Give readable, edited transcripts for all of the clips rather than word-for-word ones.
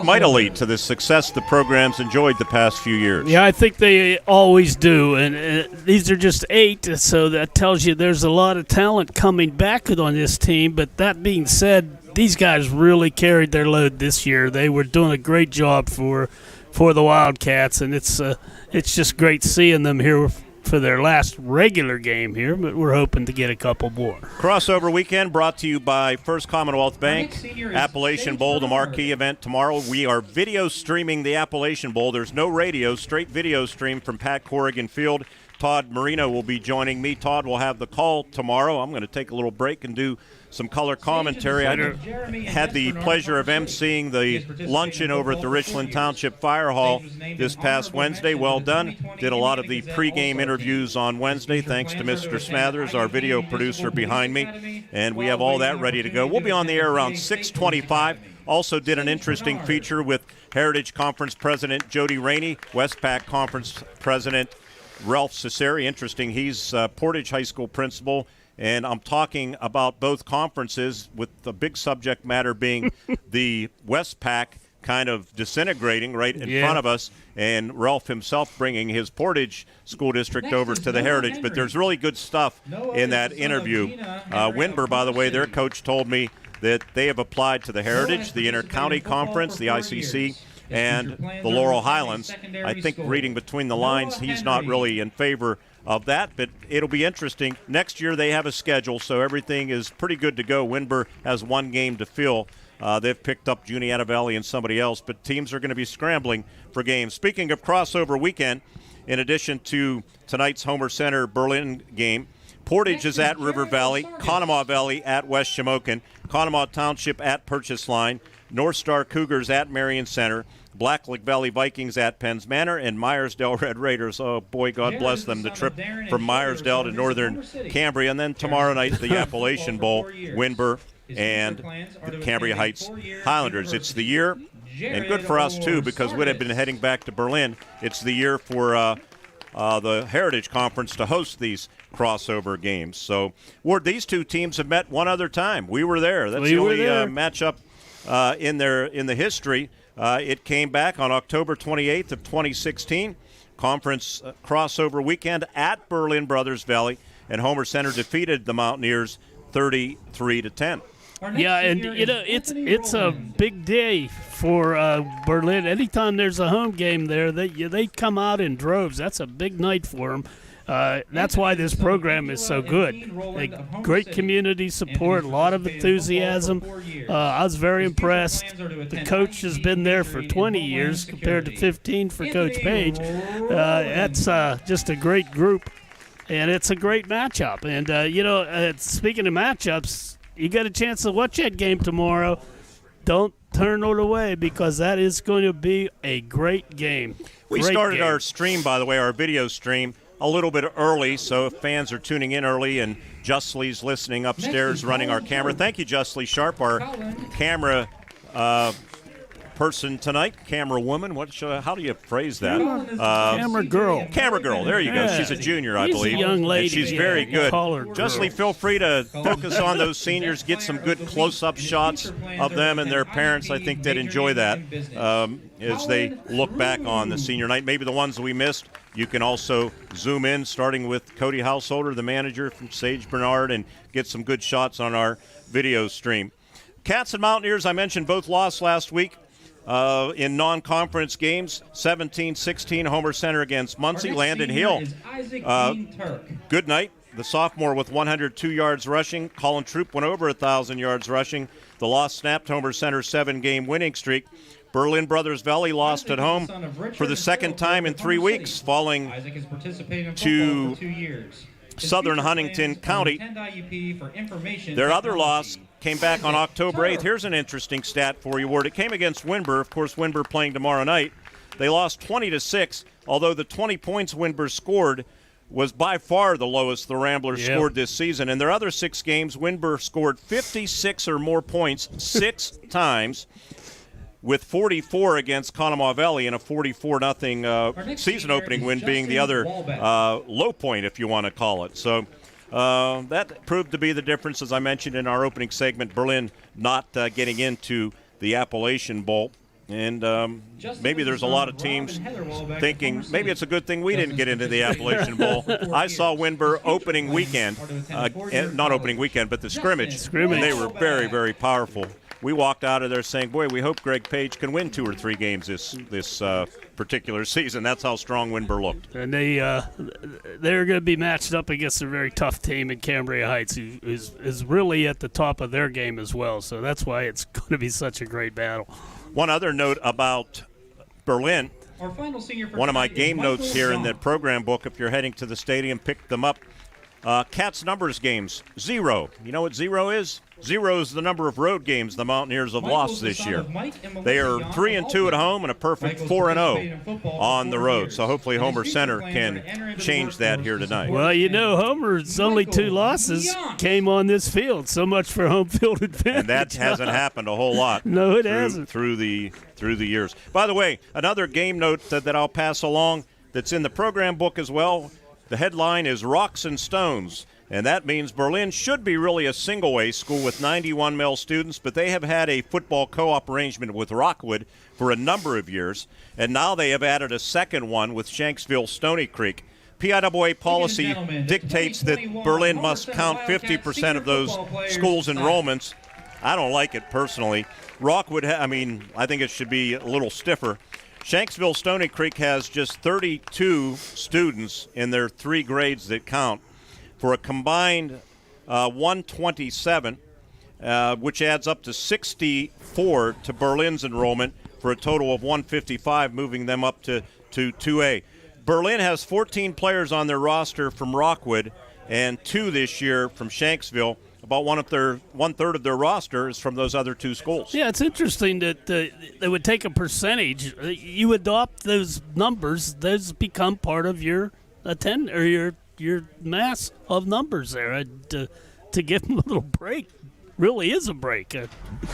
mightily to the success the program's enjoyed the past few years. Yeah, I think they always do, and these are just 8, so that tells you there's a lot of talent coming back on this team. But that being said, these guys really carried their load this year. They were doing a great job for the Wildcats, and it's just great seeing them here for their last regular game here, but we're hoping to get a couple more. Crossover weekend brought to you by First Commonwealth Bank. Appalachian Bowl, the marquee event tomorrow. We are video streaming the Appalachian Bowl. There's no radio, straight video stream from Pat Corrigan Field. Todd Marino will be joining me. Todd will have the call tomorrow. I'm going to take a little break and do some color commentary. I had the pleasure of emceeing the luncheon over at the Richland Township Fire Hall this past Wednesday. Well done. Did a lot of the pregame interviews on Wednesday, thanks to Mr. Smathers, our video producer behind me. And we have all that ready to go. We'll be on the air around 6:25. Also did an interesting feature with Heritage Conference President Jody Rainey, WestPAC Conference President Ralph Cesari. Interesting. He's Portage High School principal. And I'm talking about both conferences with the big subject matter being the WestPAC kind of disintegrating right in front of us, and Ralph himself bringing his Portage School District over to the Heritage. But there's really good stuff in that interview. Winber, by the way, their coach told me that they have applied to the Heritage, the Inter-County Conference, the ICC, and the Laurel Highlands. I think reading between the lines, he's not really in favor of that, but it'll be interesting. Next year they have a schedule, so everything is pretty good to go. Winber has one game to fill. They've picked up Juniata Valley and somebody else, but teams are going to be scrambling for games. Speaking of crossover weekend, in addition to tonight's Homer Center Berlin game, Portage is at River Valley, Conemaugh Valley at West Shamokin, Conemaugh Township at Purchase Line, North Star Cougars at Marion Center, Blacklick Valley Vikings at Penns Manor, and Myersdale Red Raiders. Oh, boy, God bless them. The trip from Myersdale to northern Cambria. And then tomorrow night, the Appalachian Bowl, Winber and the Cambria Heights Highlanders. It's the year, and good for us, too, because we'd have been heading back to Berlin. It's the year for the Heritage Conference to host these crossover games. So, Ward, these two teams have met one other time. We were there. That's the only matchup in the history. It came back on October 28th of 2016, conference crossover weekend at Berlin Brothers Valley, and Homer Center defeated the Mountaineers 33-10. Yeah, and it's a big day for Berlin. Anytime there's a home game there, they come out in droves. That's a big night for them. That's why this program is so good. Great community support, a lot of enthusiasm. I was very impressed. The coach has been there for 20 years compared to 15 for Coach Page. That's just a great group, and it's a great matchup. And, speaking of matchups, you got a chance to watch that game tomorrow. Don't turn it away, because that is going to be a great game. We started our stream, by the way, our video stream, a little bit early, so if fans are tuning in early, and Justly's listening upstairs running our camera. Thank you, Justly Sharp, our camera person tonight, camera woman. How do you phrase that? Camera girl. Camera girl. There you go. She's a junior, I believe. She's a young lady. And she's very good. Justly, feel free to focus on those seniors. Get some good close-up shots of them and their parents. I think they'd enjoy that as they look back on the senior night. Maybe the ones we missed. You can also zoom in, starting with Cody Householder, the manager from Sage Bernard, and get some good shots on our video stream. Cats and Mountaineers, I mentioned, both lost last week in non-conference games. 17-16 Homer Center against Muncie. Landon Hill, good night. The sophomore with 102 yards rushing. Colin Troop went over 1,000 yards rushing. The loss snapped Homer Center's 7-game winning streak. Berlin Brothers Valley lost at home for the second time in 3 weeks, falling to Southern Huntington County. Their other loss came back on October 8th. Here's an interesting stat for you, Ward. It came against Winber. Of course, Winber playing tomorrow night. They lost 20-6, although the 20 points Winber scored was by far the lowest the Ramblers scored this season. In their other 6 games, Winber scored 56 or more points 6 times, with 44 against Conemaugh Valley and a 44-0 season-opening win being the other low point, if you want to call it. So that proved to be the difference, as I mentioned in our opening segment, Berlin not getting into the Appalachian Bowl. And maybe there's a lot of teams thinking maybe it's a good thing we didn't get into the Appalachian Bowl. I saw Winburn opening weekend, not opening weekend, but the scrimmage. And they were very, very powerful. We walked out of there saying, boy, we hope Greg Page can win 2 or 3 games this particular season. That's how strong Winburn looked. And they're going to be matched up against a very tough team in Cambria Heights, who is really at the top of their game as well. So that's why it's going to be such a great battle. One other note about Berlin. One of my game notes here in that program book, if you're heading to the stadium, pick them up. Cats numbers games, 0. You know what 0 is? 0 is the number of road games the Mountaineers have lost this year. They are 3-2 at home and a perfect 4-0 on the road. So hopefully Homer Center can change that here tonight. Well, you know, Homer's only 2 losses came on this field. So much for home field advantage. And that hasn't happened a whole lot. No, it hasn't. Through the years. By the way, another game note that I'll pass along that's in the program book as well. The headline is Rocks and Stones, and that means Berlin should be really a single-A school with 91 male students, but they have had a football co-op arrangement with Rockwood for a number of years, and now they have added a second one with Shanksville Stony Creek. PIAA policy dictates that Berlin must count 50% of those schools' enrollments. I don't like it personally. Rockwood, I think it should be a little stiffer. Shanksville Stony Creek has just 32 students in their 3 grades that count for a combined 127, which adds up to 64 to Berlin's enrollment for a total of 155, moving them up to 2A. Berlin has 14 players on their roster from Rockwood and 2 this year from Shanksville. About one-third of their roster is from those other 2 schools. Yeah, it's interesting that they would take a percentage. You adopt those numbers; those become part of your or your mass of numbers there. To give them a little break really is a break.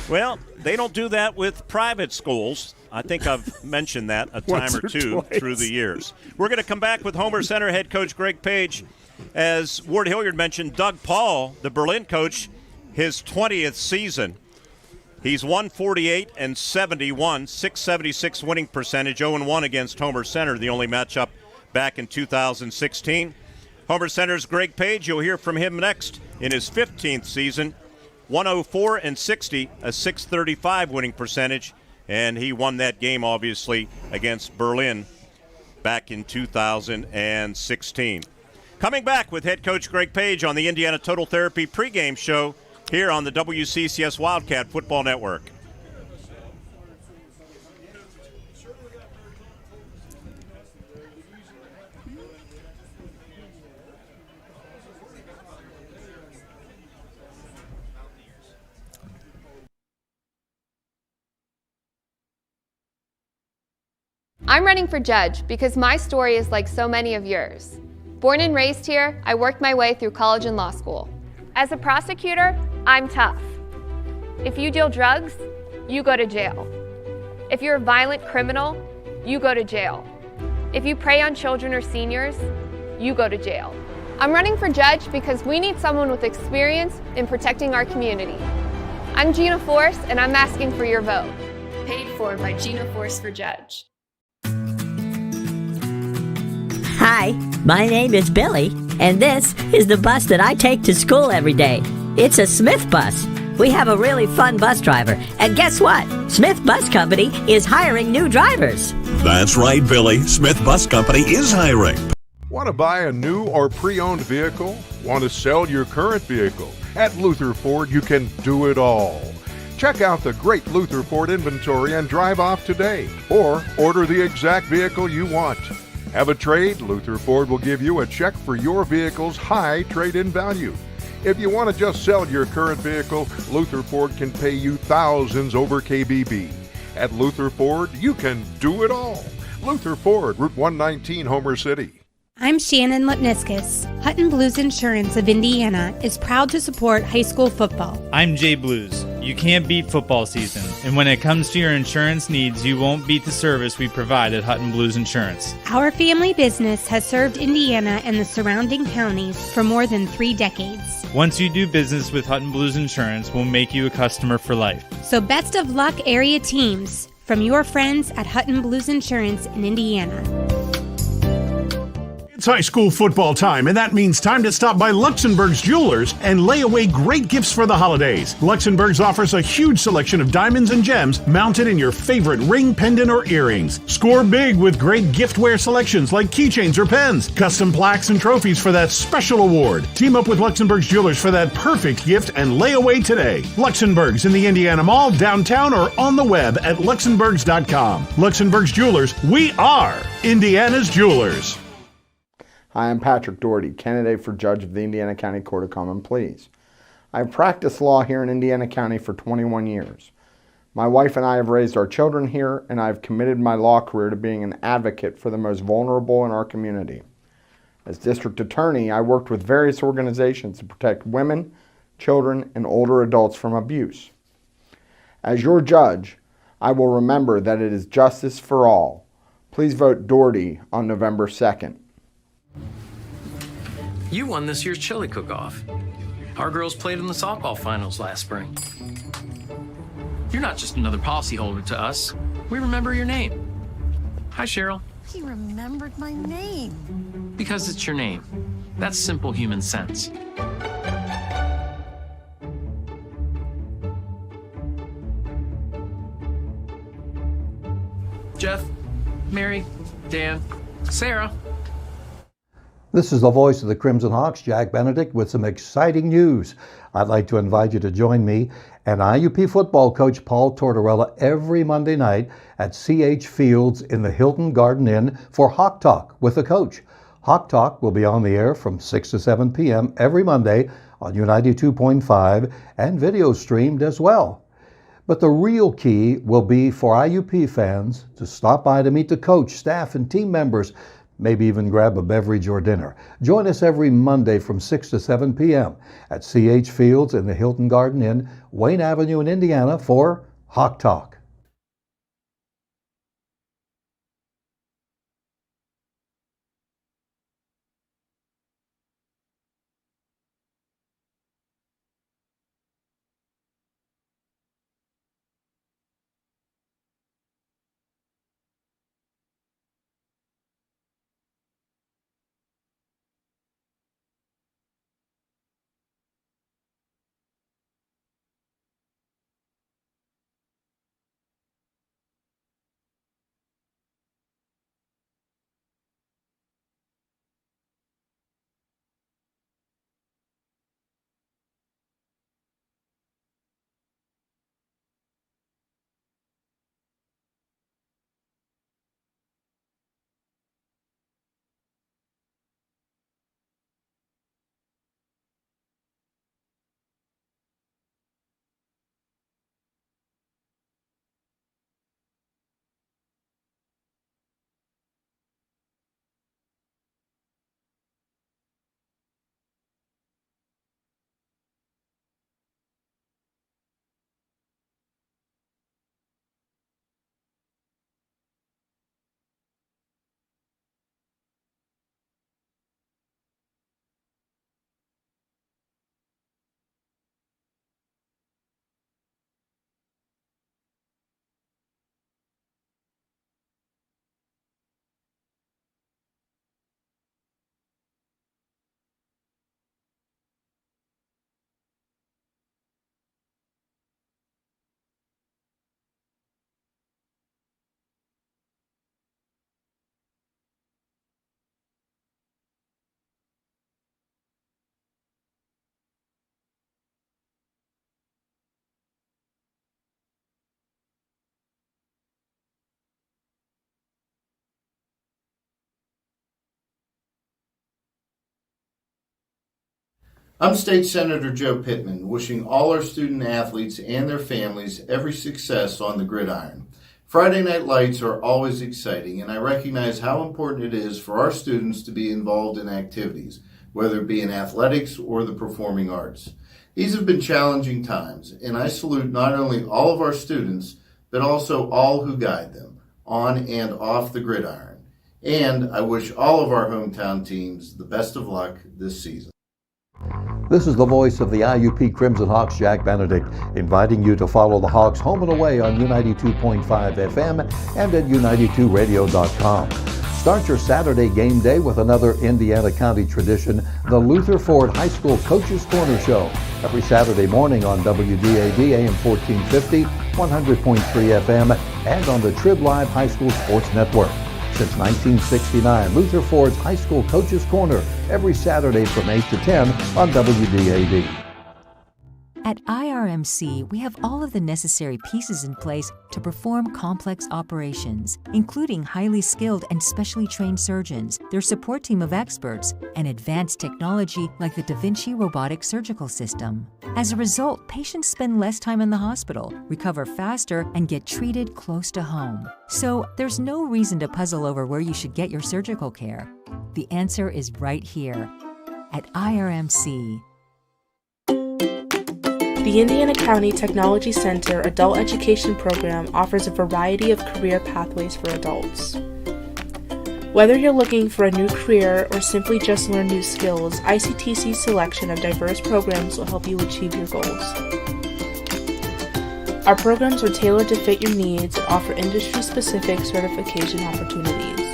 Well, they don't do that with private schools. I think I've mentioned that a time or 2 through the years. We're going to come back with Homer Center head coach Greg Page. As Ward Hilliard mentioned, Doug Paul, the Berlin coach, his 20th season. He's 148-71, 676 winning percentage, 0-1 against Homer Center, the only matchup back in 2016. Homer Center's Greg Page, you'll hear from him next in his 15th season, 104-60, a 635 winning percentage, and he won that game, obviously, against Berlin back in 2016. Coming back with head coach Greg Page on the Indiana Total Therapy pregame show here on the WCCS Wildcat Football Network. I'm running for judge because my story is like so many of yours. Born and raised here, I worked my way through college and law school. As a prosecutor, I'm tough. If you deal drugs, you go to jail. If you're a violent criminal, you go to jail. If you prey on children or seniors, you go to jail. I'm running for judge because we need someone with experience in protecting our community. I'm Gina Force, and I'm asking for your vote. Paid for by Gina Force for Judge. Hi, my name is Billy, and this is the bus that I take to school every day. It's a Smith bus. We have a really fun bus driver, and guess what? Smith Bus Company is hiring new drivers. That's right, Billy. Smith Bus Company is hiring. Want to buy a new or pre-owned vehicle? Want to sell your current vehicle? At Luther Ford, you can do it all. Check out the great Luther Ford inventory and drive off today, or order the exact vehicle you want. Have a trade? Luther Ford will give you a check for your vehicle's high trade-in value. If you want to just sell your current vehicle, Luther Ford can pay you thousands over KBB. At Luther Ford, you can do it all. Luther Ford, Route 119, Homer City. I'm Shannon Lipniskus. Hutton Blues Insurance of Indiana is proud to support high school football. I'm Jay Blues. You can't beat football season, and when it comes to your insurance needs, you won't beat the service we provide at Hutton Blues Insurance. Our family business has served Indiana and the surrounding counties for more than 3 decades. Once you do business with Hutton Blues Insurance, we'll make you a customer for life. So best of luck, area teams. from your friends at Hutton Blues Insurance in Indiana. It's high school football time, and that means time to stop by Luxembourg's Jewelers and lay away great gifts for the holidays. Luxembourg's offers a huge selection of diamonds and gems mounted in your favorite ring, pendant, or earrings. Score big with great giftware selections like keychains or pens, custom plaques and trophies for that special award. Team up with Luxembourg's Jewelers for that perfect gift and lay away today. Luxembourg's in the Indiana Mall, downtown, or on the web at luxembourgs.com. Luxembourg's Jewelers, we are Indiana's Jewelers. Hi, I'm Patrick Doherty, candidate for Judge of the Indiana County Court of Common Pleas. I've practiced law here in Indiana County for 21 years. My wife and I have raised our children here, and I've committed my law career to being an advocate for the most vulnerable in our community. As district attorney, I worked with various organizations to protect women, children, and older adults from abuse. As your judge, I will remember that it is justice for all. Please vote Doherty on November 2nd. You won this year's chili cook-off. Our girls played in the softball finals last spring. You're not just another policyholder to us. We remember your name. Hi, Cheryl. He remembered my name. Because it's your name. That's simple human sense. Jeff, Mary, Dan, Sarah. This is the voice of the Crimson Hawks, Jack Benedict, with some exciting news. I'd like to invite you to join me and IUP football coach Paul Tortorella every Monday night at CH Fields in the Hilton Garden Inn for Hawk Talk with the coach. Hawk Talk will be on the air from 6 to 7 p.m. every Monday on U92.5 and video streamed as well. But the real key will be for IUP fans to stop by to meet the coach, staff, and team members, maybe even grab a beverage or dinner. Join us every Monday from 6 to 7 p.m. at CH Fields in the Hilton Garden Inn, Wayne Avenue in Indiana for Hawk Talk. I'm State Senator Joe Pittman, wishing all our student athletes and their families every success on the gridiron. Friday Night Lights are always exciting, and I recognize how important it is for our students to be involved in activities, whether it be in athletics or the performing arts. These have been challenging times, and I salute not only all of our students, but also all who guide them, on and off the gridiron. And I wish all of our hometown teams the best of luck this season. This is the voice of the IUP Crimson Hawks, Jack Benedict, inviting you to follow the Hawks home and away on U92.5 FM and at U92radio.com. Start your Saturday game day with another Indiana County tradition, the Luther Ford High School Coaches Corner Show, every Saturday morning on WDAD AM 1450, 100.3 FM, and on the Trib Live High School Sports Network. Since 1969, Luther Ford's High School Coaches Corner, every Saturday from 8 to 10 on WDAD. At IRMC, we have all of the necessary pieces in place to perform complex operations, including highly skilled and specially trained surgeons, their support team of experts, and advanced technology like the Da Vinci robotic surgical system. As a result, patients spend less time in the hospital, recover faster, and get treated close to home. So there's no reason to puzzle over where you should get your surgical care. The answer is right here at IRMC. The Indiana County Technology Center Adult Education Program offers a variety of career pathways for adults. Whether you're looking for a new career or simply just learn new skills, ICTC's selection of diverse programs will help you achieve your goals. Our programs are tailored to fit your needs and offer industry-specific certification opportunities.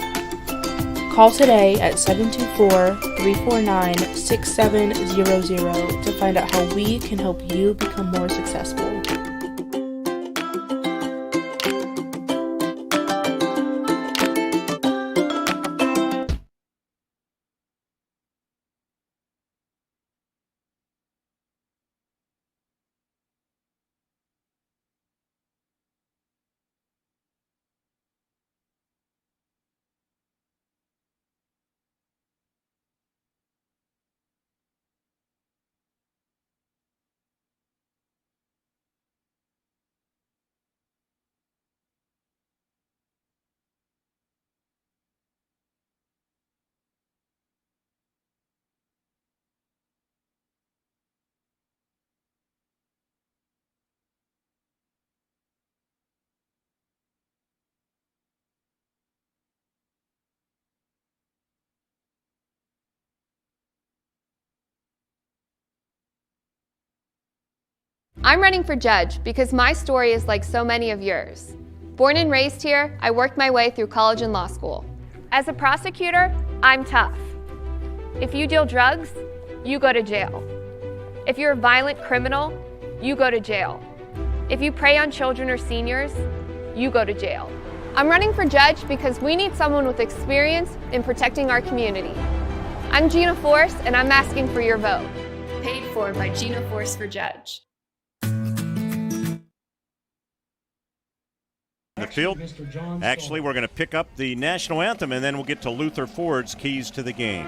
Call today at 724-349-6700 to find out how we can help you become more successful. I'm running for judge because my story is like so many of yours. Born and raised here, I worked my way through college and law school. As a prosecutor, I'm tough. If you deal drugs, you go to jail. If you're a violent criminal, you go to jail. If you prey on children or seniors, you go to jail. I'm running for judge because we need someone with experience in protecting our community. I'm Gina Force, and I'm asking for your vote. Paid for by Gina Force for Judge. The field. Actually, we're going to pick up the national anthem, and then we'll get to Luther Ford's keys to the game.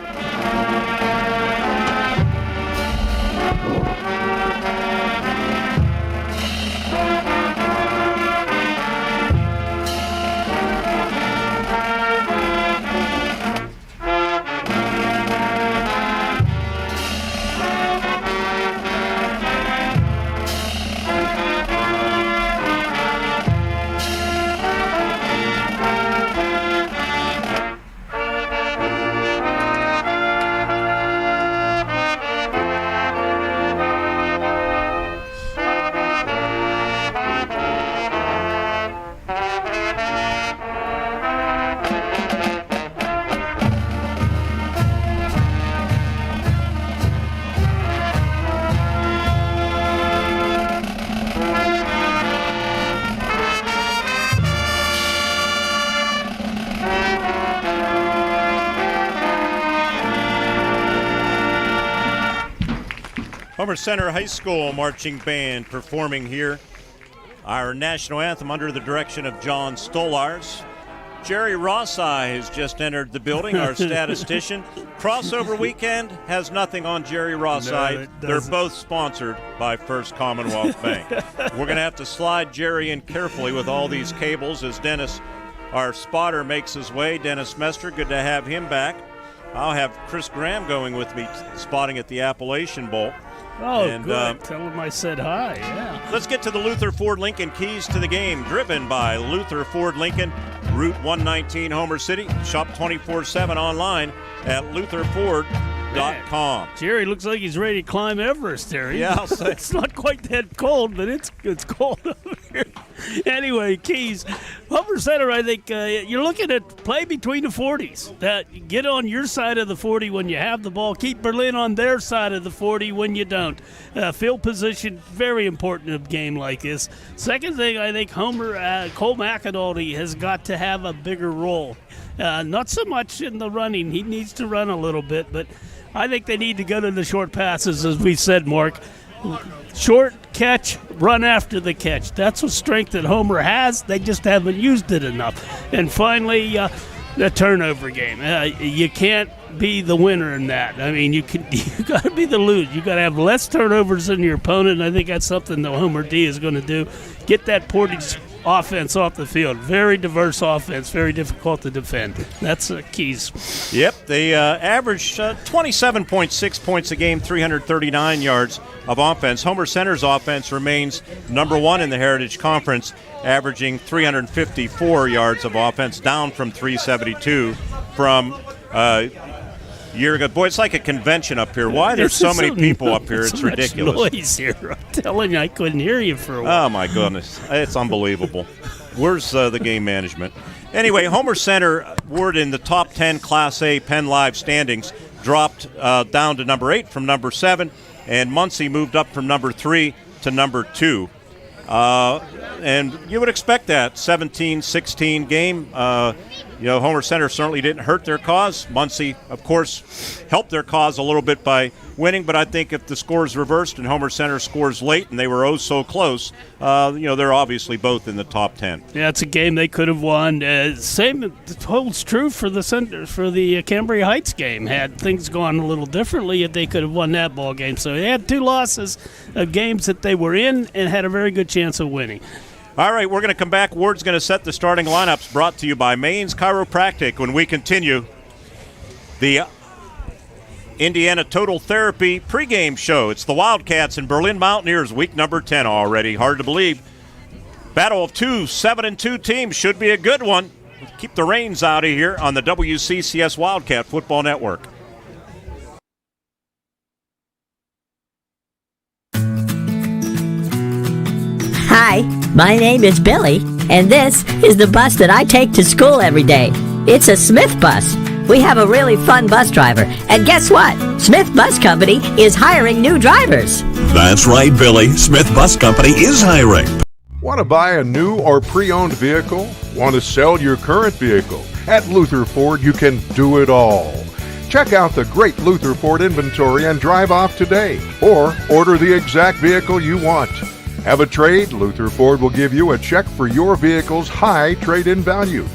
Homer Center High School Marching Band performing here our national anthem under the direction of John Stolars. Jerry Rosseye has just entered the building, our statistician. Crossover Weekend has nothing on Jerry Rosseye. No, they're both sponsored by First Commonwealth Bank. We're going to have to slide Jerry in carefully with all these cables as Dennis, our spotter, makes his way. Dennis Mester, good to have him back. I'll have Chris Graham going with me, spotting at the Appalachian Bowl. Oh, and, good. Tell him I said hi, yeah. Let's get to the Luther Ford Lincoln keys to the game, driven by Luther Ford Lincoln, Route 119, Homer City. Shop 24/7 online at lutherford.com. Kickoff.com. Jerry looks like he's ready to climb Everest there. Yeah, I'll say. It's not quite that cold, but it's cold over here. Anyway, Keys, Homer Center, I think you're looking at play between the 40s. That get on your side of the 40 when you have the ball. Keep Berlin on their side of the 40 when you don't. Field position, very important in a game like this. Second thing, I think Cole McAnulty has got to have a bigger role. Not so much in the running. He needs to run a little bit, but I think they need to go to the short passes, as we said, Mark. Short catch, run after the catch. That's a strength that Homer has. They just haven't used it enough. And finally, the turnover game. You can't be the winner in that. I mean, you got to be the loser. You got to have less turnovers than your opponent. And I think that's something that Homer D is going to do. Get that Portage offense off the field. Very diverse offense, very difficult to defend. That's Keys. Yep, they averaged 27.6 points a game, 339 yards of offense. Homer Center's offense remains number one in the Heritage Conference, averaging 354 yards of offense, down from 372 from year ago. Boy, it's like a convention up here. Why there's so many people up here? It's ridiculous. Much noise here. I'm telling you, I couldn't hear you for a while. Oh, my goodness. It's unbelievable. Where's the game management? Anyway, Homer Center were in the top 10 Class A Penn Live standings, dropped down to number 8 from number 7, and Muncie moved up from number 3 to number 2. And you would expect that 17-16 game. Homer Center certainly didn't hurt their cause. Muncie, of course, helped their cause a little bit by winning, but I think if the score is reversed and Homer Center scores late and they were oh so close, they're obviously both in the top 10. Yeah, it's a game they could have won. Same holds true for the Cambria Heights game. Had things gone a little differently, they could have won that ball game. So they had 2 losses of games that they were in and had a very good chance of winning. All right, we're going to come back. Ward's going to set the starting lineups, brought to you by Maine's Chiropractic. When we continue the Indiana Total Therapy pregame show, it's the Wildcats and Berlin Mountaineers, week number 10 already. Hard to believe. Battle of 2 7-2 teams should be a good one. Keep the reins out of here on the WCCS Wildcat Football Network. Hi, my name is Billy, and this is the bus that I take to school every day. It's a Smith bus. We have a really fun bus driver, and guess what? Smith Bus Company is hiring new drivers. That's right, Billy. Smith Bus Company is hiring. Want to buy a new or pre-owned vehicle? Want to sell your current vehicle? At Luther Ford, you can do it all. Check out the great Luther Ford inventory and drive off today, or order the exact vehicle you want. Have a trade? Luther Ford will give you a check for your vehicle's high trade-in value.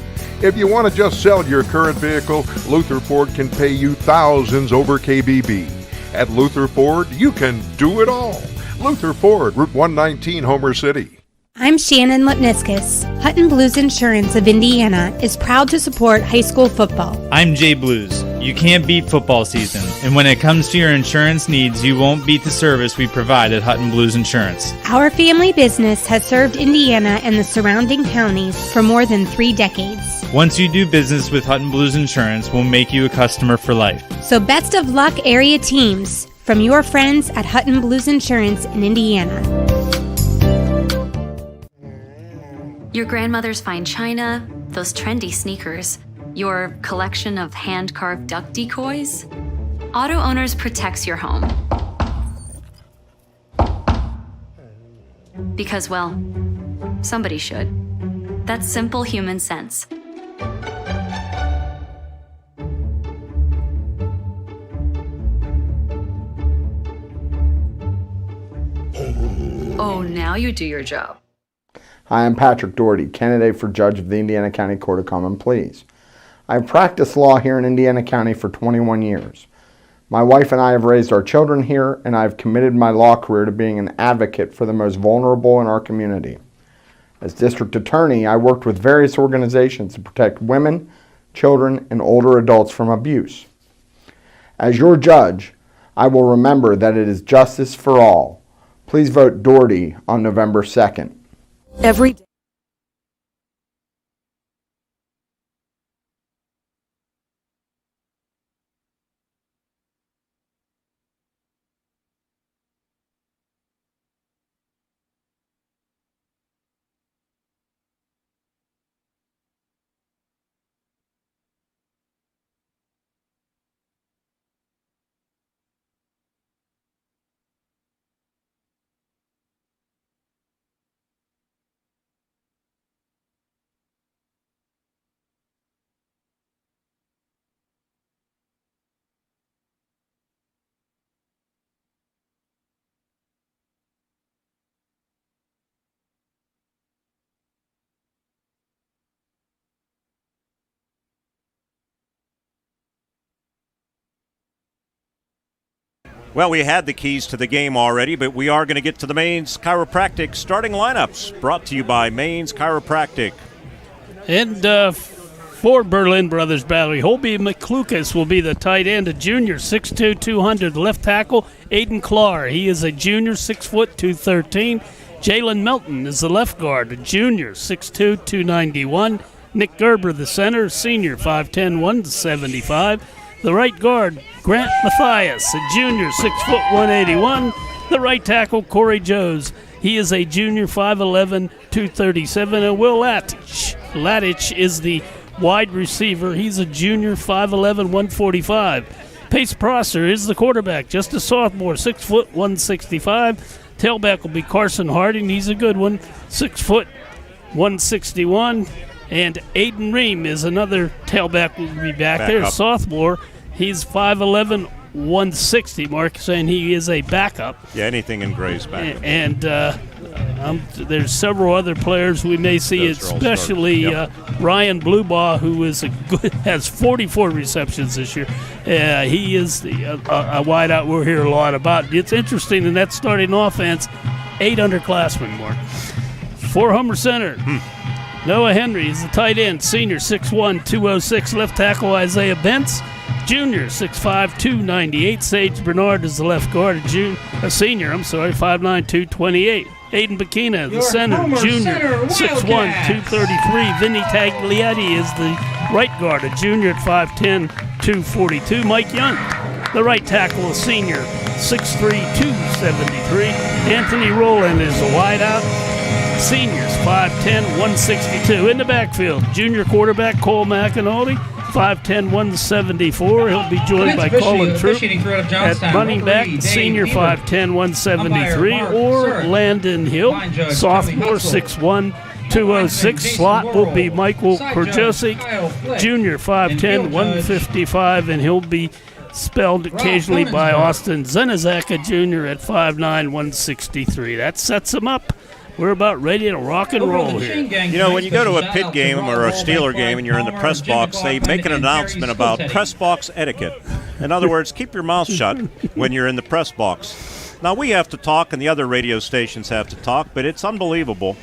If you want to just sell your current vehicle, Luther Ford can pay you thousands over KBB. At Luther Ford, you can do it all. Luther Ford, Route 119, Homer City. I'm Shannon Lipniskus. Hutton Blues Insurance of Indiana is proud to support high school football. I'm Jay Blues. You can't beat football season, and when it comes to your insurance needs, you won't beat the service we provide at Hutton Blues Insurance. Our family business has served Indiana and the surrounding counties for more than 3 decades. Once you do business with Hutton Blues Insurance, we'll make you a customer for life. So best of luck, area teams, from your friends at Hutton Blues Insurance in Indiana. Your grandmother's fine china, those trendy sneakers, your collection of hand-carved duck decoys. Auto Owners protects your home. Because, well, somebody should. That's simple human sense. Oh, now you do your job. Hi, I'm Patrick Doherty, candidate for judge of the Indiana County Court of Common Pleas. I've practiced law here in Indiana County for 21 years. My wife and I have raised our children here, and I've committed my law career to being an advocate for the most vulnerable in our community. As district attorney, I worked with various organizations to protect women, children, and older adults from abuse. As your judge, I will remember that it is justice for all. Please vote Doherty on November 2nd. Every day. Well, we had the keys to the game already, but we are going to get to the Maine's Chiropractic starting lineups, brought to you by Maine's Chiropractic. And for Berlin Brothers Battery, Holby McClucas will be the tight end, a junior, 6'2", 200. Left tackle, Aiden Clark. He is a junior, 6 foot, 213. Jalen Melton is the left guard, a junior, 6'2", 291. Nick Gerber, the center, senior, 5'10", 175. The right guard, Grant Mathias, a junior, 6 foot, 181. The right tackle, Corey Joes. He is a junior, 5'11", 237. And Will Latich is the wide receiver. He's a junior, 5'11", 145. Pace Prosser is the quarterback, just a sophomore, 6 foot, 165. Tailback will be Carson Harding. He's a good one, 6 foot, 161. And Aiden Ream is another tailback who will be back there, up. Sophomore. He's 5'11", 160. Mark saying he is a backup. Yeah, anything in Gray's back. And there's several other players we may see, especially Ryan Bluebaugh, who is has 44 receptions this year. He is a wideout we'll hear a lot about. It's interesting in that starting offense, 8 underclassmen, Mark. For Homer Center, Noah Henry is the tight end, senior, 6'1", 206. Left tackle, Isaiah Bentz, junior, 6'5", 298. Sage Bernard is the left guard, a senior, 5'9", 228. Aiden Bikina, the center, junior, 6'1", 233. Vinny Taglietti is the right guard, a junior at 5'10", 242. Mike Young, the right tackle, a senior, 6'3", 273. Anthony Rowland is a wideout, seniors, 5'10", 162. In the backfield, junior quarterback Cole McAnally, 5'10", 174. He'll be joined by Colin Troop at running back, senior, 5'10", 173, or Landon Hill, sophomore, 6'1", 206. Slot will be Michael Korjosik, junior, 5'10", 155, and he'll be spelled occasionally by Austin Zenizaka, junior, at 5'9", 163. That sets him up. We're about ready to rock and roll here. You know, when you go to a Pitt game or a Steeler game and you're in the press box, they make an announcement about press box etiquette. In other words, keep your mouth shut when you're in the press box. Now, we have to talk and the other radio stations have to talk, but it's unbelievable.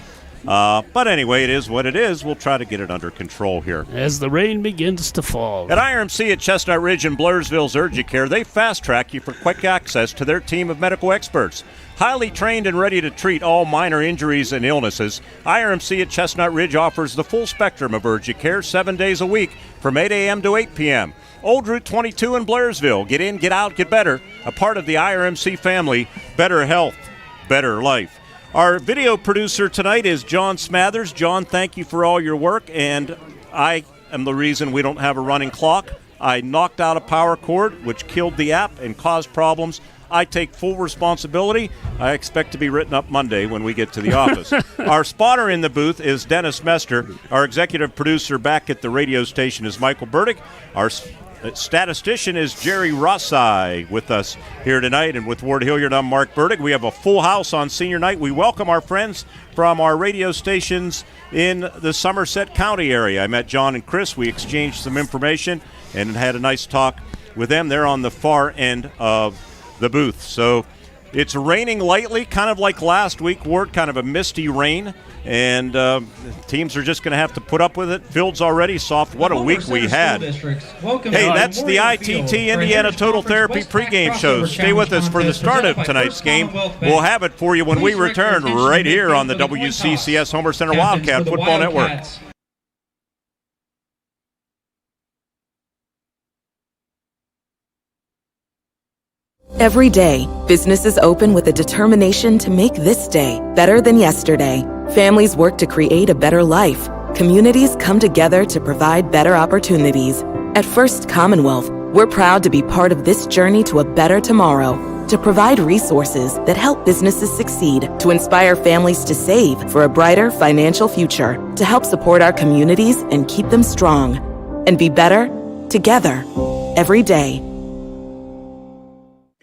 But anyway, it is what it is. We'll try to get it under control here. As the rain begins to fall. At IRMC at Chestnut Ridge in Blairsville's UrgiCare, they fast-track you for quick access to their team of medical experts. Highly trained and ready to treat all minor injuries and illnesses, IRMC at Chestnut Ridge offers the full spectrum of UrgiCare 7 days a week from 8 a.m. to 8 p.m. Old Route 22 in Blairsville. Get in, get out, get better. A part of the IRMC family. Better health, better life. Our video producer tonight is John Smathers. John, thank you for all your work, and I am the reason we don't have a running clock. I knocked out a power cord, which killed the app and caused problems. I take full responsibility. I expect to be written up Monday when we get to the office. Our spotter in the booth is Dennis Mester. Our executive producer back at the radio station is Michael Burdick. Our statistician is Jerry Rossi with us here tonight. And with Ward Hilliard, I'm Mark Burdick. We have a full house on senior night. We welcome our friends from our radio stations in the Somerset County area. I met John and Chris. We exchanged some information and had a nice talk with them. They're on the far end of the booth. So it's raining lightly, kind of like last week, Ward, kind of a misty rain, and teams are just going to have to put up with it. Field's already soft. What a week we had. Hey, that's the ITT Indiana Total Therapy pregame show. Stay with us for the start of tonight's game. We'll have it for you when we return right here on the WCCS Homer Center Wildcat Football Network. Every day, businesses open with a determination to make this day better than yesterday. Families work to create a better life. Communities come together to provide better opportunities. At First Commonwealth, we're proud to be part of this journey to a better tomorrow, to provide resources that help businesses succeed, to inspire families to save for a brighter financial future, to help support our communities and keep them strong, and be better together every day.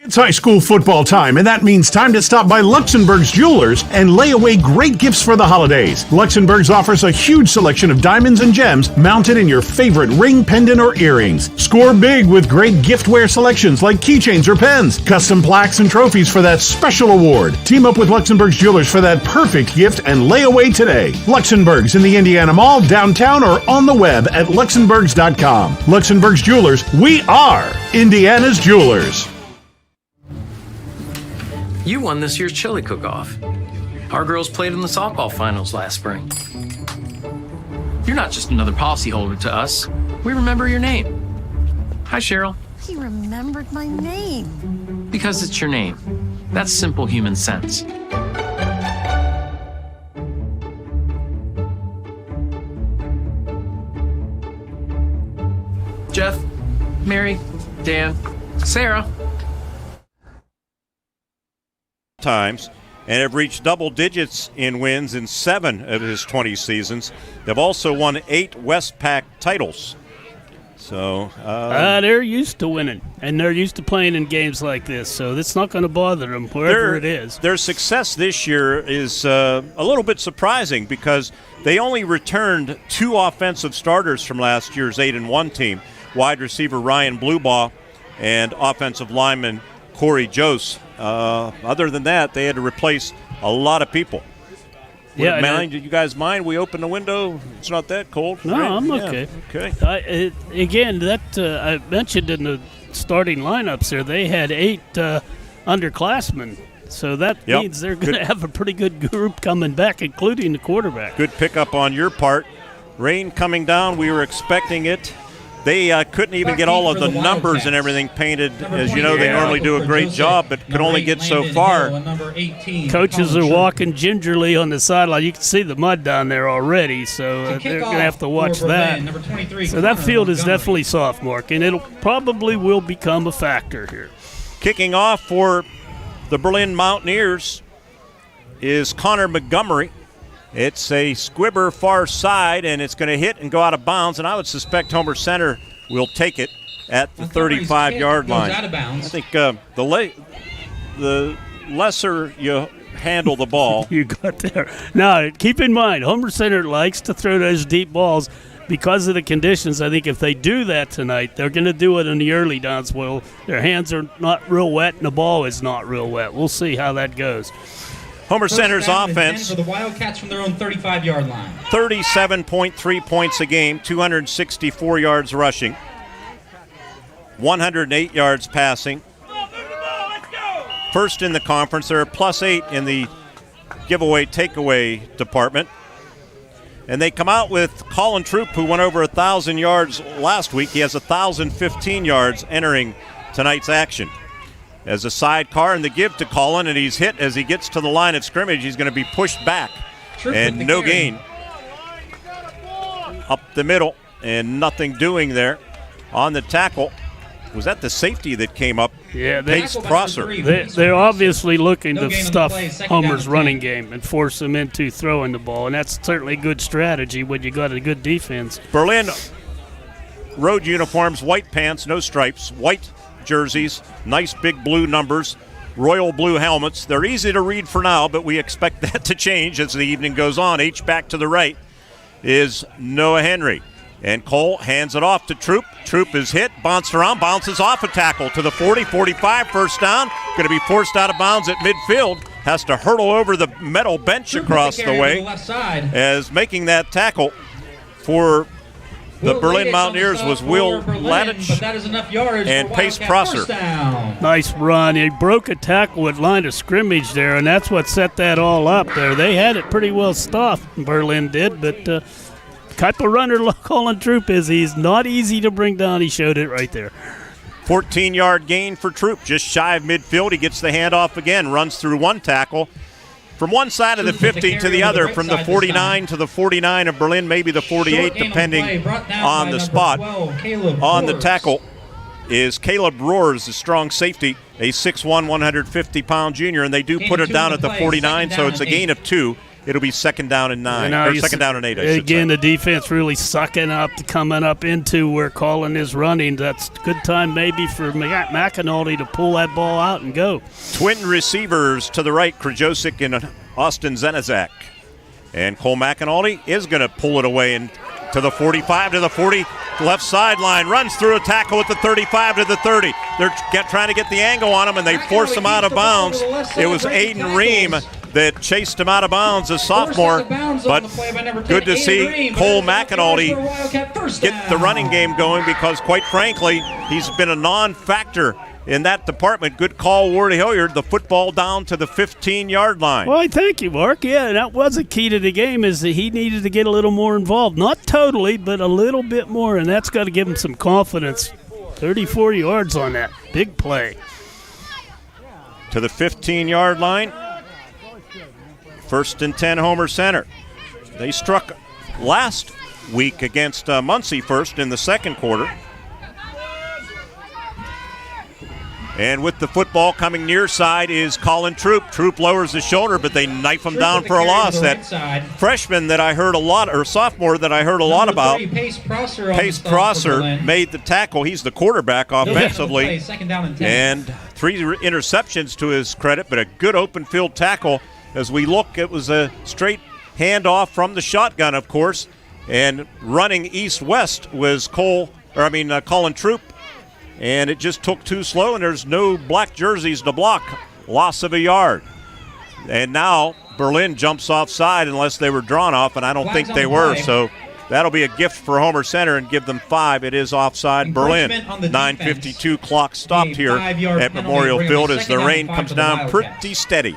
It's high school football time, and that means time to stop by Luxembourg's Jewelers and lay away great gifts for the holidays. Luxembourg's offers a huge selection of diamonds and gems mounted in your favorite ring, pendant, or earrings. Score big with great giftware selections like keychains or pens, custom plaques and trophies for that special award. Team up with Luxembourg's Jewelers for that perfect gift and lay away today. Luxembourg's in the Indiana Mall, downtown, or on the web at luxembourgs.com. Luxembourg's Jewelers, we are Indiana's Jewelers. You won this year's chili cook-off. Our girls played in the softball finals last spring. You're not just another policyholder to us. We remember your name. Hi, Cheryl. He remembered my name. Because it's your name. That's simple human sense. Jeff, Mary, Dan, Sarah. Times and have reached double digits in wins in 7 of his 20 seasons. They've also won 8 WestPAC titles. So they're used to winning, and they're used to playing in games like this, so it's not going to bother them wherever it is. Their success this year is a little bit surprising because they only returned 2 offensive starters from last year's 8-1 team, wide receiver Ryan Bluebaugh and offensive lineman Corey Jose. Other than that, they had to replace a lot of people. Yeah, do you guys mind we open the window? It's not that cold. No, right? I'm Yeah, okay. Okay. Again, that I mentioned in the starting lineups there, they had 8 underclassmen. So that means they're going to have a pretty good group coming back, including the quarterback. Good pickup on your part. Rain coming down. We were expecting it. They couldn't even get all of the numbers and everything painted. As you know, they normally do a great job, but could only get so far. Coaches are walking gingerly on the sideline. You can see the mud down there already, so they're going to have to watch that. So that field is definitely soft, Mark, and it probably will become a factor here. Kicking off for the Berlin Mountaineers is Connor Montgomery. It's a squibber far side, and it's going to hit and go out of bounds, and I would suspect Homer Center will take it at the 35-yard line. Out of bounds. I think the lesser you handle the ball. You got there. Now, keep in mind, Homer Center likes to throw those deep balls because of the conditions. I think if they do that tonight, they're going to do it in the early downs. Well, their hands are not real wet, and the ball is not real wet. We'll see how that goes. Homer Center's offense for the Wildcats from their own 35-yard line. 37.3 points a game, 264 yards rushing, 108 yards passing. First in the conference. They're +8 in the giveaway takeaway department. And they come out with Colin Troop, who went over 1,000 yards last week. He has 1,015 yards entering tonight's action. As a sidecar and the give to Colin, and he's hit as he gets to the line of scrimmage. He's going to be pushed back, and no gain. Up the middle, and nothing doing there. On the tackle, was that the safety that came up? Yeah, Pace Prosser. They're obviously looking to stuff Homer's running game and force him into throwing the ball, and that's certainly a good strategy when you got a good defense. Berlin road uniforms, white pants, no stripes, white jerseys, nice big blue numbers, royal blue helmets. They're easy to read for now, but we expect that to change as the evening goes on. H-back to the right is Noah Henry. And Cole hands it off to Troop. Troop is hit, bounced around, bounces off a tackle to the 40, 45, first down. Going to be forced out of bounds at midfield. Has to hurdle over the metal bench Troop across the way left side. as making that tackle for the Berlin Mountaineers was Will Ladich and Pace Prosser. Nice run. He broke a tackle at line of scrimmage there, and that's what set that all up there. They had it pretty well stuffed, Berlin did, but type of runner Colin Troop is, he's not easy to bring down. He showed it right there. 14-yard gain for Troop, just shy of midfield. He gets the handoff again, runs through one tackle. From one side of the 50 to the other, from the 49 to the 49 of Berlin, maybe the 48, depending on the spot. On the tackle is Caleb Roars, the strong safety, a 6'1", 150-pound junior, and they do put it down at the 49, so it's a gain of 2. it'll be 2nd down and 9, or 2nd down and 8, I should again, say. the defense really sucking up, coming up into where Colin is running. That's a good time maybe for McAnulty to pull that ball out and go. Twin receivers to the right, Krajosic and Austin Zenizak. And Cole McAnulty is going to pull it away and to the 45, to the 40, left sideline, runs through a tackle at the 35 to the 30. They're trying to get the angle on him, and they force him out of bounds. It was Aiden Ream that chased him out of bounds, a sophomore, but good to see Cole McAnulty get the running game going because, quite frankly, he's been a non-factor in that department. Good call, Wardy Hilliard. The football down to the 15-yard line. Well, thank you, Mark. Yeah, that was a key to the game, is that he needed to get a little more involved. Not totally, but a little bit more, and that's got to give him some confidence. 34 yards on that. Big play. To the 15-yard line. 1st and 10, Homer Center. They struck last week against Muncie first in the second quarter. And with the football coming near side is Colin Troop. Troop lowers his shoulder, but they knife him down for a loss. That freshman that I heard a lot, or sophomore that I heard a lot about, Pace Prosser made the tackle. He's the quarterback offensively. And 3 interceptions to his credit, but a good open field tackle. As we look, it was a straight handoff from the shotgun, of course. And running east-west was Colin Troop. And it just took too slow, and there's no black jerseys to block. Loss of a yard. And now Berlin jumps offside unless they were drawn off, and I don't think they were. So that'll be a gift for Homer Center and give them 5. It is offside. Berlin. 9:52 clock stopped here at Memorial Field as the rain comes down pretty steady.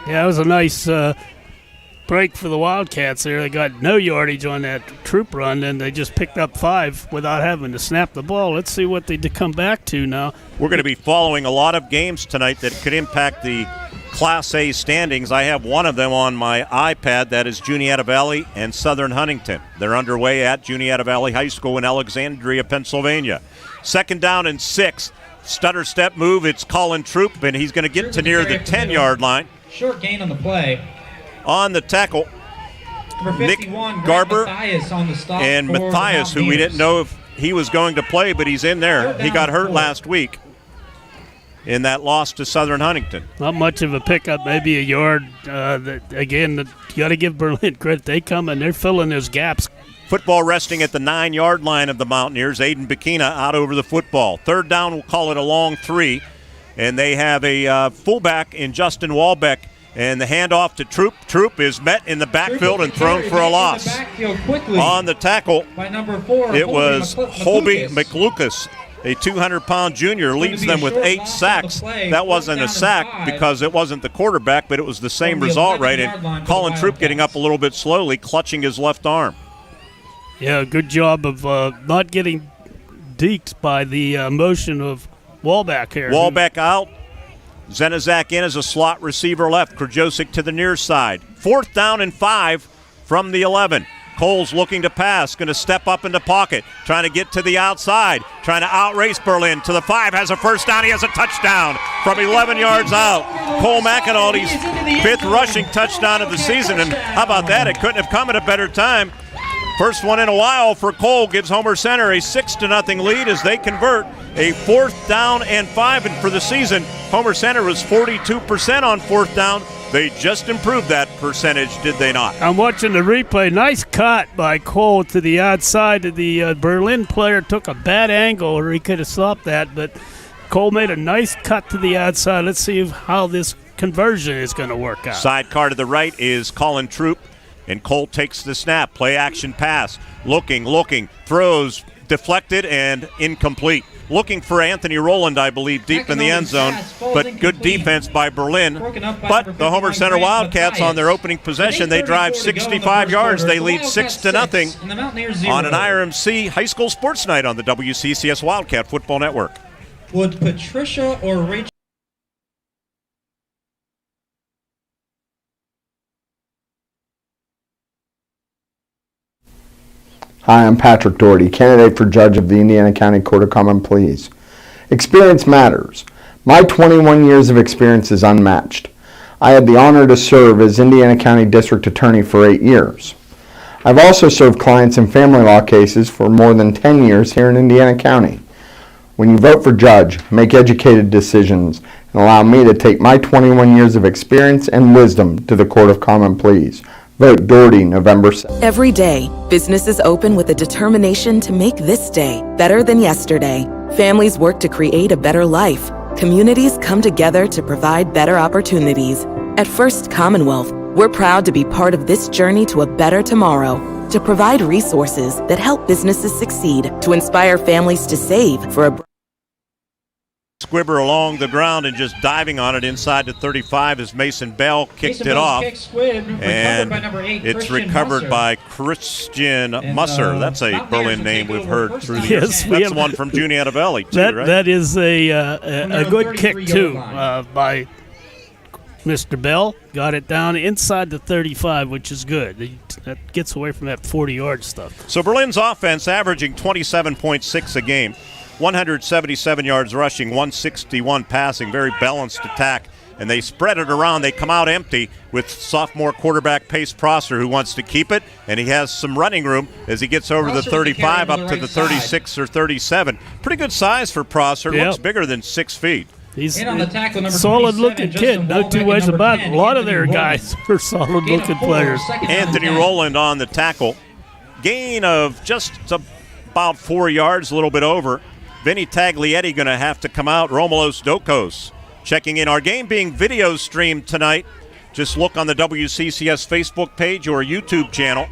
Yeah, it was a nice break for the Wildcats there. They got no yardage on that Troop run, and they just picked up 5 without having to snap the ball. Let's see what they come back to now. We're going to be following a lot of games tonight that could impact the Class A standings. I have one of them on my iPad. That is Juniata Valley and Southern Huntington. They're underway at Juniata Valley High School in Alexandria, Pennsylvania. 2nd down and 6. Stutter step move. It's Colin Troop, and he's going to get to near the 10-yard line. Short gain on the play. On the tackle, Nick Garber and Matthias, who we didn't know if he was going to play, but he's in there. He got hurt last week in that loss to Southern Huntington. Not much of a pickup, maybe a yard. You got to give Berlin credit. They come and they're filling those gaps. Football resting at the 9-yard line of the Mountaineers. Aiden Bikina out over the football. 3rd down, we'll call it a long 3. And they have a fullback in Justin Walbeck. And the handoff to Troop. Troop is met in the backfield and thrown for a loss. On the tackle, it was Holby McLucas, a 200-pound junior, leads them with 8 sacks. That wasn't a sack because it wasn't the quarterback, but it was the same result, right? And Colin Troop getting up a little bit slowly, clutching his left arm. Yeah, good job of not getting deked by the motion of Walbeck here. Walbeck out. Zenizak in as a slot receiver left. Krajosic to the near side. 4th down and 5 from the 11. Cole's looking to pass, going to step up in the pocket, trying to get to the outside, trying to outrace Berlin to the 5, has a first down, he has a touchdown from 11 yards out. Cole McAnulty's 5th rushing touchdown of the season, and how about that? It couldn't have come at a better time. First one in a while for Cole gives Homer Center a 6-0 lead as they convert a 4th down and 5. And for the season, Homer Center was 42% on 4th down. They just improved that percentage, did they not? I'm watching the replay. Nice cut by Cole to the outside. The Berlin player took a bad angle, or he could have stopped that. But Cole made a nice cut to the outside. Let's see how this conversion is going to work out. Sidecar to the right is Colin Troop. And Cole takes the snap, play action pass, looking, throws, deflected and incomplete. Looking for Anthony Rowland, I believe, deep in the end zone, but good defense by Berlin. But the Homer Center Wildcats on their opening possession, they drive 65 yards. They lead 6-0 on an IRMC High School Sports Night on the WCCS Wildcat Football Network. Would Patricia or Rachel? Hi, I'm Patrick Doherty, candidate for judge of the Indiana County Court of Common Pleas. Experience matters. My 21 years of experience is unmatched. I had the honor to serve as Indiana County District Attorney for 8 years. I've also served clients in family law cases for more than 10 years here in Indiana County. When you vote for judge, make educated decisions and allow me to take my 21 years of experience and wisdom to the Court of Common Pleas. Vote Doherty November 7th. Every day, businesses open with a determination to make this day better than yesterday. Families work to create a better life. Communities come together to provide better opportunities. At First Commonwealth, we're proud to be part of this journey to a better tomorrow, to provide resources that help businesses succeed, to inspire families to save for a Squibber along the ground and just diving on it inside the 35 as Mason Bell kicked it off. And it's recovered by Christian Musser. That's a Berlin name we've heard through the years. That's the one from Juniata Valley, too, right? That is a good kick, too, by Mr. Bell. Got it down inside the 35, which is good. That gets away from that 40-yard stuff. So Berlin's offense averaging 27.6 a game. 177 yards rushing, 161 passing, very balanced attack, and they spread it around. They come out empty with sophomore quarterback Pace Prosser, who wants to keep it, and he has some running room as he gets over the 35 up to the 36 or 37. Pretty good size for Prosser. Yep. Looks bigger than 6 feet. He's a solid-looking kid, no two ways about it. A lot of their guys are solid-looking players. Anthony Rowland on the tackle. Gain of just about 4 yards, a little bit over. Vinny Taglietti going to have to come out. Romulos Dokos checking in. Our game being video streamed tonight. Just look on the WCCS Facebook page or YouTube channel.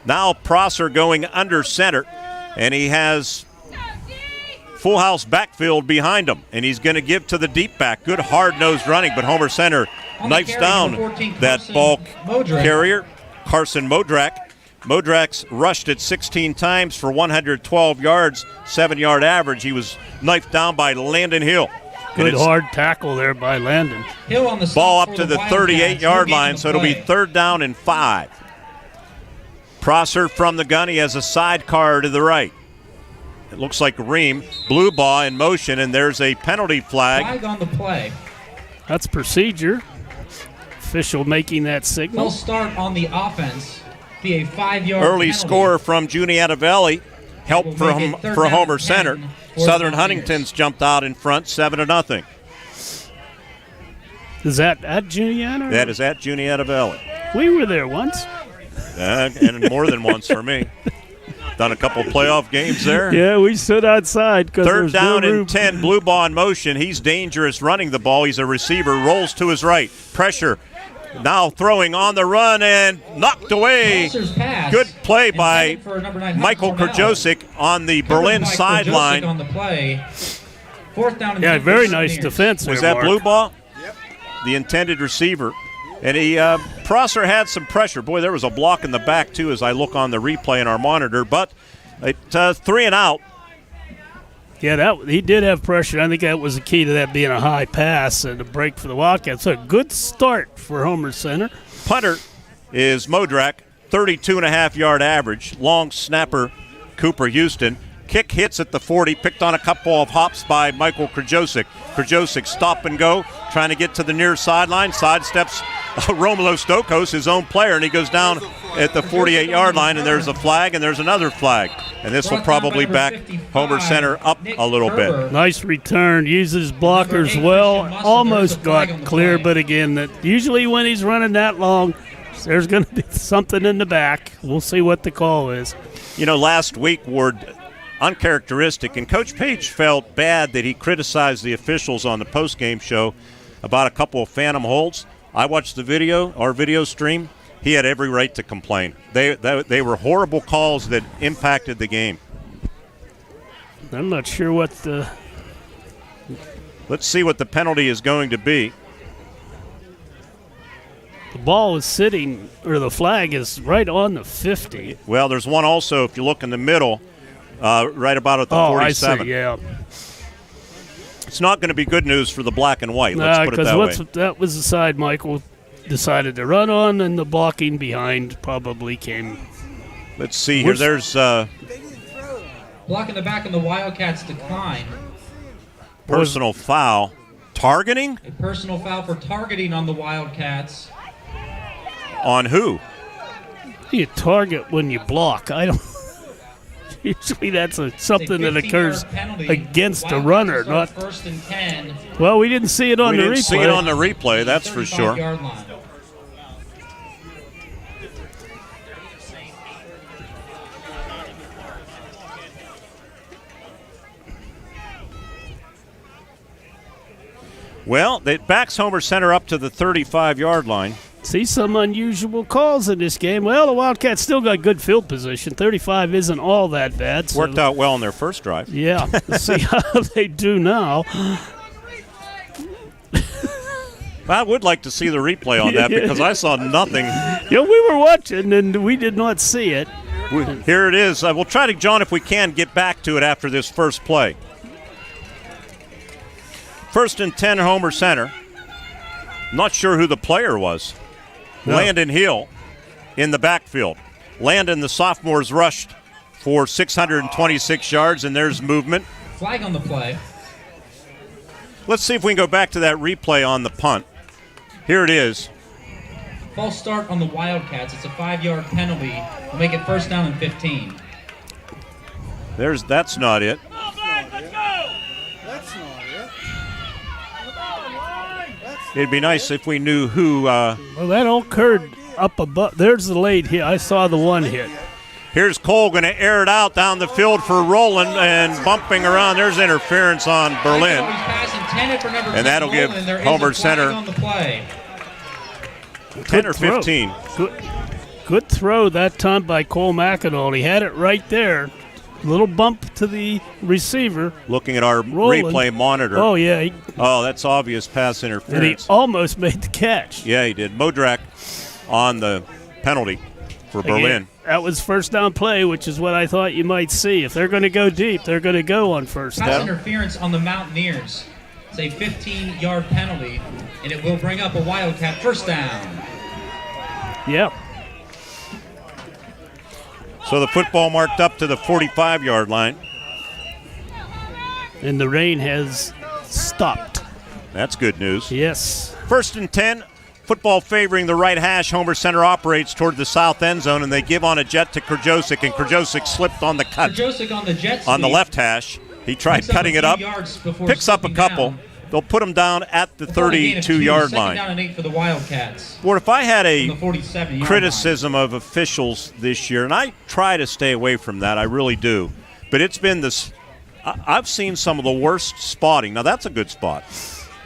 Now Prosser going under center, and he has full house backfield behind him, and he's going to give to the deep back. Good hard-nosed running, but Homer Center knifes down that ball carrier, Carson Modrak. Modrak's rushed it 16 times for 112 yards, 7-yard average. He was knifed down by Landon Hill. Good hard tackle there by Landon. Hill on the ball up to the 38-yard line, so it'll be 3rd down and 5. Prosser from the gun. He has a sidecar to the right. It looks like Ream. Blue ball in motion, and there's a penalty flag. Flag on the play. That's procedure. Official making that signal. We'll start on the offense. Be a 5-yard early penalty. Score from Juniata Valley. Help for Homer Center. Southern Huntington's jumped out in front, 7-0. Is that at Juniata? That is at Juniata Valley. We were there once. And more than once for me. Done a couple playoff games there. Yeah, we stood outside. 3rd down and 10, blue ball in motion. He's dangerous running the ball. He's a receiver, rolls to his right. Pressure. Now throwing on the run and knocked away. Good play by Michael Krajosik on the Berlin sideline. On the play. 4th down and 10 very nice defense there, Was that Mark. blue ball? Yep. The intended receiver. And Prosser had some pressure. Boy, there was a block in the back, too, as I look on the replay in our monitor. But 3 and out. Yeah, he did have pressure. I think that was the key to that being a high pass and a break for the Wildcats. So a good start for Homer Center. Punter is Modrak, 32.5-yard average. Long snapper, Cooper Houston. Kick hits at the 40, picked on a couple of hops by Michael Krajosik. Krajosik stop and go, trying to get to the near sideline. Sidesteps Romulo Stokos, his own player, and he goes down at the 48-yard line, and there's a flag, and there's another flag. And this will probably back Homer Center up a little bit. Nice return, uses blockers well. Almost got clear, but again, that usually when he's running that long, there's going to be something in the back. We'll see what the call is. You know, last week, Ward, uncharacteristic, and Coach Page felt bad that he criticized the officials on the postgame show about a couple of phantom holds. I watched the video, our video stream. He had every right to complain. They were horrible calls that impacted the game. I'm not sure what the... Let's see what the penalty is going to be. The ball is sitting, or the flag is right on the 50. Well, there's one also, if you look in the middle, right about at the 47. I see, yeah. It's not going to be good news for the black and white, let's put it that way. That was the side Michael decided to run on, and the blocking behind probably came. Let's see here. There's blocking the back, and the Wildcats decline. Personal foul. Targeting? A personal foul for targeting on the Wildcats. On who? You target when you block. I don't. Usually that's something that occurs against a runner, not. First and 10. Well, we didn't see it on the replay. We didn't see it on the replay, that's for sure. Well, it backs Homer Center up to the 35-yard line. See some unusual calls in this game. Well, the Wildcats still got good field position. 35 isn't all that bad. So. Worked out well in their first drive. Yeah, let's see how they do now. I would like to see the replay on that because I saw nothing. Yeah, we were watching and we did not see it. Here it is. We'll try to, John, if we can, get back to it after this first play. 1st and 10, Homer Center. Not sure who the player was. No. Landon Hill in the backfield. Landon, the sophomore's rushed for 626 yards, and there's movement. Flag on the play. Let's see if we can go back to that replay on the punt. Here it is. False start on the Wildcats. It's a 5-yard penalty. We'll make it 1st down and 15. That's not it. It'd be nice if we knew who. Well, that all occurred up above. There's the late hit. I saw the one hit. Here's Cole going to air it out down the field for Rowland and bumping around. There's interference on Berlin. And that'll give Homer Center 10 or 15. Good throw that time by Cole McEnall. He had it right there. Little bump to the receiver. Looking at our replay monitor. Oh, yeah. That's obvious pass interference. And he almost made the catch. Yeah, he did. Modrak on the penalty for Berlin. That was 1st down play, which is what I thought you might see. If they're going to go deep, they're going to go on 1st down. Pass interference on the Mountaineers. It's a 15-yard penalty, and it will bring up a Wildcat 1st down. Yeah. So the football marked up to the 45-yard line. And the rain has stopped. That's good news. Yes. 1st and 10, football favoring the right hash. Homer Center operates toward the south end zone, and they give on a jet to Krajosic, and Krajosic slipped on the cut. Krajosic on the jet on the left hash. He tried cutting it up, picks up a couple. Down. They'll put him down at the 32-yard line. 2nd down and 8 for the Wildcats. Well, if I had a criticism of officials this year, and I try to stay away from that, I really do, but it's been this. I've seen some of the worst spotting. Now, that's a good spot,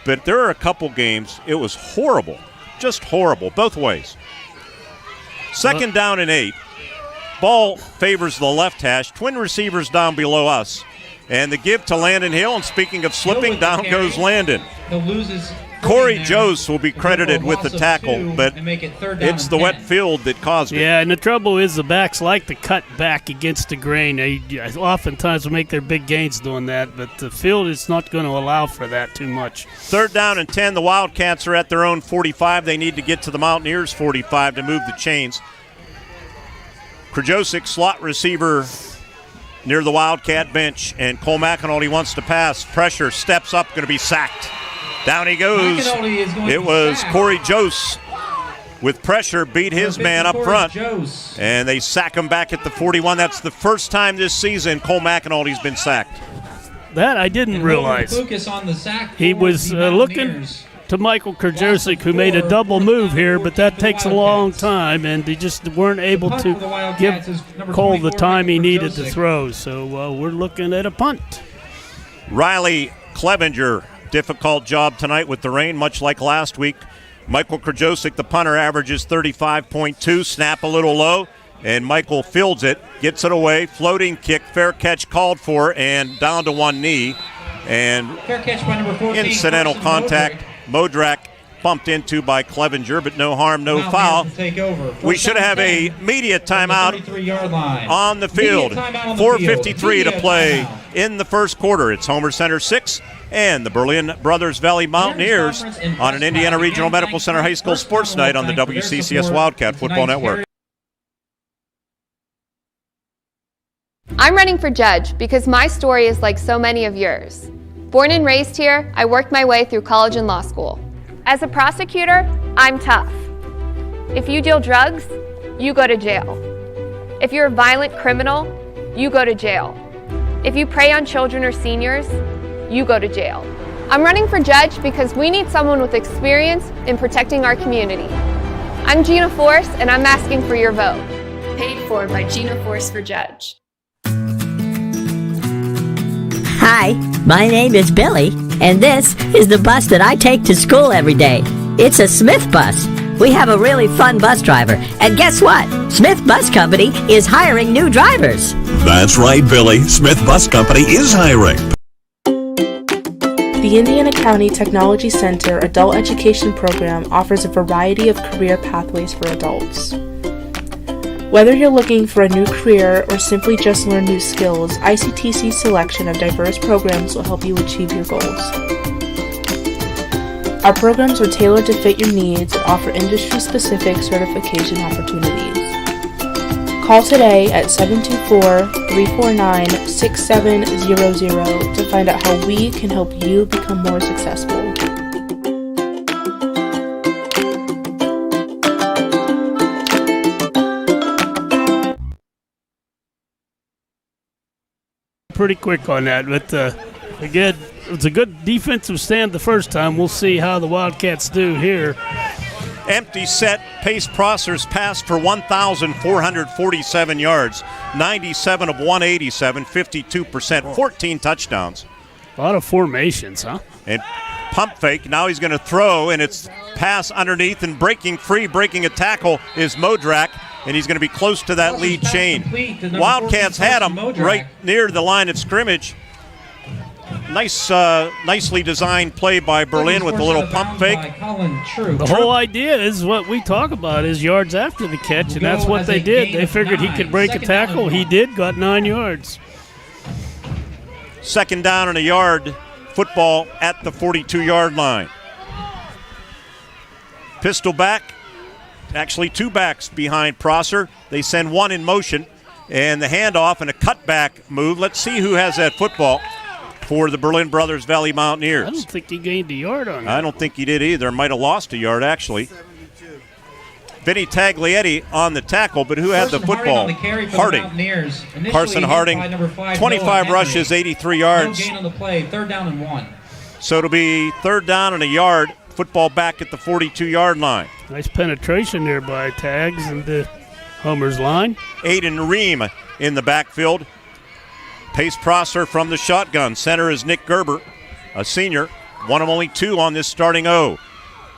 but there are a couple games, it was horrible, just horrible, both ways. 2nd down and 8. Ball favors the left hash. Twin receivers down below us. And the give to Landon Hill, and speaking of slipping, down goes Landon. He'll lose his Corey Jose will be credited with the tackle, but it's the wet field that caused it. Yeah, and the trouble is the backs like to cut back against the grain. They oftentimes will make their big gains doing that, but the field is not going to allow for that too much. 3rd down and 10. The Wildcats are at their own 45. They need to get to the Mountaineers' 45 to move the chains. Krajosic, slot receiver, near the Wildcat bench, and Cole McEnall wants to pass. Pressure, steps up, going to be sacked. Down he goes. It was Corey Jose with pressure, beat his man up front. And they sack him back at the 41. That's the first time this season Cole McEnall has been sacked. That I didn't realize. He was looking to Michael Krajosic, who made a double move here, but that takes a long time, and they just weren't able to give Cole the time he needed to throw. So we're looking at a punt. Riley Clevenger, difficult job tonight with the rain, much like last week. Michael Krajosic, the punter, averages 35.2, snap a little low, and Michael fields it, gets it away, floating kick, fair catch called for, and down to one knee. And fair catch by number 14, incidental contact. Modrak bumped into by Clevenger, but no harm, no foul. We should have a media timeout on the field. 4:53 to play in the first quarter. It's Homer Center 6 and the Berlin Brothers Valley Mountaineers on an Indiana Regional Medical Center High School Sports Night on the WCCS Wildcat Football Network. I'm running for judge because my story is like so many of yours. Born and raised here, I worked my way through college and law school. As a prosecutor, I'm tough. If you deal drugs, you go to jail. If you're a violent criminal, you go to jail. If you prey on children or seniors, you go to jail. I'm running for judge because we need someone with experience in protecting our community. I'm Gina Force, and I'm asking for your vote. Paid for by Gina Force for Judge. Hi, my name is Billy, and this is the bus that I take to school every day. It's a Smith bus. We have a really fun bus driver, and guess what? Smith Bus Company is hiring new drivers. That's right, Billy. Smith Bus Company is hiring. The Indiana County Technology Center Adult Education Program offers a variety of career pathways for adults. Whether you're looking for a new career or simply just learn new skills, ICTC's selection of diverse programs will help you achieve your goals. Our programs are tailored to fit your needs and offer industry-specific certification opportunities. Call today at 724-349-6700 to find out how we can help you become more successful. Pretty quick on that, but again, it was a good defensive stand the first time. We'll see how the Wildcats do here. Empty set. Pace Prosser's pass for 1,447 yards, 97 of 187, 52%, 14 touchdowns. A lot of formations, huh? And pump fake. Now he's going to throw, and it's pass underneath, and breaking free, breaking a tackle is Modrak, and he's going to be close to that lead chain. Wildcats had him right near the line of scrimmage. Nicely designed play by Berlin with a little pump fake. The whole idea is what we talk about is yards after the catch, and that's what they did. They figured he could break a tackle. He did, got 9 yards. Second down and a yard, football at the 42-yard line. Pistol back, actually two backs behind Prosser. They send one in motion, and the handoff and a cutback move. Let's see who has that football for the Berlin Brothers Valley Mountaineers. I don't think he gained a yard on that. I don't think he did either. Might have lost a yard, actually. Vinny Taglietti on the tackle, but who had the football? Harding. Carson Harding, 25 rushes, 83 yards. No gain on the play, 3rd down and 1. So it'll be 3rd down and a yard, football back at the 42-yard line. Nice penetration there by Tags and the Homer's line. Aiden Ream in the backfield. Pace Prosser from the shotgun. Center is Nick Gerber, a senior, one of only 2 on this starting O.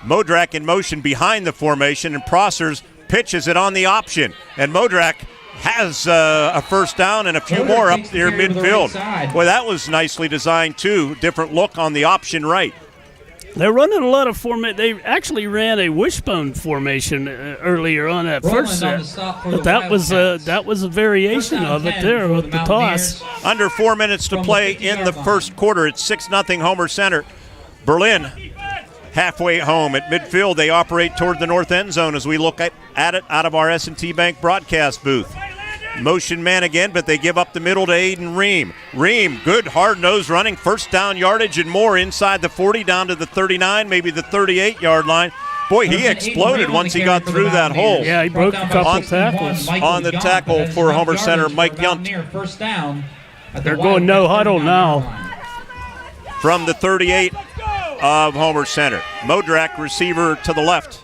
Modrak in motion behind the formation, and Prosser's pitches it on the option. And Modrak has a first down and a few more up near midfield. Boy, that was nicely designed, too. Different look on the option right. They're running a lot of formation. They actually ran a wishbone formation earlier on that first set, but that was a variation of it there with the toss. Under 4 minutes to play in the first quarter. It's 6-0 Homer Center. Berlin halfway home at midfield. They operate toward the north end zone as we look at it out of our S&T Bank broadcast booth. Motion man again, but they give up the middle to Aiden Ream. Ream, good hard-nosed running, first down yardage and more inside the 40, down to the 39, maybe the 38-yard line. Boy, he exploded once he got through that hole. Yeah, he broke a couple tackles. On the tackle for Homer Center, Mike Yunt. They're going no huddle now. From the 38 of Homer Center. Modrak, receiver to the left.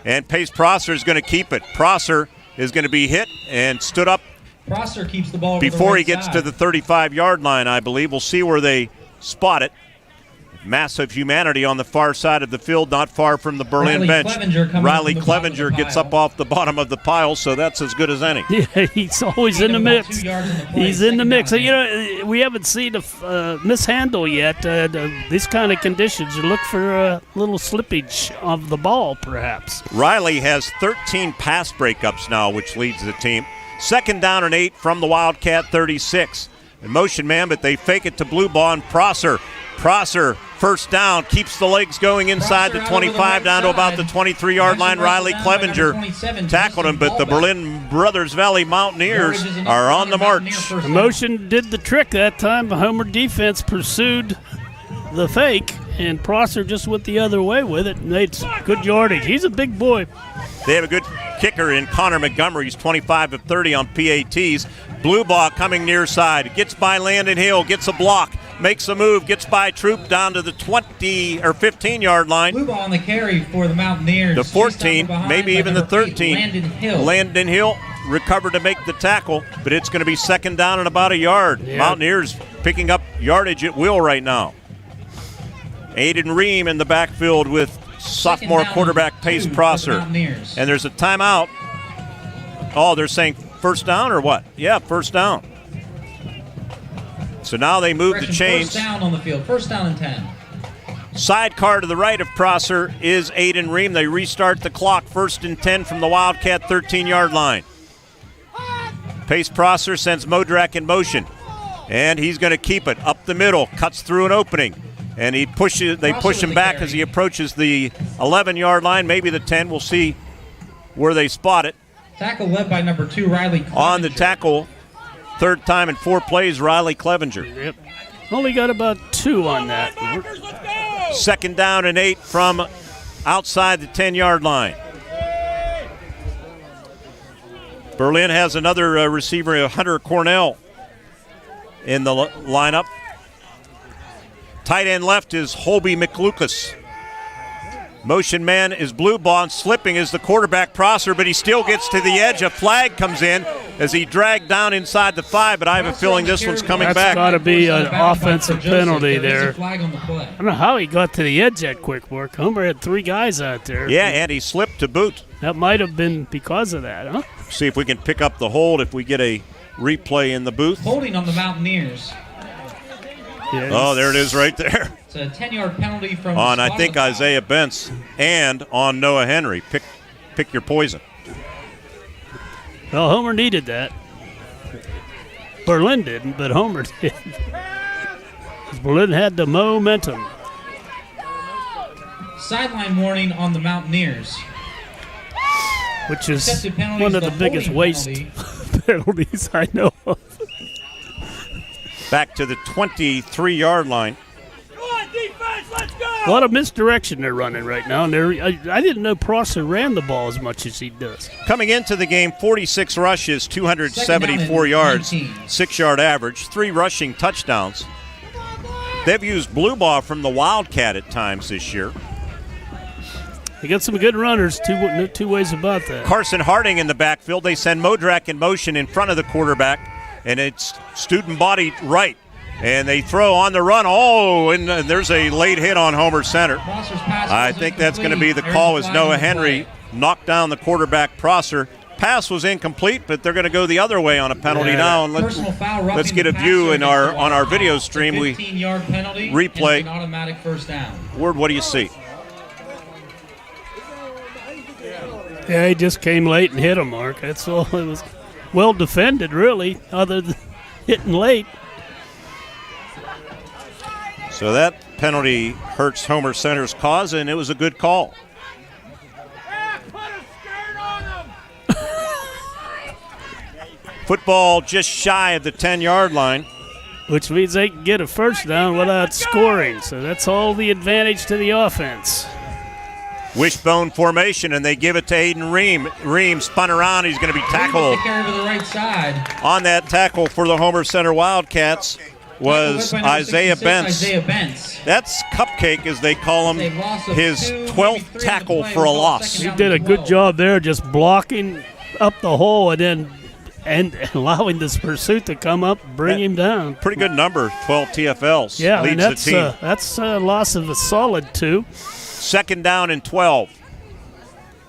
And Pace Prosser is going to keep it. Prosser is going to be hit and stood up Prosser keeps the ball before he gets to the 35-yard line, I believe. We'll see where they spot it. Massive humanity on the far side of the field, not far from the Berlin bench. Riley Clevenger gets up off the bottom of the pile, so that's as good as any. Yeah, he's always in the mix. He's in the mix. You know, we haven't seen a mishandle yet. These kind of conditions, you look for a little slippage of the ball, perhaps. Riley has 13 pass breakups now, which leads the team. 2nd down and 8 from the Wildcat 36. In motion man, but they fake it to blue ball and Prosser, first down, keeps the legs going inside the 25 down to about the 23-yard line. Riley Clevenger tackled him, but the Berlin Brothers Valley Mountaineers are on the march. The motion did the trick that time. The Homer defense pursued the fake, and Prosser just went the other way with it, and it's good yardage. He's a big boy. They have a good kicker in Connor Montgomery. He's 25 of 30 on PATs. Blue ball coming near side. Gets by Landon Hill, gets a block, makes a move, gets by Troop down to the 20 or 15-yard line. Blue ball on the carry for the Mountaineers. The 14, maybe even the 13. Landon Hill recovered to make the tackle, but it's going to be second down and about a yard. Yeah. Mountaineers picking up yardage at will right now. Aiden Ream in the backfield with sophomore quarterback Pace Prosser. And there's a timeout. Oh, they're saying first down or what? Yeah, first down. So now they move the chains. First down on the field. First down and 10. Sidecar to the right of Prosser is Aiden Ream. They restart the clock. First and 10 from the Wildcat 13-yard line. Pace Prosser sends Modrak in motion. And he's going to keep it up the middle. Cuts through an opening. And they push him back as he approaches the 11-yard line, maybe the 10. We'll see where they spot it. Tackle led by number 2, Riley Clevenger. On the tackle, third time in 4 plays, Riley Clevenger. Yep. Only got about 2 on that. Second down and 8 from outside the 10-yard line. Berlin has another receiver, Hunter Cornell, in the lineup. Tight end left is Holby McLucas. Motion man is Blue Bond. Slipping is the quarterback Prosser, but he still gets to the edge. A flag comes in as he dragged down inside the 5, but I have a feeling this one's coming back. That's got to be an offensive penalty there. I don't know how he got to the edge that quick, Mark. Homer had 3 guys out there. Yeah, and he slipped to boot. That might have been because of that, huh? See if we can pick up the hold if we get a replay in the booth. Holding on the Mountaineers. Yes. Oh, there it is right there. It's a 10-yard penalty from on, I think, Isaiah Bentz and on Noah Henry. Pick your poison. Well, Homer needed that. Berlin didn't, but Homer did. Berlin had the momentum. Sideline warning on the Mountaineers. Which is one of the biggest waste penalties I know of. Back to the 23-yard line. A lot of misdirection they're running right now. And I didn't know Prosser ran the ball as much as he does. Coming into the game, 46 rushes, 274 yards, 6-yard average, 3 rushing touchdowns. They've used blue ball from the Wildcat at times this year. They got some good runners, two ways about that. Carson Harding in the backfield. They send Modrak in motion in front of the quarterback, and it's student body right. And they throw on the run. Oh, and there's a late hit on Homer Center. I think that's going to be the call as Noah Henry knocked down the quarterback Prosser. Pass was incomplete, but they're going to go the other way on a penalty now. And let's get a view on our video stream. We replay. An automatic first down. Ward, what do you see? Yeah, he just came late and hit him, Mark. That's all. It was well defended, really, other than hitting late. So that penalty hurts Homer Center's cause, and it was a good call. Football just shy of the 10-yard line. Which means they can get a first down without scoring. So that's all the advantage to the offense. Wishbone formation, and they give it to Aiden Ream. Ream spun around. He's going to be tackled. Carry to the right side. On that tackle for the Homer Center Wildcats was Isaiah Bentz. That's Cupcake, as they call him, his 12th tackle for a loss. He did a good job there just blocking up the hole and allowing this pursuit to come up, bring him down. Pretty good number, 12 TFLs. Yeah, leads the team. That's a loss of a solid 2. Second down and 12.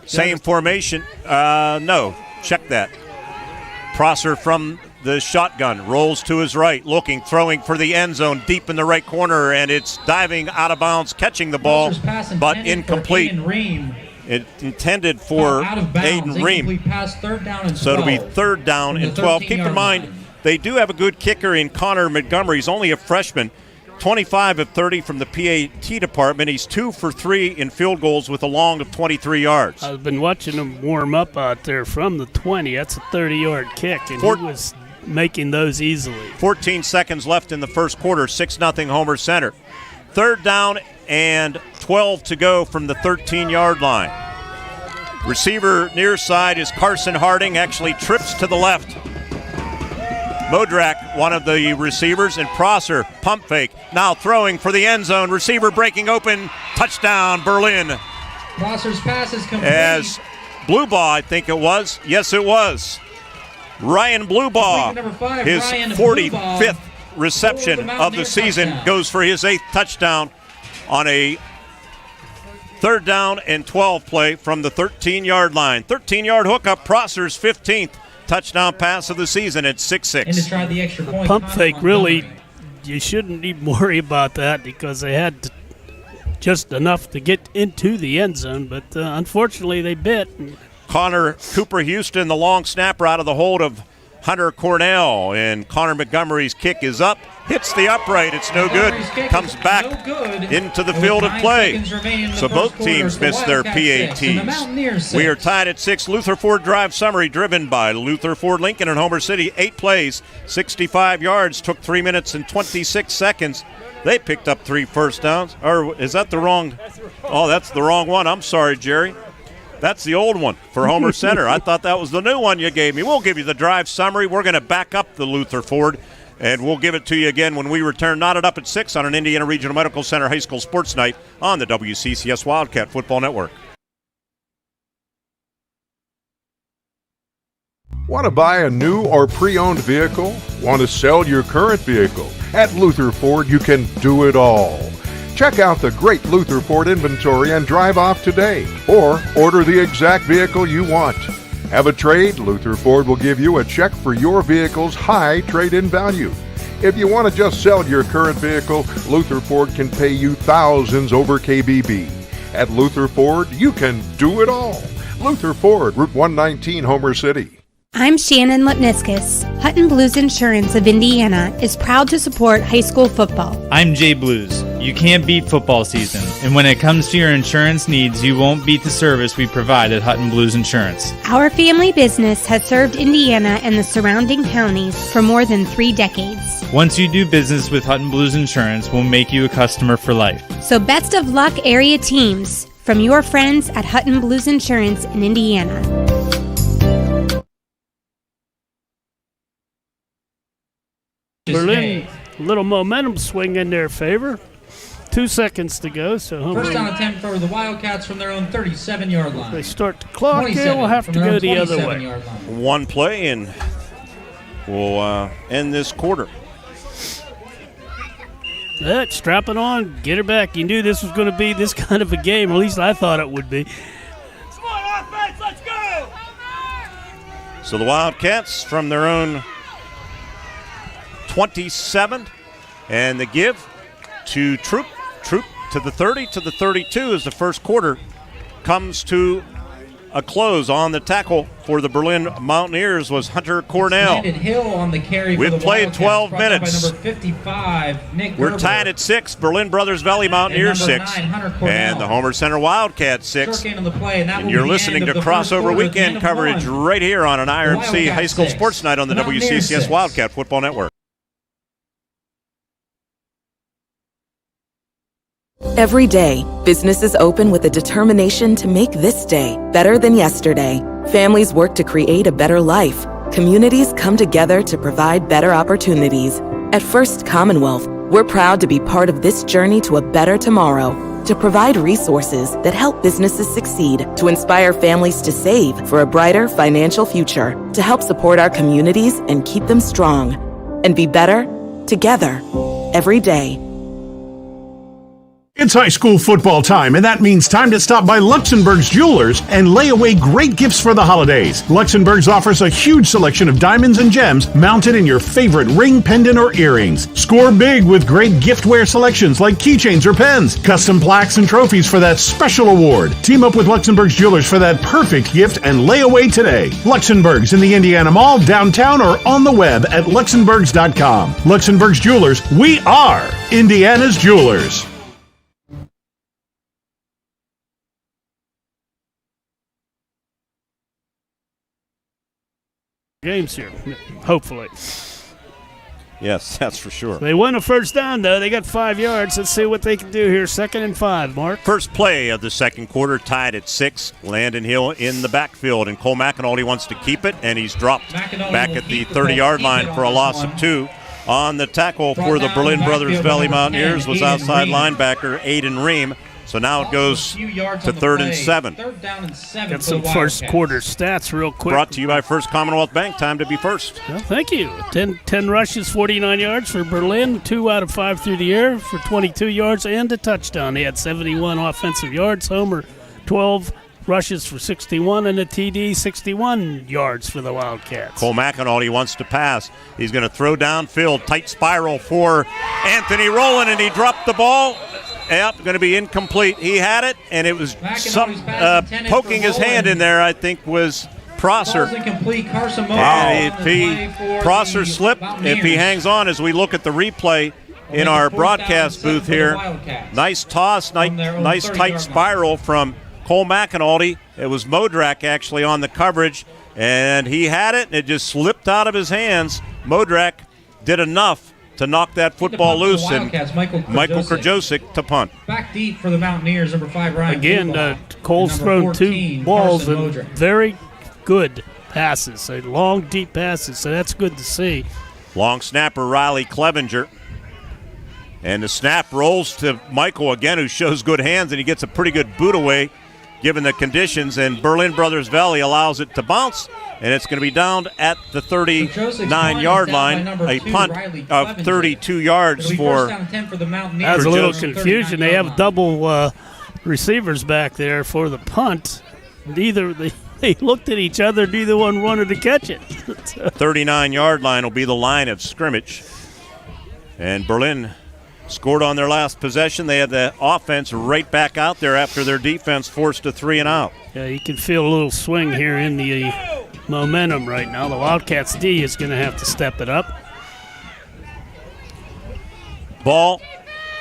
Same formation. No, check that. Prosser from the shotgun rolls to his right, looking, throwing for the end zone deep in the right corner, and it's diving out of bounds, catching the ball, but incomplete. It intended for Aiden Ream. So it'll be third down and 12. Keep in mind, they do have a good kicker in Connor Montgomery. He's only a freshman. 25 of 30 from the PAT department. He's 2 for 3 in field goals with a long of 23 yards. I've been watching him warm up out there from the 20. That's a 30-yard kick, and he was making those easily. 14 seconds left in the first quarter, 6-0 Homer Center. 3rd down and 12 to go from the 13-yard line. Receiver near side is Carson Harding, actually trips to the left. Modrak, one of the receivers, and Prosser, pump fake, now throwing for the end zone. Receiver breaking open, touchdown, Berlin. Prosser's pass is complete. As Bluebaugh, I think it was. Yes, it was. Ryan Bluebaugh, his 45th reception of the season, goes for his 8th touchdown on a 3rd down and 12 play from the 13-yard line. 13-yard hookup, Prosser's 15th touchdown pass of the season at 6'6". And to try the extra point. Pump fake, really, you shouldn't even worry about that because they had just enough to get into the end zone, but unfortunately they bit. Connor Cooper Houston, the long snapper out of the hold of Hunter Cornell, and Connor Montgomery's kick is up, hits the upright, it's no good, comes back into the field of play. So both teams missed their PATs. We are tied at 6. Luther Ford Drive summary driven by Luther Ford Lincoln in Homer City. 8 plays, 65 yards, took 3 minutes and 26 seconds. They picked up 3 first downs. Or is that the wrong? Oh, that's the wrong one. I'm sorry, Jerry. That's the old one for Homer Center. I thought that was the new one you gave me. We'll give you the drive summary. We're going to back up the Luther Ford, and we'll give it to you again when we return. Knotted up at 6 on an Indiana Regional Medical Center High School Sports Night on the WCCS Wildcat Football Network. Want to buy a new or pre-owned vehicle? Want to sell your current vehicle? At Luther Ford, you can do it all. Check out the great Luther Ford inventory and drive off today, or order the exact vehicle you want. Have a trade? Luther Ford will give you a check for your vehicle's high trade-in value. If you want to just sell your current vehicle, Luther Ford can pay you thousands over KBB. At Luther Ford, you can do it all. Luther Ford, Route 119, Homer City. I'm Shannon Lipniskus. Hutton Blues Insurance of Indiana is proud to support high school football. I'm Jay Blues. You can't beat football season, and when it comes to your insurance needs, you won't beat the service we provide at Hutton Blues Insurance. Our family business has served Indiana and the surrounding counties for more than 3 decades. Once you do business with Hutton Blues Insurance, we'll make you a customer for life. So best of luck, area teams, from your friends at Hutton Blues Insurance in Indiana. Berlin, a little momentum swing in their favor. 2 seconds to go. So first down attempt for the Wildcats from their own 37-yard line. They start the clock. They'll have to go the other way. One play, and we'll end this quarter. Strap it on, get her back. You knew this was going to be this kind of a game. At least I thought it would be. Come on, offense, let's go! So the Wildcats from their own 27, and the give to Troop to the 30, to the 32 as the first quarter comes to a close. On the tackle for the Berlin Mountaineers was Hunter Cornell. Hill on the carry. We've played 12 minutes. Number 55, Nick We're Gerber. tied at 6. Berlin Brothers Valley Mountaineers 6, 9, and the Homer Center Wildcats 6. And you're listening to Crossover Weekend coverage right here on an IRMC High School Sports Night on the WCCS Wildcat Football Network. Every day, businesses open with a determination to make this day better than yesterday. Families work to create a better life. Communities come together to provide better opportunities. At First Commonwealth, we're proud to be part of this journey to a better tomorrow, to provide resources that help businesses succeed, to inspire families to save for a brighter financial future, to help support our communities and keep them strong, and be better together every day. It's high school football time, and that means time to stop by Luxembourg's Jewelers and lay away great gifts for the holidays. Luxembourg's offers a huge selection of diamonds and gems mounted in your favorite ring, pendant, or earrings. Score big with great giftware selections like keychains or pens, custom plaques and trophies for that special award. Team up with Luxembourg's Jewelers for that perfect gift and lay away today. Luxembourg's in the Indiana Mall, downtown, or on the web at luxembourgs.com. Luxembourg's Jewelers, we are Indiana's Jewelers. Games here, hopefully. Yes, that's for sure. They won a first down, though. They got 5 yards. Let's see what they can do here. 2nd and 5, Mark. First play of the second quarter, tied at 6. Landon Hill in the backfield, and Cole McAnulty wants to keep it, and he's dropped back at the 30-yard line for a loss of 2. On the tackle for the Berlin Brothers Valley Mountaineers was outside linebacker Aiden Ream. So now it goes to 3rd and 7. Got some first quarter stats real quick. Brought to you by First Commonwealth Bank. Time to be first. Well, thank you. 10 rushes, 49 yards for Berlin. 2 out of 5 through the air for 22 yards and a touchdown. They had 71 offensive yards. Homer, 12 rushes for 61 and a TD, 61 yards for the Wildcats. Cole McAnulty wants to pass. He's going to throw downfield. Tight spiral for Anthony Rowland, and he dropped the ball. Yep, going to be incomplete. He had it, and it was poking his hand in there, I think, was Prosser. And if Prosser slipped, if he hangs on as we look at the replay in our broadcast booth here. Nice toss, nice tight spiral from Cole McAnulty. It was Modrak actually on the coverage, and he had it, and it just slipped out of his hands. Modrak did enough to knock that football loose, and Michael Krajosik to punt. Back deep for the Mountaineers, number 5, Ryan. Again, Cole's thrown 2 balls and very good passes, long, deep passes, so that's good to see. Long snapper Riley Clevenger. And the snap rolls to Michael again, who shows good hands, and he gets a pretty good boot away given the conditions, and Berlin Brothers Valley allows it to bounce, and it's going to be down at the 39-yard line, a punt of 32 yards for That's a little confusion. They have double receivers back there for the punt. They looked at each other, neither one wanted to catch it. 39-yard line will be the line of scrimmage. And Berlin scored on their last possession. They had the offense right back out there after their defense forced a 3 and out. Yeah, you can feel a little swing here in the momentum right now. The Wildcats D is going to have to step it up. Ball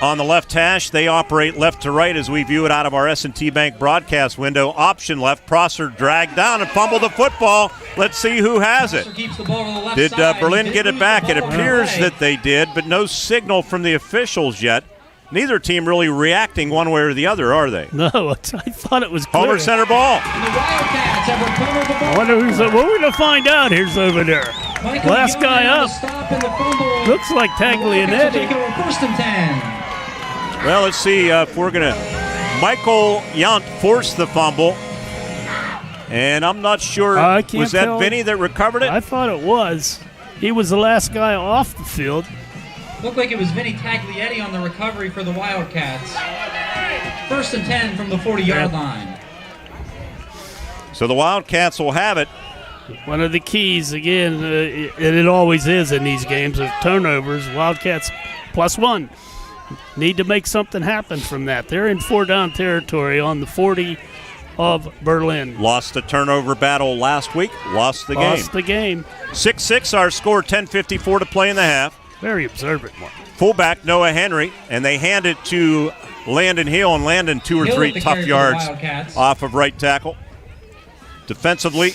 on the left hash. They operate left to right as we view it out of our S&T Bank broadcast window. Option left. Prosser dragged down and fumbled the football. Let's see who has it. Did Berlin get it back? It appears that they did, but no signal from the officials yet. Neither team really reacting one way or the other, are they? No, I thought it was clear. Homer center ball. I wonder who's what we're going to find out. Here's over there. Last guy up. Looks like Taglianetti. Well, let's see if we're going to. Michael Yount forced the fumble. And I'm not sure. Was that Vinny that recovered it? I thought it was. He was the last guy off the field. Looked like it was Vinny Taglietti on the recovery for the Wildcats. 1st and 10 from the 40-yard line. So the Wildcats will have it. One of the keys, again, and it always is in these games, of turnovers. Wildcats +1. Need to make something happen from that. They're in 4-down territory on the 40 of Berlin. Lost the turnover battle last week. Lost the game. Lost the game. 6-6 our score, 10:54 to play in the half. Very observant one. Fullback Noah Henry, and they hand it to Landon Hill, and Landon 2 or 3 tough yards off of right tackle. Defensively,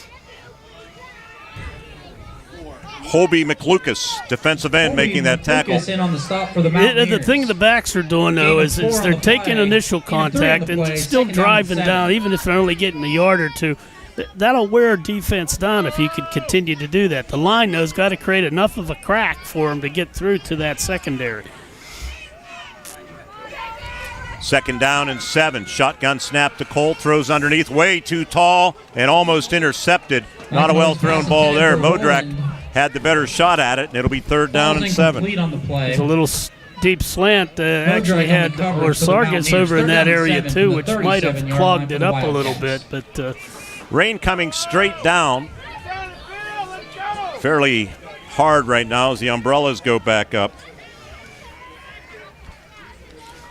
Hobie McLucas, defensive end, making that tackle. The thing the backs are doing, though, is they're taking initial contact and still driving down, even if they're only getting a yard or two. That'll wear defense down if you can continue to do that. The line, though, has got to create enough of a crack for them to get through to that secondary. 2nd down and 7. Shotgun snap to Cole. Throws underneath. Way too tall and almost intercepted. Not a well-thrown ball there. Modrak had the better shot at it, and it'll be 3rd down and 7. There's a little deep slant. Actually had Orsargas over in that area, too, which might have clogged it up a little bit. But rain coming straight down. Fairly hard right now as the umbrellas go back up.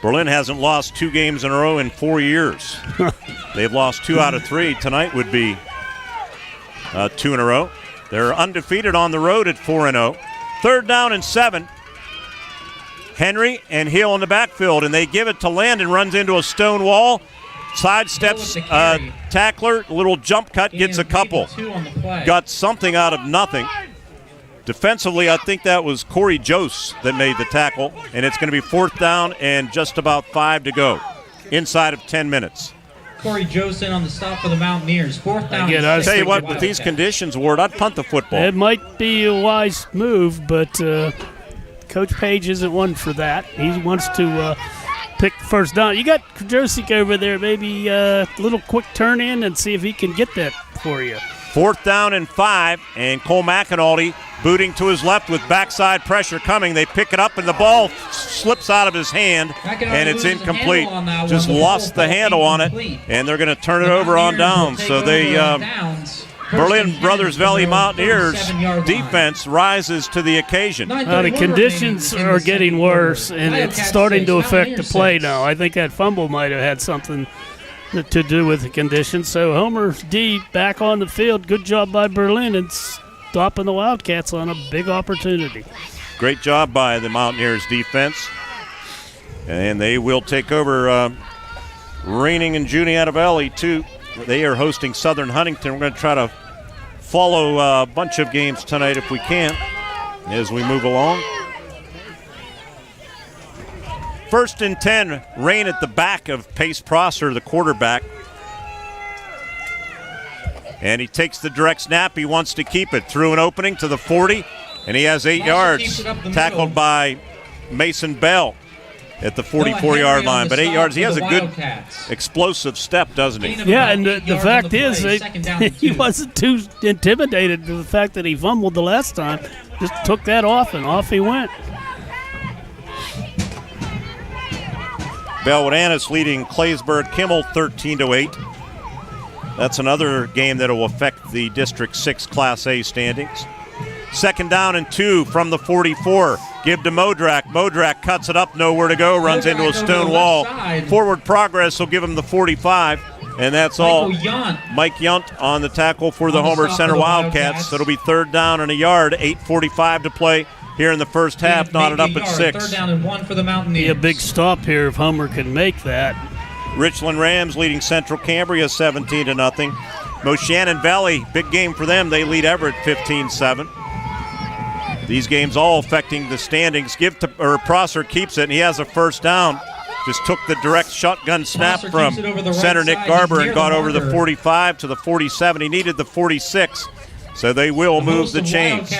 Berlin hasn't lost 2 games in a row in 4 years. They've lost 2 out of 3. Tonight would be 2 in a row. They're undefeated on the road at 4-0. 3rd down and 7. Henry and Hill in the backfield, and they give it to Landon, runs into a stone wall. Sidesteps tackler, little jump cut, gets a couple. Got something out of nothing. Defensively, I think that was Corey Jose that made the tackle, and it's going to be 4th down and just about 5 to go, inside of 10 minutes. Corey Jose on the stop for the Mountaineers. 4th down. Again, I'll tell you what, with these conditions, Ward, I'd punt the football. It might be a wise move, but Coach Page isn't one for that. He wants to pick first down. You got Krajosik over there, maybe a little quick turn in and see if he can get that for you. 4th down and 5, and Cole McAnulty booting to his left with backside pressure coming. They pick it up, and the ball slips out of his hand, and it's incomplete. Just lost the handle on it, and they're going to turn it over on downs. So they Berlin Brothers Valley Mountaineers defense rises to the occasion. The conditions are getting worse, and it's starting to affect the play now. I think that fumble might have had something to do with the conditions. So Homer D back on the field. Good job by Berlin and stopping the Wildcats on a big opportunity. Great job by the Mountaineers defense. And they will take over reigning in Juniata Valley, too. They are hosting Southern Huntington. We're going to try to follow a bunch of games tonight if we can as we move along. 1st and 10, Rain at the back of Pace Prosser, the quarterback. And he takes the direct snap. He wants to keep it. Through an opening to the 40, and he has 8 yards. Tackled by Mason Bell at the 44-yard line. But 8 yards, he has a good explosive step, doesn't he? Yeah, and the fact is he wasn't too intimidated by the fact that he fumbled the last time. Just took that off, and off he went. Bellwood-Annis leading Claysburg-Kimmel 13-8. That's another game that will affect the District 6 Class A standings. 2nd down and 2 from the 44. Give to Modrak. Modrak cuts it up, nowhere to go, runs into a stone wall. Forward progress will give him the 45, and that's all. Mike Yunt on the tackle for the Homer Center Wildcats. So it'll be 3rd down and a yard, 8:45 to play here in the first half, knotted up at 6. 3rd down and 1 for the Mountaineers. Be a big stop here if Homer can make that. Richland Rams leading Central Cambria 17-0. Moshannon Valley, big game for them. They lead Everett 15-7. These games all affecting the standings. Prosser keeps it, and he has a 1st down. Just took the direct shotgun snap from center Nick Garber and got over the 45 to the 47. He needed the 46. So they will move the chains.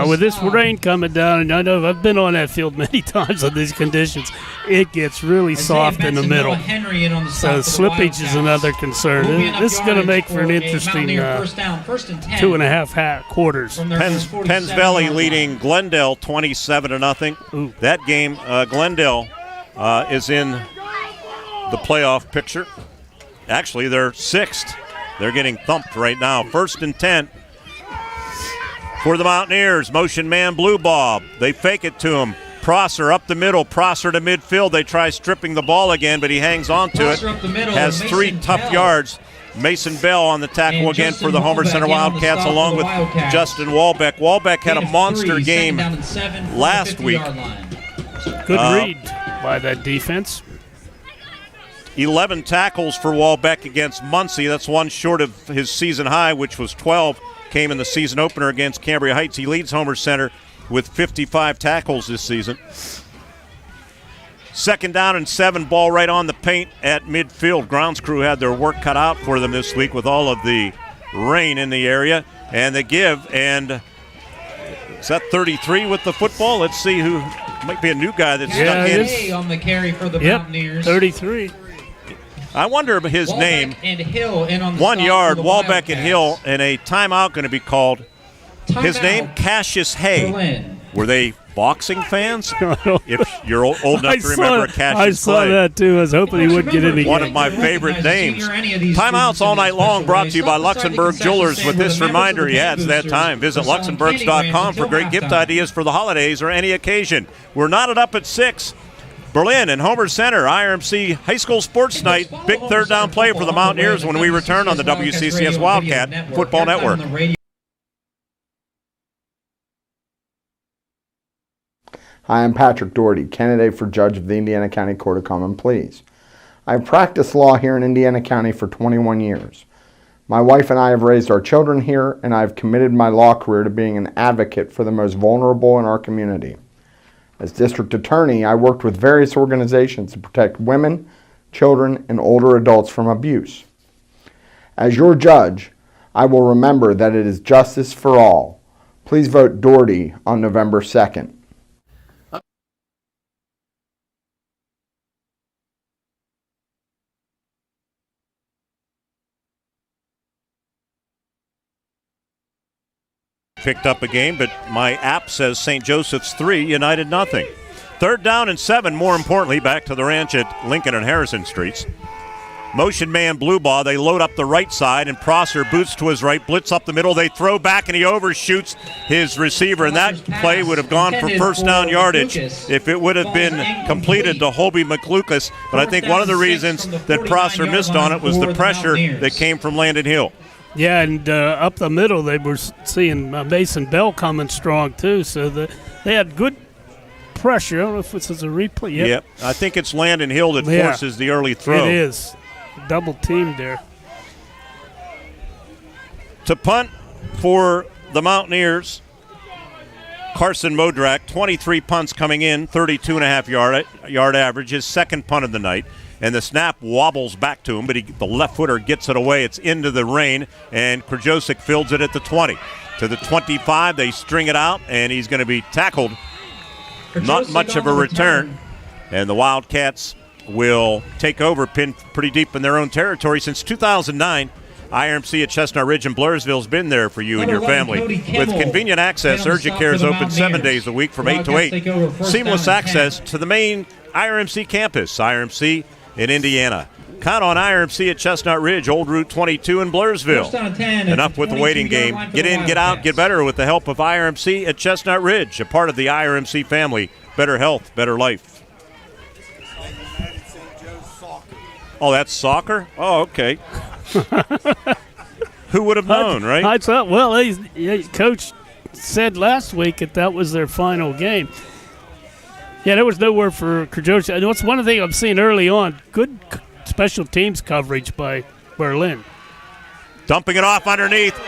With this rain coming down, and I know I've been on that field many times on these conditions, it gets really soft in the middle. So slippage is another concern. This is going to make for an interesting 2.5 quarters. Penns Valley leading Glendale 27-0. That game, Glendale is in the playoff picture. Actually, they're 6th. They're getting thumped right now. 1st and 10. For the Mountaineers, motion man blue bob. They fake it to him. Prosser up the middle, Prosser to midfield. They try stripping the ball again, but he hangs on to it. Has 3 tough yards. Mason Bell on the tackle again for the Homer Center Wildcats, along with Justin Walbeck. Walbeck had a monster game last week. Good read by that defense. 11 tackles for Walbeck against Muncie. That's one short of his season high, which was 12. Came in the season opener against Cambria Heights. He leads Homer Center with 55 tackles this season. 2nd down and 7, ball right on the paint at midfield. Grounds crew had their work cut out for them this week with all of the rain in the area. And they give, and is that 33 with the football? Let's see who might be a new guy that's stuck in. On the carry for the Mountaineers. 33. I wonder his Walbeck name. And Hill in on the 1 yard, Walbeck and Hill, and a timeout going to be called. His name, Cassius Hay. Berlin. Were they boxing fans? If you're old enough to remember Cassius I saw that too. I was hoping he wouldn't get any. One of my favorite names. Timeouts all night long brought to you by Luxembourg Jewelers. With this reminder, it's that time. Visit Luxembourgs.com for great gift ideas for the holidays or any occasion. We're knotted up at 6. Berlin and Homer Center, IRMC High School Sports Night. Big 3rd down play for the Mountaineers when we return on the WCCS Wildcat Football Network. Hi, I'm Patrick Doherty, candidate for judge of the Indiana County Court of Common Pleas. I've practiced law here in Indiana County for 21 years. My wife and I have raised our children here, and I've committed my law career to being an advocate for the most vulnerable in our community. As district attorney, I worked with various organizations to protect women, children, and older adults from abuse. As your judge, I will remember that it is justice for all. Please vote Doherty on November 2nd. Picked up a game, but my app says St. Joseph's 3, United nothing. 3rd down and 7, more importantly, back to the ranch at Lincoln and Harrison Streets. Motion man blue ball, they load up the right side, and Prosser boots to his right, blitz up the middle, they throw back, and he overshoots his receiver, and that play would have gone for first down yardage if it would have been completed to Hobie McLucas, but I think one of the reasons that Prosser missed on it was the pressure that came from Landon Hill. Yeah, and up the middle they were seeing Mason Bell coming strong too, so they had good pressure. I don't know if this is a replay. Yep. I think it's Landon Hill that forces the early throw. It is. Double teamed there. To punt for the Mountaineers, Carson Modrak, 23 punts coming in, 32.5 yard average, his second punt of the night. And the snap wobbles back to him, but the left footer gets it away. It's into the rain, and Krajosic fields it at the 20. To the 25, they string it out, and he's going to be tackled. Not much of a return. And the Wildcats will take over, pinned pretty deep in their own territory. Since 2009, IRMC at Chestnut Ridge and Blairsville has been there for you and your family. With convenient access, Urgent Care is open 7 days a week from 8 to 8. Seamless access to the main IRMC campus, IRMC in Indiana. Count on IRMC at Chestnut Ridge, Old Route 22 in Blairsville. Enough with the waiting game. Get in, get out, get better with the help of IRMC at Chestnut Ridge, a part of the IRMC family. Better health, better life. Oh, that's soccer? Oh, okay. Who would have known, right? I thought, well, Coach said last week that was their final game. Yeah, there was nowhere for Krajosic. And what's one thing I'm seeing early on, good special teams coverage by Berlin. Dumping it off underneath.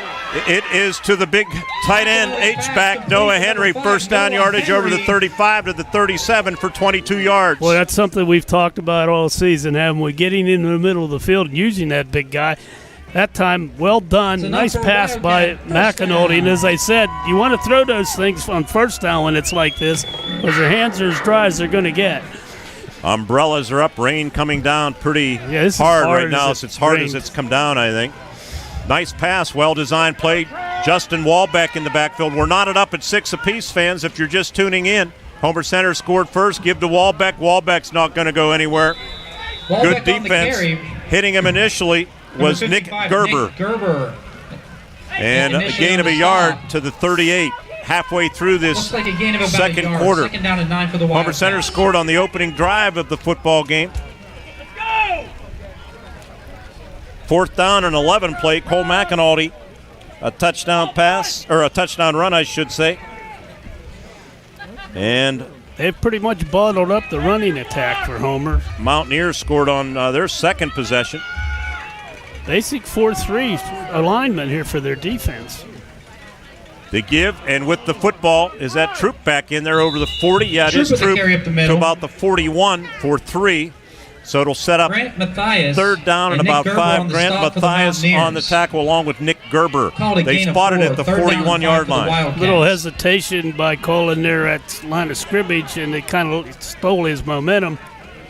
It is to the big tight end, H-back, Noah Henry. First down yardage over the 35 to the 37 for 22 yards. Well, that's something we've talked about all season, haven't we? Getting into the middle of the field and using that big guy. That time, well done. Nice pass by McAnulty. And as I said, you want to throw those things on first down when it's like this, because your hands are as dry as they're going to get. Umbrellas are up. Rain coming down pretty hard right now. It's as hard as it's come down, I think. Nice pass, well-designed play. Justin Walbeck in the backfield. We're knotted up at 6 apiece, fans, if you're just tuning in. Homer Center scored first. Give to Walbeck. Walbeck's not going to go anywhere. Good defense. Hitting him initially was Nick Gerber. And a gain of a yard to the 38 halfway through this second quarter. Second down and 9 for the Wildcats. Homer Center scored on the opening drive of the football game. 4th down and 11 play. Cole McAnulty, a touchdown pass, or a touchdown run, I should say. And they've pretty much bottled up the running attack for Homer. Mountaineers scored on their second possession. Basic 4-3 alignment here for their defense. They give, and with the football, is that Troop back in there over the 40? Yeah, it is Troop to about the 41 for 3. So it'll set up 3rd down and about 5. Grant Mathias on the tackle along with Nick Gerber. They spotted at the 41-yard line. Little hesitation by Colin there at line of scrimmage, and they kind of stole his momentum.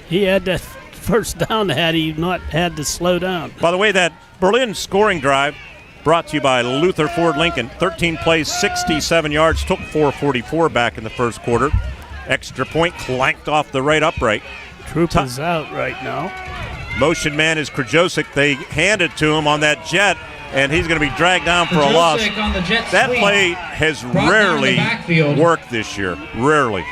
He had that first down had he not had to slow down. By the way, that Berlin scoring drive brought to you by Luther Ford Lincoln. 13 plays, 67 yards, took 4:44 back in the first quarter. Extra point clanked off the right upright. Troop is out right now. Motion man is Krajosic. They hand it to him on that jet, and he's going to be dragged down for a loss. That play has rarely worked this year. Rarely.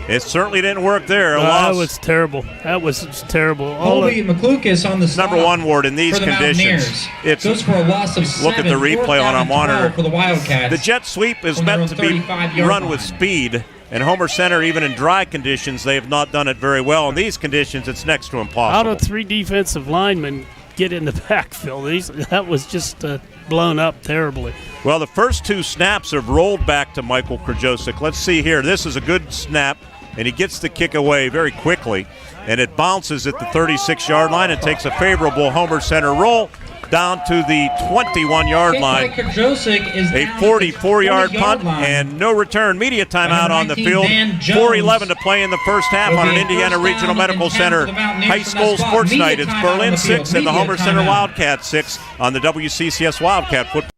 It certainly didn't work there. That was terrible. That was terrible. Hobie McLucas on the stop. Number 1 ward in these conditions. It's goes for a loss of 7. Look at the replay on our monitor. For the Wildcats. The jet sweep is meant to be run with speed. And Homer Center, even in dry conditions, they have not done it very well. In these conditions, it's next to impossible. Out of 3 defensive linemen, get in the backfield. That was just blown up terribly. Well, the first two snaps have rolled back to Michael Krajosik. Let's see here. This is a good snap, and he gets the kick away very quickly, and it bounces at the 36-yard line and takes a favorable Homer Center roll down to the 21-yard line. A 44-yard punt and no return. Media timeout on the field. 4:11 to play in the first half on an Indiana Regional Medical Center High School Sports Night. It's Berlin 6 and the Homer Center Wildcat 6 on the WCCS Wildcat football.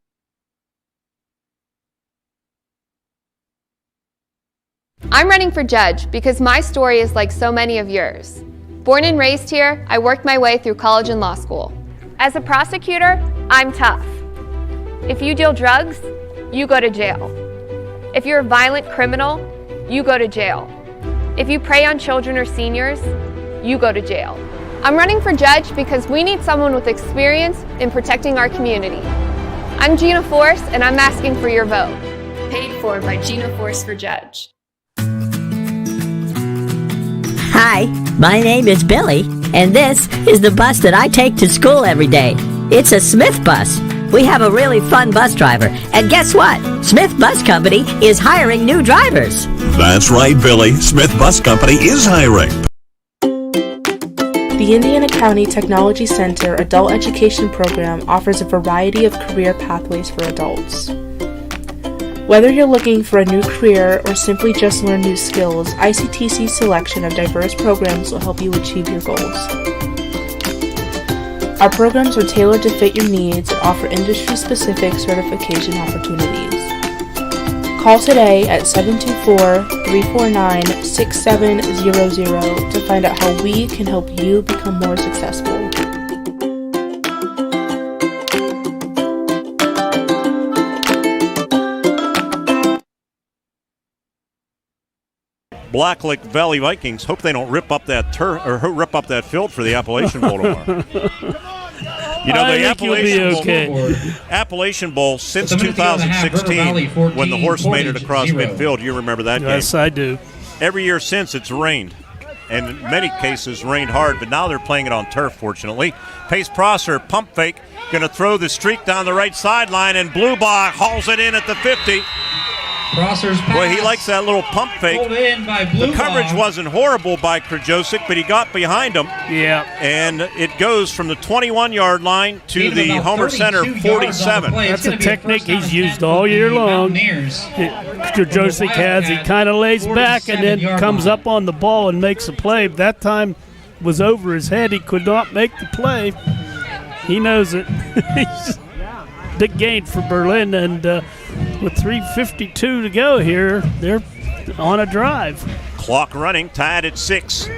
I'm running for judge because my story is like so many of yours. Born and raised here, I worked my way through college and law school. As a prosecutor, I'm tough. If you deal drugs, you go to jail. If you're a violent criminal, you go to jail. If you prey on children or seniors, you go to jail. I'm running for judge because we need someone with experience in protecting our community. I'm Gina Force, and I'm asking for your vote. Paid for by Gina Force for Judge. Hi, my name is Billy, and this is the bus that I take to school every day. It's a Smith bus. We have a really fun bus driver, and guess what? Smith Bus Company is hiring new drivers. That's right, Billy. Smith Bus Company is hiring. The Indiana County Technology Center Adult Education Program offers a variety of career pathways for adults. Whether you're looking for a new career or simply just learn new skills, ICTC's selection of diverse programs will help you achieve your goals. Our programs are tailored to fit your needs and offer industry-specific certification opportunities. Call today at 724-349-6700 to find out how we can help you become more successful. Blacklick Valley Vikings hope they don't rip up that rip up that field for the Appalachian Bowl tomorrow. You know, the Appalachian Bowl since 2016, when the horse made it across midfield. You remember that game? Yes, I do. Every year since, it's rained, and in many cases rained hard, but now they're playing it on turf, fortunately. Pace Prosser, pump fake, going to throw the streak down the right sideline, and Bluebaugh hauls it in at the 50. Prosser's pass. Boy, he likes that little pump fake. The coverage wasn't horrible by Krajosik, but he got behind him. Yeah. And it goes from the 21-yard line to the Homer Center 47. That's a technique he's used all year long. Krajosik has. He kind of lays back and then comes up on the ball and makes a play. That time was over his head. He could not make the play. He knows it. Big gain for Berlin, and with 3:52 to go here, they're on a drive. Clock running, tied at 6.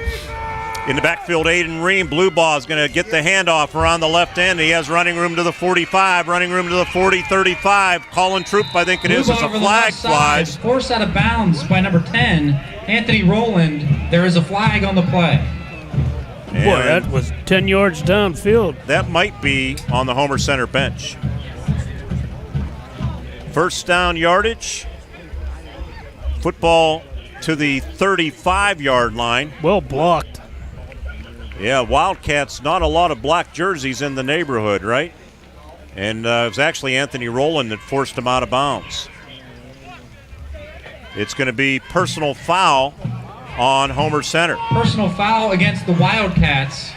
In the backfield, Aiden Ream. Bluebaugh is going to get the handoff around the left end. He has running room to the 45, running room to the 40, 35. Calling troop, I think it is. It's a flag flies. Forced out of bounds by number 10, Anthony Rowland. There is a flag on the play. Boy, that was 10 yards downfield. That might be on the Homer Center bench. First down yardage. Football to the 35-yard line. Well blocked. Yeah, Wildcats, not a lot of black jerseys in the neighborhood, right? And it was actually Anthony Rowland that forced him out of bounds. It's going to be personal foul on Homer Center. Personal foul against the Wildcats.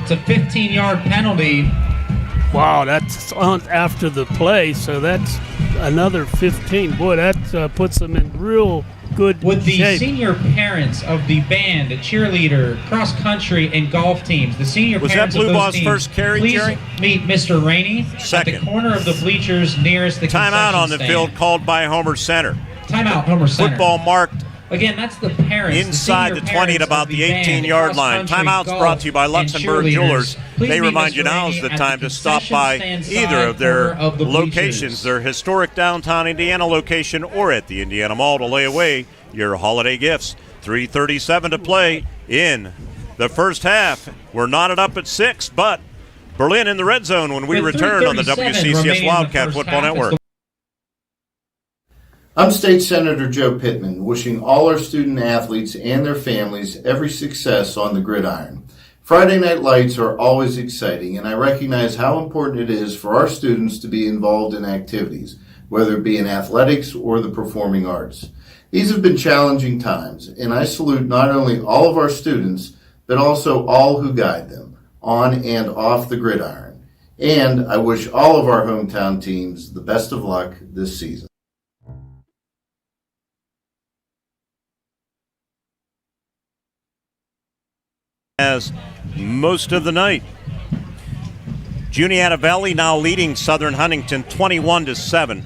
It's a 15-yard penalty. Wow, that's on after the play, so that's another 15. Boy, that puts them in real good With the shape. senior parents of the band, cheerleader, cross country, and golf teams, the senior parents of those Bluebaugh's teams, first carry, please Jerry? meet Mr. Rainey Second. at the corner of the bleachers nearest the Timeout on the stand. field called by Homer Center. Timeout, Homer Center. Football marked Again, that's the parents. inside the 20 at about the 18-yard line. Timeout's brought to you by Luxembourg Jewelers. They remind you now is the time to stop by either of their locations, their historic downtown Indiana location or at the Indiana Mall to lay away your holiday gifts. 3:37 to play in the first half. We're knotted up at 6, but Berlin in the red zone when we return on the WCCS Wildcat Football Network. I'm State Senator Joe Pittman, wishing all our student athletes and their families every success on the gridiron. Friday night lights are always exciting, and I recognize how important it is for our students to be involved in activities, whether it be in athletics or the performing arts. These have been challenging times, and I salute not only all of our students, but also all who guide them, on and off the gridiron. And I wish all of our hometown teams the best of luck this season. As most of the night. Juniata Valley now leading Southern Huntington 21-7.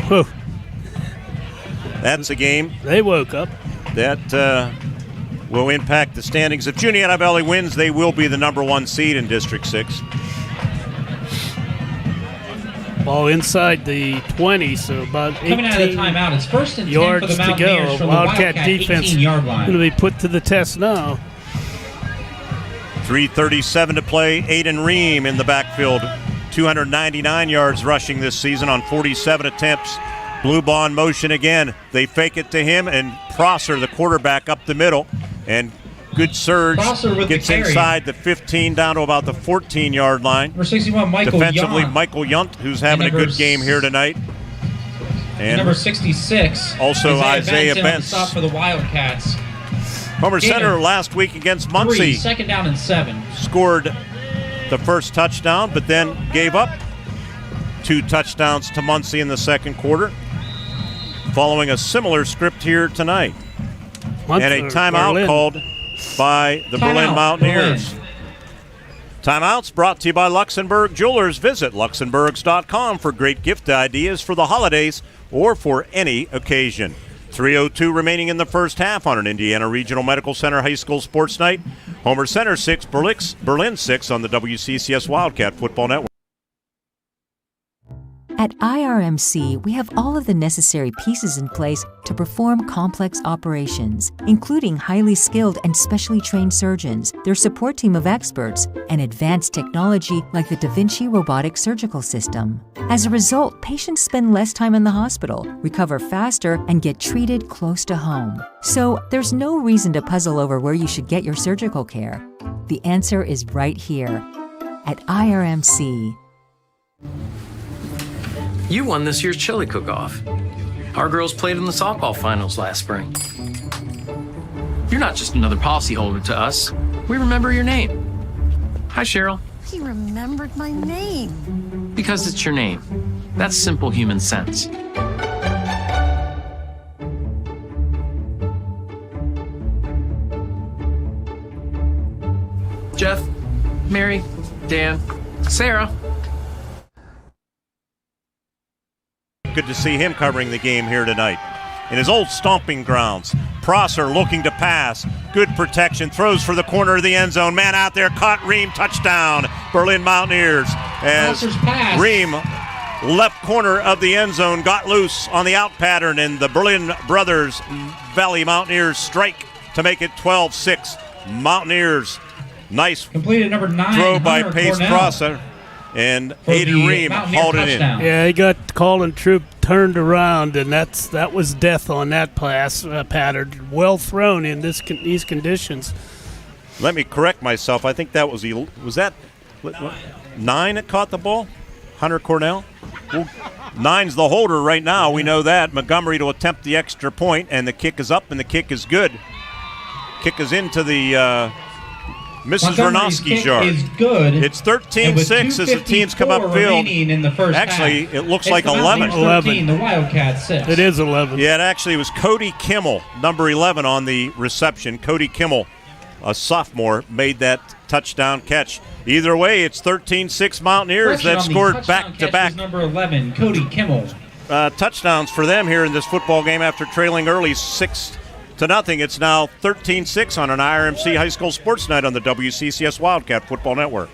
Whew. That's a game. They woke up. That will impact the standings. If Juniata Valley wins, they will be the number 1 seed in District 6. Ball inside the 20, so about 18 Coming out of the timeout, it's 1st and 10 yards for the to Mountaineers go. from the Wildcat Wildcat defense 18-yard line. going to be put to the test now. 3:37 to play. Aiden Ream in the backfield. 299 yards rushing this season on 47 attempts. Blue ball motion again. They fake it to him, and Prosser, the quarterback, up the middle. And good surge. Gets inside the 15 down to about the 14-yard line. Number 61, Michael Defensively, Yunt. Michael Yunt, who's having a good game here tonight. And number 66. also Isaiah Benson. Bentz. Stop for the Wildcats. Homer Gain Center of last week against Muncie. 3, 2nd down and 7. Scored the first touchdown, but then gave up 2 touchdowns to Muncie in the second quarter. Following a similar script here tonight. And a timeout called by the Berlin Mountaineers. Timeouts brought to you by Luxembourg Jewelers. Visit luxembourgs.com for great gift ideas for the holidays or for any occasion. 3:02 remaining in the first half on an Indiana Regional Medical Center High School Sports Night. Homer Center 6, Berlin 6 on the WCCS Wildcat Football Network. At IRMC, we have all of the necessary pieces in place to perform complex operations, including highly skilled and specially trained surgeons, their support team of experts, and advanced technology like the Da Vinci robotic surgical system. As a result, patients spend less time in the hospital, recover faster, and get treated close to home. So there's no reason to puzzle over where you should get your surgical care. The answer is right here at IRMC. You won this year's chili cook-off. Our girls played in the softball finals last spring. You're not just another policyholder to us. We remember your name. Hi, Cheryl. He remembered my name. Because it's your name. That's simple human sense. Jeff, Mary, Dan, Sarah. Good to see him covering the game here tonight. In his old stomping grounds, Prosser looking to pass. Good protection, throws for the corner of the end zone. Man out there, caught Ream, touchdown, Berlin Mountaineers. As Ream, left corner of the end zone, got loose on the out pattern, and the Berlin Brothers Valley Mountaineers strike to make it 12-6. Mountaineers, nice completed number 9 throw by Hunter Pace Cornell. Prosser. And Aiden Ream hauled it in. Yeah, he got called and troop turned around, and that was death on that pass pattern. Well thrown in these conditions. Let me correct myself. I think that was that 9 that caught the ball? Hunter Cornell? Well, 9's the holder right now. We know that. Montgomery to attempt the extra point, and the kick is up, and the kick is good. Kick is into the Mrs. Vernosky's yard. Is good. It's 13-6 as the teams come upfield. In the first actually, half. It looks It's like the 11. 13, the Wildcats 6. It is 11. Yeah, it actually was Cody Kimmel, number 11 on the reception. Cody Kimmel, a sophomore, made that touchdown catch. Either way, it's 13-6 Mountaineers that scored back-to-back. Number 11, Cody Kimmel. Touchdowns for them here in this football game after trailing early 6-0. It's now 13-6 on an IRMC High School Sports Night on the WCCS Wildcat Football Network.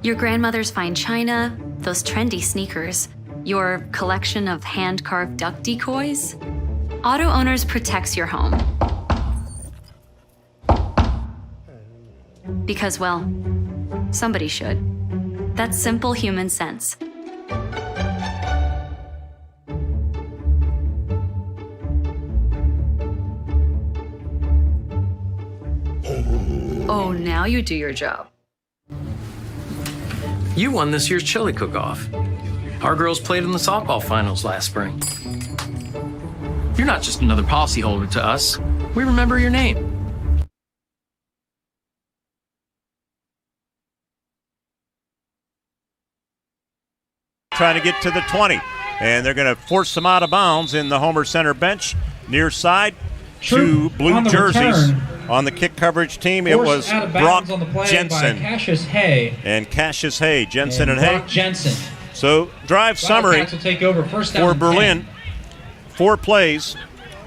Your grandmother's fine china, those trendy sneakers, your collection of hand-carved duck decoys. Auto Owners protects your home. Because, well, somebody should. That's simple human sense. Oh, now you do your job. You won this year's chili cook-off. Our girls played in the softball finals last spring. You're not just another policyholder to us. We remember your name. Trying to get to the 20, and they're going to force them out of bounds in the Homer Center bench near side. Two blue jerseys on the kick coverage team. It was Brock Jensen and Cassius Hay. Jensen and Hay. Jensen. So drive summary will take over first down for Berlin. 4 plays,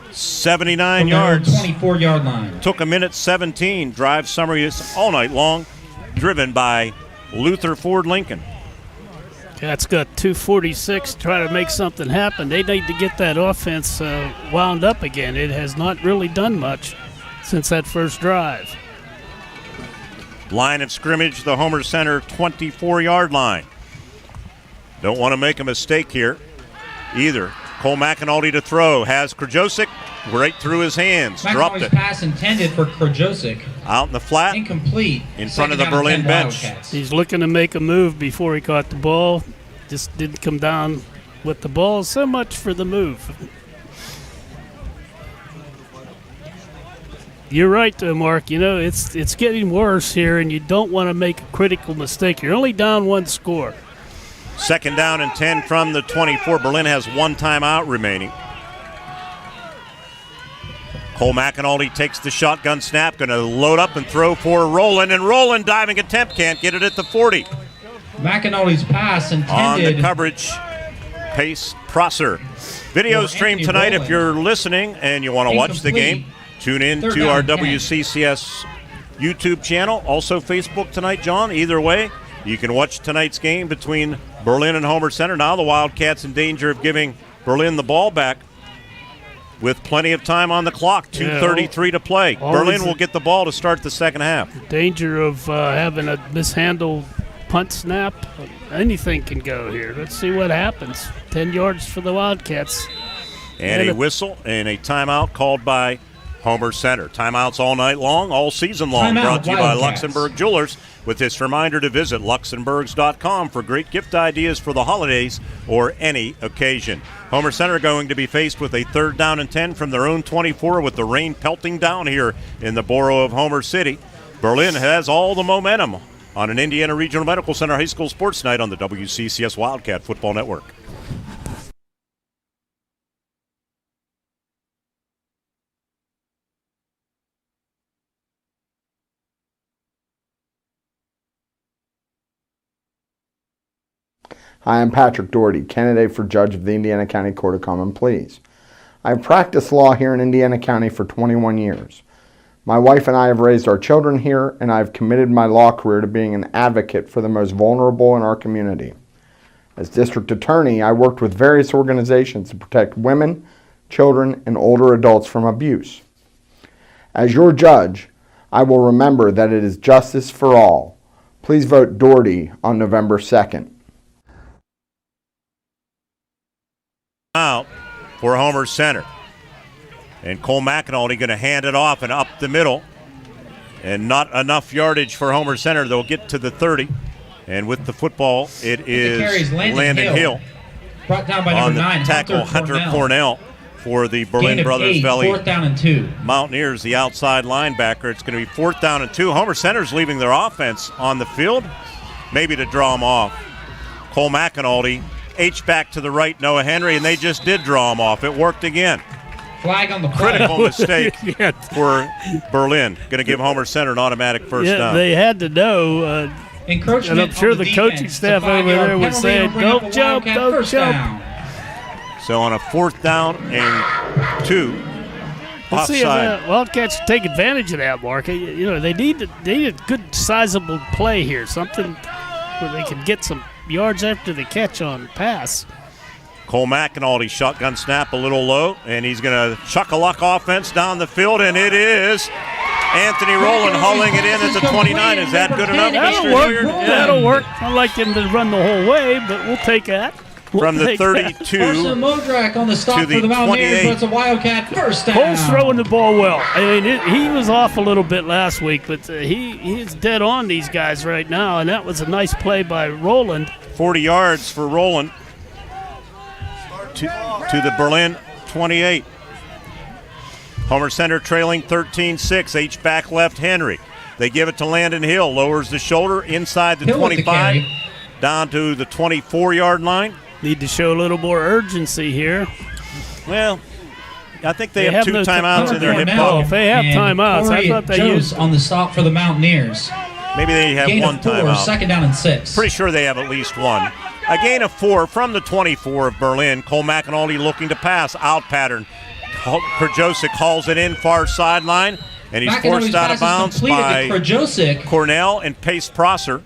79 yards. 24-yard line. Took a minute 17. Drive summary is all night long, driven by Luther Ford Lincoln. Cat's got 2:46 trying to make something happen. They need to get that offense wound up again. It has not really done much since that first drive. Line of scrimmage, the Homer Center 24-yard line. Don't want to make a mistake here either. Cole McAnulty to throw. Has Krajosic right through his hands. Dropped it. Pass intended for Krajosic. Out in the flat. Incomplete. In front of the Berlin bench. He's looking to make a move before he caught the ball. Just didn't come down with the ball. So much for the move. You're right, though, Mark. You know, it's getting worse here, and you don't want to make a critical mistake. You're only down 1 score. Second down and 10 from the 24. Berlin has 1 timeout remaining. Cole McAnulty takes the shotgun snap, going to load up and throw for Rowland, and Rowland diving attempt, can't get it at the 40. McAnulty's pass intended. On the coverage, Pace Prosser. Video stream tonight if you're listening and you want to watch the game. Tune in to our WCCS YouTube channel. Also Facebook tonight, John. Either way, you can watch tonight's game between Berlin and Homer Center. Now the Wildcats in danger of giving Berlin the ball back with plenty of time on the clock. 2:33 to play. Berlin will get the ball to start the second half. Danger of having a mishandled punt snap. Anything can go here. Let's see what happens. 10 yards for the Wildcats. And a whistle and a timeout called by Homer Center. Timeouts all night long, all season long. Brought to you by Luxembourg Jewelers. With this reminder to visit luxembourgs.com for great gift ideas for the holidays or any occasion. Homer Center going to be faced with a 3rd down and 10 from their own 24 with the rain pelting down here in the borough of Homer City. Berlin has all the momentum on an Indiana Regional Medical Center High School Sports Night on the WCCS Wildcat Football Network. Hi, I'm Patrick Doherty, candidate for judge of the Indiana County Court of Common Pleas. I've practiced law here in Indiana County for 21 years. My wife and I have raised our children here, and I've committed my law career to being an advocate for the most vulnerable in our community. As district attorney, I worked with various organizations to protect women, children, and older adults from abuse. As your judge, I will remember that it is justice for all. Please vote Doherty on November 2nd. Out for Homer Center. And Cole McAnulty going to hand it off and up the middle. And not enough yardage for Homer Center. They'll get to the 30. And with the football, it is Landon Hill. Brought down by on number the 9, tackle, Hunter Cornell for the Berlin Brothers 8, Valley 4th down and 2. Mountaineers, the outside linebacker. It's going to be 4th down and 2. Homer Center's leaving their offense on the field, maybe to draw them off. Cole McAnulty, H-back to the right, Noah Henry, and they just did draw him off. It worked again. Flag on the play. Critical mistake for Berlin. Going to give Homer Center an automatic first down. They had to know. Encroachment, and I'm sure the coaching staff over there was saying, don't jump, don't jump. So on a 4th down and 2, Let's see if offside. Wildcats take advantage of that, Mark. You know, they need a good sizable play here, something where they can get some yards after the catch on pass. Cole McAnulty, shotgun snap a little low, and he's going to chuck-a-luck offense down the field, and it is Anthony Rowland hauling it in at the 29. Is that good enough, Mr. Hilliard? That'll work. I'd like them to run the whole way, but we'll take that. from the 32 Carson Modrak on the stop to the for the Mountaineers, 28. but it's a Wildcat first down. Cole's throwing the ball well. I mean, he was off a little bit last week, but he's dead on these guys right now, and that was a nice play by Roland. 40 yards for Roland to the Berlin 28. Homer Center trailing 13-6. H-back left Henry. They give it to Landon Hill. Lowers the shoulder inside the Hill with the 25. carry. Down to the 24-yard line. Need to show a little more urgency here. Well, I think they have two timeouts in their hip Oh, pocket. if they have And timeouts, I Corey thought they Jones used on the stop for the Mountaineers. Maybe they have Gain one of 4, timeout. second down and 6. Pretty sure they have at least one. A gain of 4 from the 24 of Berlin. Cole McAnally looking to pass. Out pattern. Krajosic hauls it in far sideline, and he's forced out of bounds by Cornell and Pace Prosser.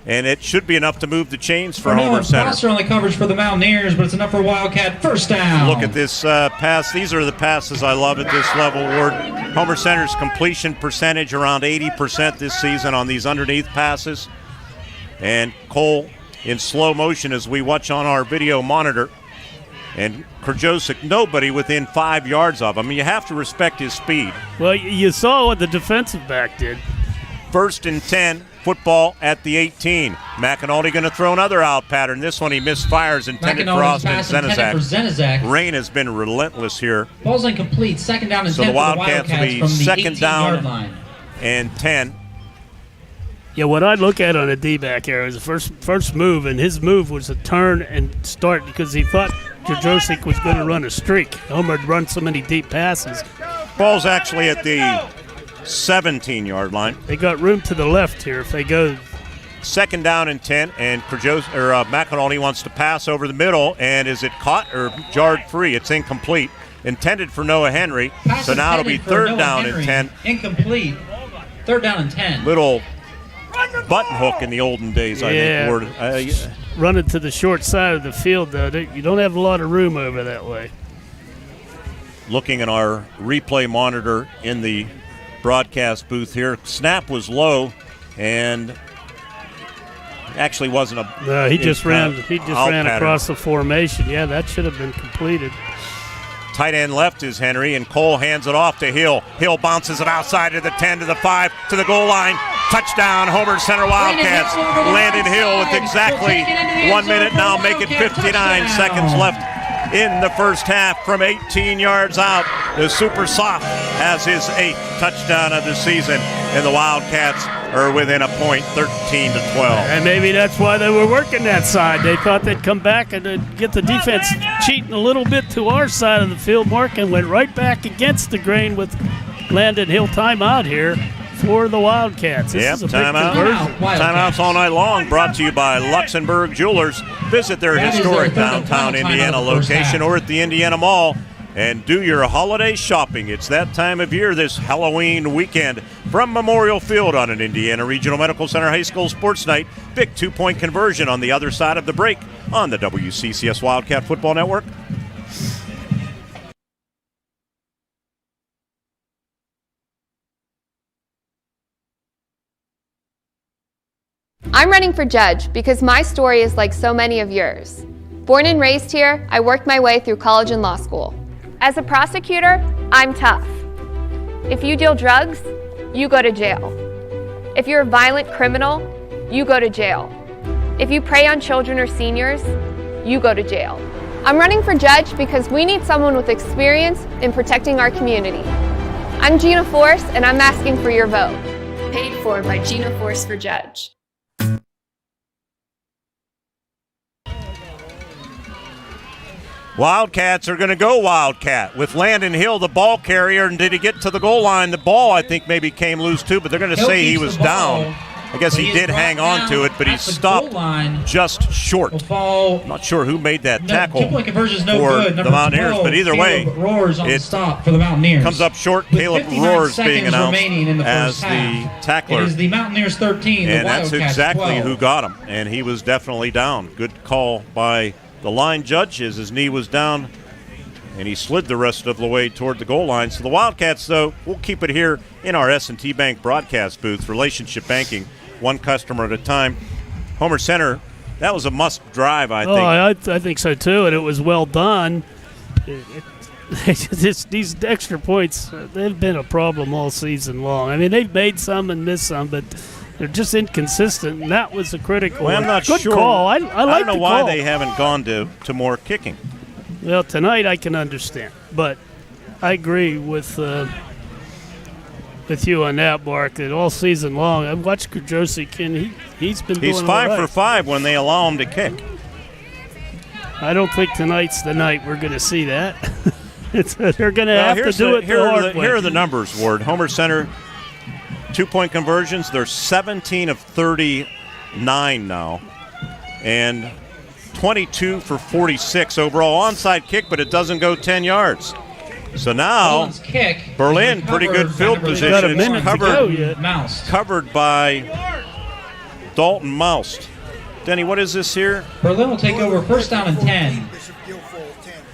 And it should be enough to move the chains for Homer Center. Prosser on the coverage for the Mountaineers, but it's enough for Wildcat first down. Look at this pass. These are the passes I love at this level, Ward. Homer Center's completion percentage around 80% this season on these underneath passes. And Cole in slow motion as we watch on our video monitor. And Krajosic, nobody within 5 yards of him. You have to respect his speed. Well, you saw what the defensive back did. 1st and 10, football at the 18. McAnally going to throw another out pattern. This one he misfires, intended for Osman Zenizak. Rain has been relentless here. Ball's incomplete. Second down and 10 So the for Wildcats will be from the second 18-yard down line. and 10. Yeah, what I'd look at on a D-back here is the first move, and his move was to turn and start because he thought Krajosic was going to run a streak. Homer had run so many deep passes. Ball's actually at the 17-yard line. They got room to the left here if they go. Second down and 10, and McAnally wants to pass over the middle, and is it caught or jarred free? It's incomplete. Intended for Noah Henry, so now it'll be third down and 10. Incomplete. Third down and 10. Little button hook in the olden days, I think. Ward. Running to the short side of the field, though. You don't have a lot of room over that way. Looking at our replay monitor in the broadcast booth here, snap was low, and actually wasn't a. No, he just ran across the formation. Yeah, that should have been completed. Tight end left is Henry, and Cole hands it off to Hill. Hill bounces it outside to the 10, to the 5, to the goal line. Touchdown, Homer Center Wildcats. Landon Hill with exactly 1 minute now, make it 59 seconds left in the first half from 18 yards out. The Super Soft has his 8th touchdown of the season, and the Wildcats are within a point, 13 to 12. And maybe that's why they were working that side. They thought they'd come back and get the defense cheating a little bit to our side of the field. Mark, and went right back against the grain with Landon Hill timeout here for the Wildcats. This is a big conversion. Timeouts all night long, brought to you by Luxembourg Jewelers. Visit their historic downtown Indiana location or at the Indiana Mall and do your holiday shopping. It's that time of year this Halloween weekend. From Memorial Field on an Indiana Regional Medical Center High School Sports Night. Big 2-point conversion on the other side of the break on the WCCS Wildcat Football Network. I'm running for judge because my story is like so many of yours. Born and raised here, I worked my way through college and law school. As a prosecutor, I'm tough. If you deal drugs, you go to jail. If you're a violent criminal, you go to jail. If you prey on children or seniors, you go to jail. I'm running for judge because we need someone with experience in protecting our community. I'm Gina Force, and I'm asking for your vote. Paid for by Gina Force for Judge. Wildcats are going to go Wildcat with Landon Hill, the ball carrier. And did he get to the goal line? The ball, I think, maybe came loose too, but they're going to say he was down. I guess he did hang on to it, but he stopped just short. I'm not sure who made that tackle for the Mountaineers, but either way, it comes up short. Caleb Roars being announced as the tackler. It is the Mountaineers 13, and that's Wildcats exactly 12. who got him, and he was definitely down. Good call by the line judge as his knee was down, and he slid the rest of the way toward the goal line. So the Wildcats, though, we'll keep it here in our S&T Bank broadcast booth, relationship banking, one customer at a time. Homer Center That was a must drive, I think. I think so too, and it was well done. These extra points, they've been a problem all season long. I mean, they've made some and missed some, but they're just inconsistent, and that was a critical one. I'm not Good sure. call. I don't know why they haven't gone to more kicking. Well, tonight I can understand, but I agree with you on that, Mark, that all season long, I've watched Kudrosic, and he's been doing He's 5 all right. for 5 when they allow him to kick. I don't think tonight's the night we're going to see that. They're going to have to do it the hard way. Here are the numbers, Ward. Homer Center, 2-point conversions. They're 17 of 39 now. And 22 for 46 overall. Onside kick, but it doesn't go 10 yards. So now, Berlin, pretty good field position. It's covered by Dalton Moust. Denny, what is this here? Berlin will take over first down and 10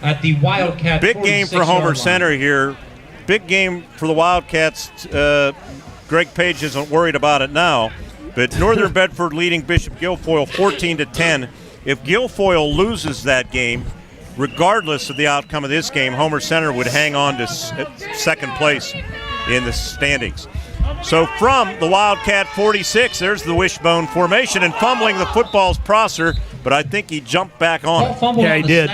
at the Wildcat. Big game for Homer Center here. Big game for the Wildcats. Greg Page isn't worried about it now. But Northern Bedford leading Bishop Guilfoyle 14-10. If Guilfoyle loses that game, regardless of the outcome of this game, Homer Center would hang on to second place in the standings. So from the Wildcat 46, there's the wishbone formation, and fumbling the football's Prosser, but I think he jumped back on it. Yeah, he did.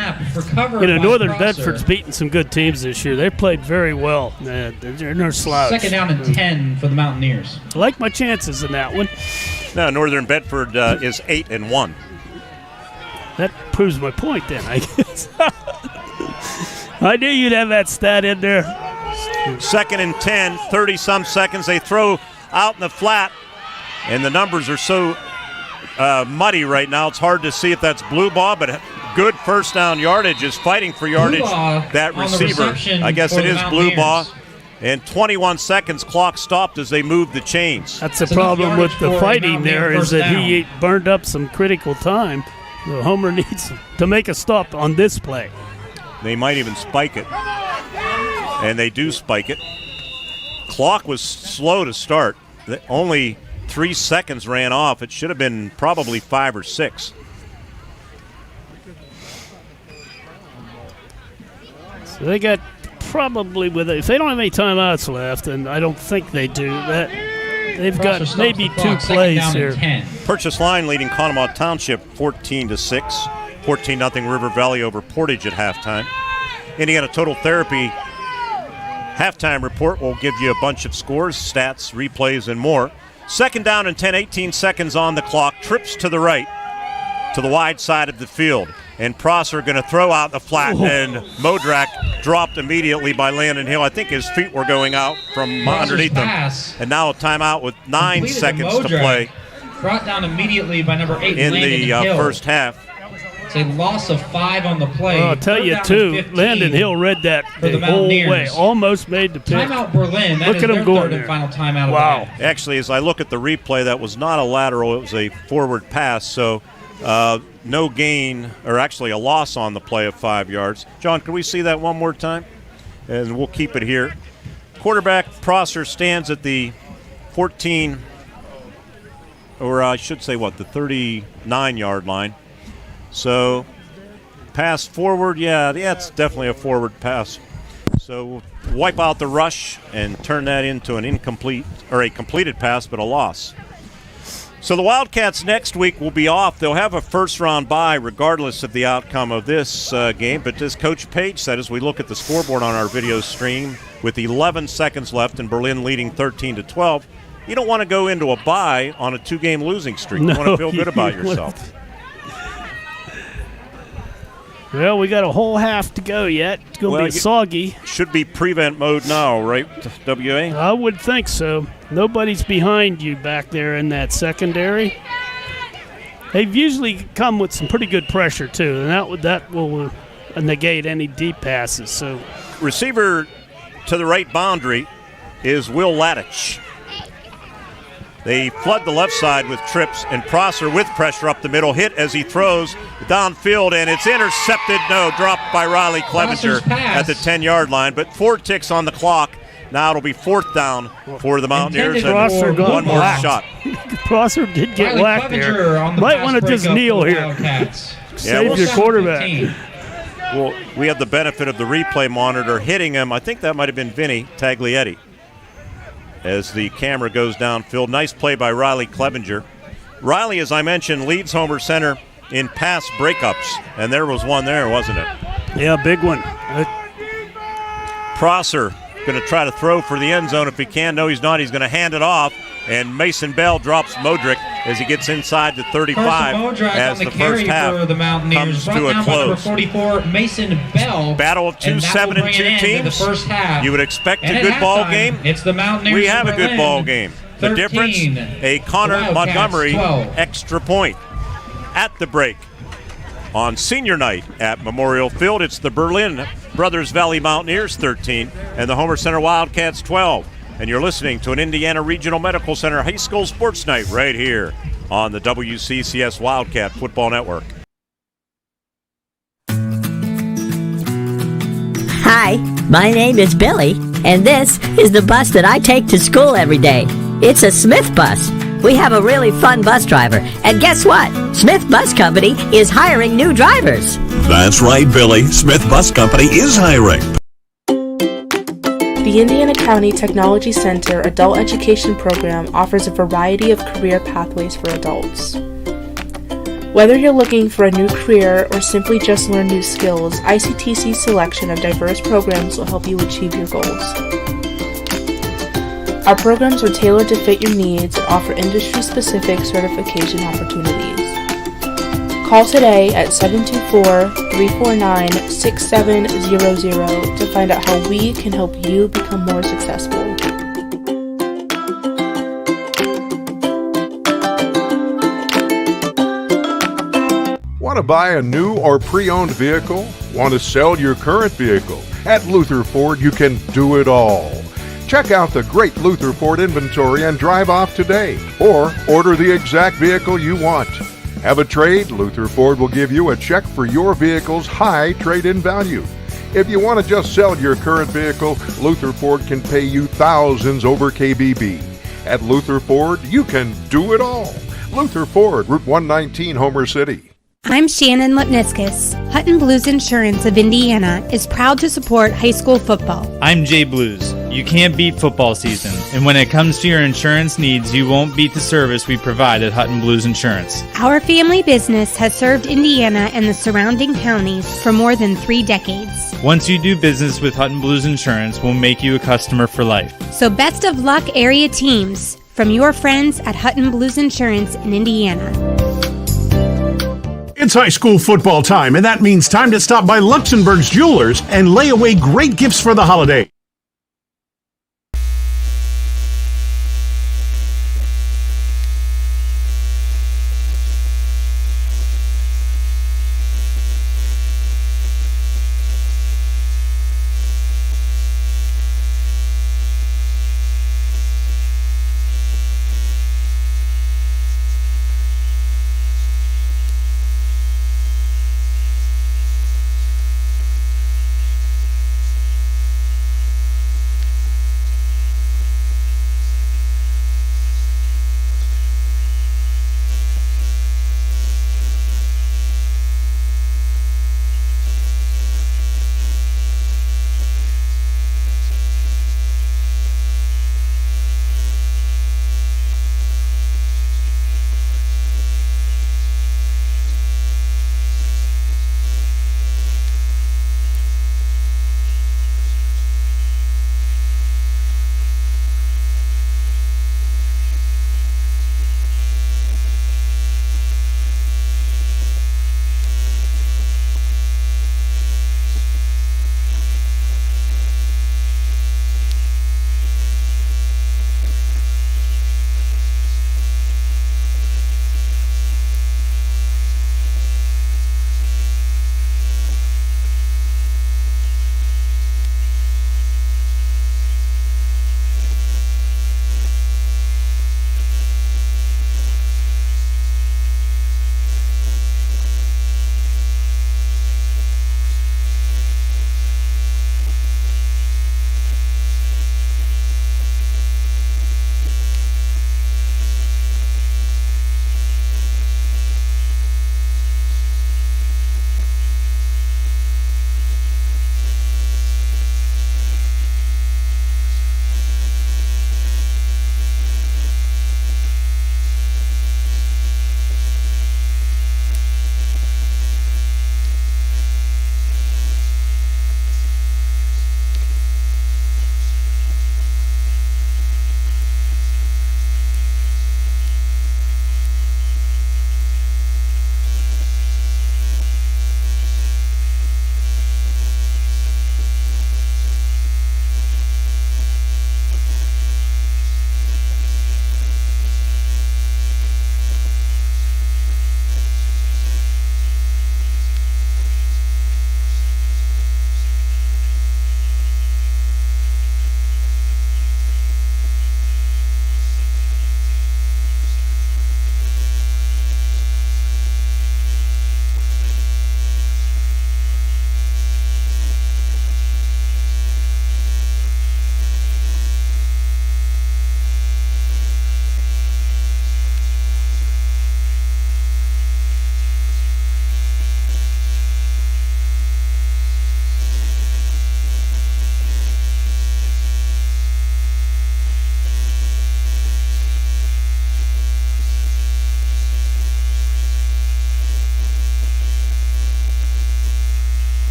Northern Bedford's beaten some good teams this year. They played very well. They're no slouch. Second down and 10 for the Mountaineers. I like my chances in that one. No, Northern Bedford is 8-1. That proves my point then, I guess. I knew you'd have that stat in there. Second and 10, 30-some seconds. They throw out in the flat, and the numbers are so muddy right now. It's hard to see if that's blue ball, but good first down yardage is fighting for yardage. That receiver, I guess it is blue ball. And 21 seconds, clock stopped as they moved the chains. That's the problem with the fighting there, is that he burned up some critical time. The Homer needs to make a stop on this play. They might even spike it. And they do spike it. Clock was slow to start. Only 3 seconds ran off. It should have been probably 5 or 6. So they got probably, if they don't have any timeouts left, and I don't think they do, that they've got maybe 2 plays here. Purchase Line leading Conemaugh Township 14-6. 14-0 River Valley over Portage at halftime. Indiana Total Therapy halftime report will give you a bunch of scores, stats, replays, and more. Second down and 10, 18 seconds on the clock. Trips to the right, to the wide side of the field. And Prosser going to throw out the flat, and Modrak dropped immediately by Landon Hill. I think his feet were going out from underneath him. And now a timeout with 9 seconds to play. Brought down immediately by number 8 in the first half. It's a loss of 5 on the play. Well, I'll tell you, too, Landon Hill read that the whole way. Almost made the pick. Timeout Berlin. That look at him going there. Final timeout. Wow. Actually, as I look at the replay, that was not a lateral. It was a forward pass. So no gain, or actually a loss on the play of 5 yards. John, can we see that one more time? And we'll keep it here. Quarterback Prosser stands at the 14, or I should say what, the 39-yard line. So, pass forward, yeah, it's definitely a forward pass. So, we'll wipe out the rush and turn that into an incomplete, or a completed pass, but a loss. So, the Wildcats next week will be off. They'll have a first-round bye regardless of the outcome of this game. But as Coach Page said, as we look at the scoreboard on our video stream, with 11 seconds left and Berlin leading 13-12, you don't want to go into a bye on a 2-game losing streak. You want to feel good about yourself. Well, we got a whole half to go yet. It's going to be soggy. Should be prevent mode now, right, WA? I would think so. Nobody's behind you back there in that secondary. They've usually come with some pretty good pressure, too, and that will negate any deep passes. So, receiver to the right boundary is Will Ladich. They flood the left side with trips, and Prosser with pressure up the middle, hit as he throws downfield, and it's intercepted. No, dropped by Riley Clevenger at the 10-yard line. But 4 ticks on the clock, Now it'll be 4th down for the Mountaineers. And Prosser got one more whacked. shot. Prosser did get Riley whacked Clevenger there. on the Might pass want to just breakup kneel for the here. Wildcats. Save your quarterback. 15. Well, we have the benefit of the replay monitor hitting him. I think that might have been Vinny Taglietti as the camera goes downfield. Nice play by Riley Clevenger. Riley, as I mentioned, leads Homer Center in pass breakups, and there was one there, wasn't it? Yeah, big one. Prosser going to try to throw for the end zone if he can. No, he's not. He's going to hand it off, and Mason Bell drops Modric as he gets inside the 35 as the first half for the Mountaineers. comes to a close. Number 44, Mason Bell. Battle of two 7-2 teams. The first half. You would expect And a at good ball halftime, game. It's the Mountaineers. We have a good Berlin. ball game. The 13, difference, a Connor Wildcats, Montgomery 12. extra point. At the break on senior night at Memorial Field, it's the Berlin Brothers Valley Mountaineers 13 and the Homer Center Wildcats 12. And you're listening to an Indiana Regional Medical Center High School Sports Night right here on the WCCS Wildcat Football Network. Hi, my name is Billy, and this is the bus that I take to school every day. It's a Smith bus. We have a really fun bus driver, and guess what? Smith Bus Company is hiring new drivers. That's right, Billy. Smith Bus Company is hiring. The Indiana County Technology Center Adult Education Program offers a variety of career pathways for adults. Whether you're looking for a new career or simply just learn new skills, ICTC's selection of diverse programs will help you achieve your goals. Our programs are tailored to fit your needs and offer industry-specific certification opportunities. Call today at 724-349-6700 to find out how we can help you become more successful. Want to buy a new or pre-owned vehicle? Want to sell your current vehicle? At Luther Ford, you can do it all. Check out the great Luther Ford inventory and drive off today, or order the exact vehicle you want. Have a trade? Luther Ford will give you a check for your vehicle's high trade-in value. If you want to just sell your current vehicle, Luther Ford can pay you thousands over KBB. At Luther Ford, you can do it all. Luther Ford, Route 119, Homer City. I'm Shannon Lipniskus. Hutton Blues Insurance of Indiana is proud to support high school football. I'm Jay Blues. You can't beat football season, and when it comes to your insurance needs, you won't beat the service we provide at Hutton Blues Insurance. Our family business has served Indiana and the surrounding counties for more than 3 decades. Once you do business with Hutton Blues Insurance, we'll make you a customer for life. So best of luck, area teams, from your friends at Hutton Blues Insurance in Indiana. It's high school football time, and that means time to stop by Luxembourg's Jewelers and lay away great gifts for the holiday.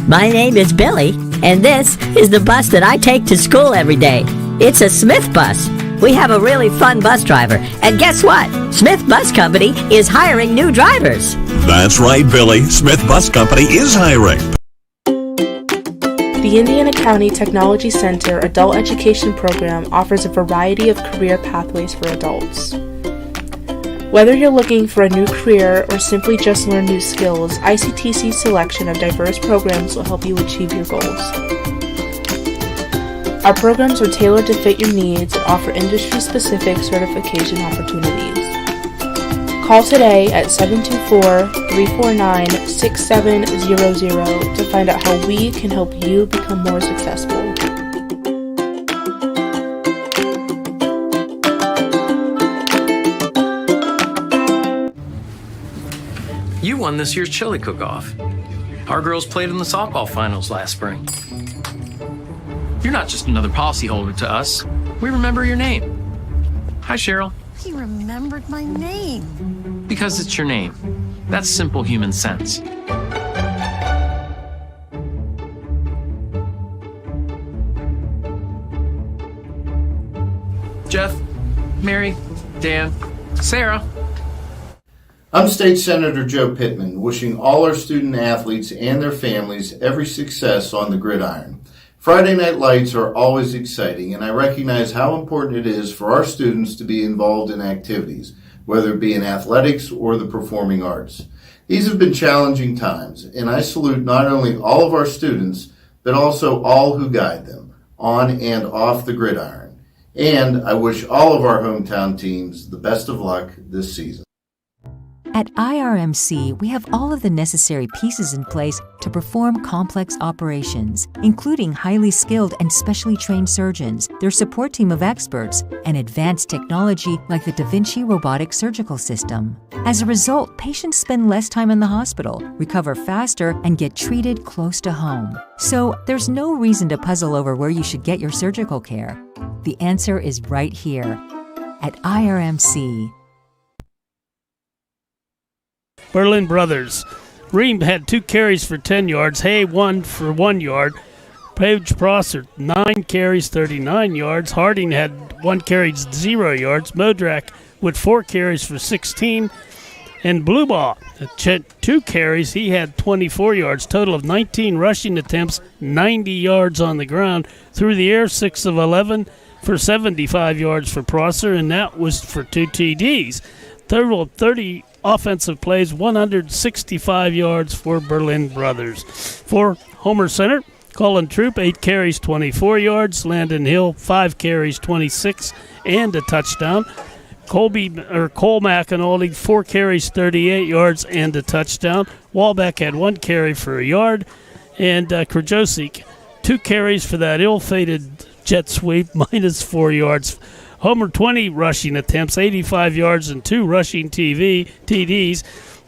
my name is Billy, and this is the bus that I take to school every day. It's a Smith bus. We have a really fun bus driver, and guess what? Smith Bus Company is hiring new drivers. That's right, Billy. Smith Bus Company is hiring. The Indiana County Technology Center Adult Education Program offers a variety of career pathways for adults. Whether you're looking for a new career or simply just learn new skills, ICTC's selection of diverse programs will help you achieve your goals. Our programs are tailored to fit your needs and offer industry-specific certification opportunities. Call today at 724-349-6700 to find out how we can help you become more successful. You won this year's chili cook-off. Our girls played in the softball finals last spring. You're not just another policyholder to us. We remember your name. Hi, Cheryl. He remembered my name. Because it's your name. That's simple human sense. Jeff, Mary, Dan, Sarah. I'm State Senator Joe Pittman, wishing all our student athletes and their families every success on the gridiron. Friday night lights are always exciting, and I recognize how important it is for our students to be involved in activities, whether it be in athletics or the performing arts. These have been challenging times, and I salute not only all of our students, but also all who guide them, on and off the gridiron. And I wish all of our hometown teams the best of luck this season. At IRMC, we have all of the necessary pieces in place to perform complex operations, including highly skilled and specially trained surgeons, their support team of experts, and advanced technology like the Da Vinci robotic surgical system. As a result, patients spend less time in the hospital, recover faster, and get treated close to home. So there's no reason to puzzle over where you should get your surgical care. The answer is right here at IRMC. Berlin Brothers. Ream had 2 carries for 10 yards. Hay 1 for 1 yard. Page Prosser 9 carries, 39 yards. Harding had 1 carry, 0 yards. Modrak with 4 carries for 16. And Bluebaugh at 2 carries. He had 24 yards. Total of 19 rushing attempts, 90 yards on the ground. Through the air, 6 of 11 for 75 yards for Prosser, and that was for 2 TDs. Total of 30 offensive plays, 165 yards for Berlin Brothers. For Homer Center, Colin Troop, 8 carries, 24 yards. Landon Hill, 5 carries, 26, and a touchdown. Cole McAnally, 4 carries, 38 yards, and a touchdown. Walbeck had 1 carry for a yard. And Krajosik, 2 carries for that ill-fated jet sweep, minus 4 yards. Homer 20 rushing attempts, 85 yards, and 2 rushing TDs.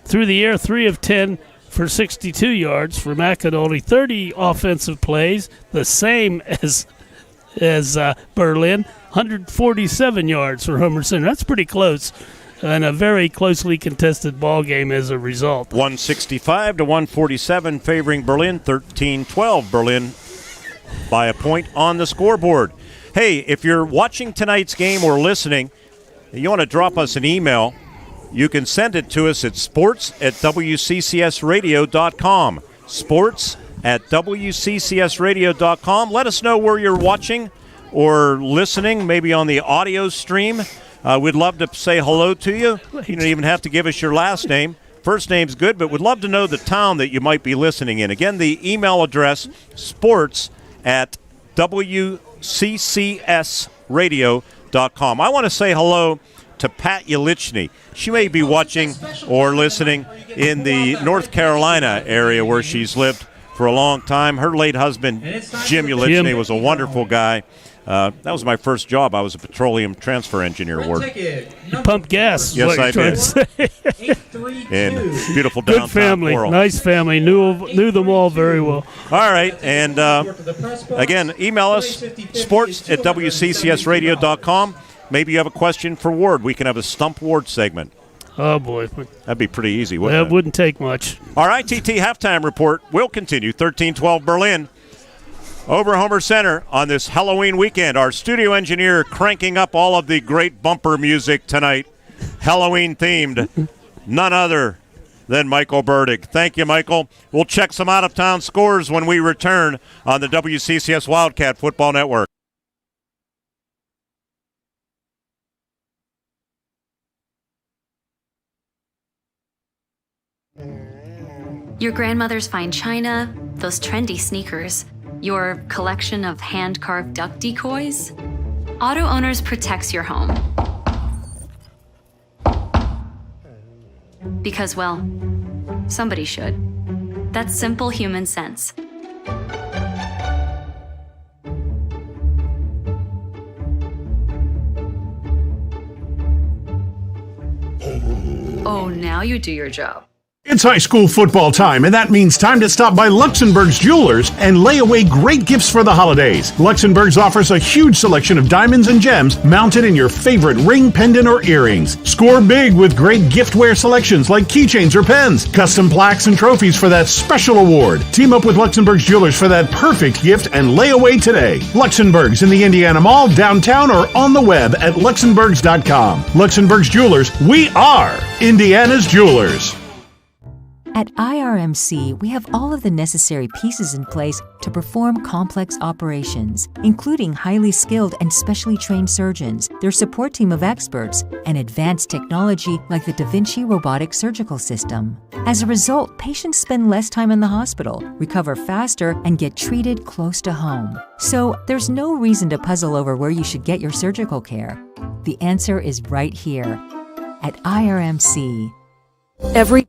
Through the air, 3 of 10 for 62 yards for McAnally. 30 offensive plays, the same as Berlin. 147 yards for Homer Center. That's pretty close, and a very closely contested ball game as a result. 165 to 147, favoring Berlin. 13-12 Berlin by a point on the scoreboard. Hey, if you're watching tonight's game or listening, you want to drop us an email, you can send it to us at sports@wccsradio.com. sports@wccsradio.com. Let us know where you're watching or listening, maybe on the audio stream. We'd love to say hello to you. You don't even have to give us your last name. First name's good, but we'd love to know the town that you might be listening in. Again, the email address, sports@wccsradio.com. I want to say hello to Pat Yelichny. She may be watching or listening in the North Carolina area where she's lived for a long time. Her late husband, Jim Yelichny, was a wonderful guy. That was my first job. I was a petroleum transfer engineer. You pumped gas. Yes, I did. In beautiful downtown Good family, Coral. nice family. Knew them all very well. All right, and again, email us, sports@wccsradio.com. Maybe you have a question for Ward. We can have a Stump Ward segment. Oh, boy. That'd be pretty easy, wouldn't That wouldn't take much. Our ITT halftime report will continue. 13-12 Berlin over Homer Center on this Halloween weekend. Our studio engineer cranking up all of the great bumper music tonight, Halloween-themed. None other than Michael Burdick. Thank you, Michael. We'll check some out-of-town scores when we return on the WCCS Wildcat Football Network. Your grandmother's fine china, those trendy sneakers, your collection of hand-carved duck decoys. Auto Owners protects your home. Because, well, somebody should. That's simple human sense. Oh, now you do your job. It's high school football time, and that means time to stop by Luxembourg's Jewelers and lay away great gifts for the holidays. Luxembourg's offers a huge selection of diamonds and gems mounted in your favorite ring, pendant, or earrings. Score big with great giftware selections like keychains or pens, custom plaques and trophies for that special award. Team up with Luxembourg's Jewelers for that perfect gift and lay away today. Luxembourg's in the Indiana Mall, downtown, or on the web at luxembourgs.com. Luxembourg's Jewelers, we are Indiana's Jewelers. At IRMC, we have all of the necessary pieces in place to perform complex operations, including highly skilled and specially trained surgeons, their support team of experts, and advanced technology like the Da Vinci robotic surgical system. As a result, patients spend less time in the hospital, recover faster, and get treated close to home. So there's no reason to puzzle over where you should get your surgical care. The answer is right here at IRMC. Every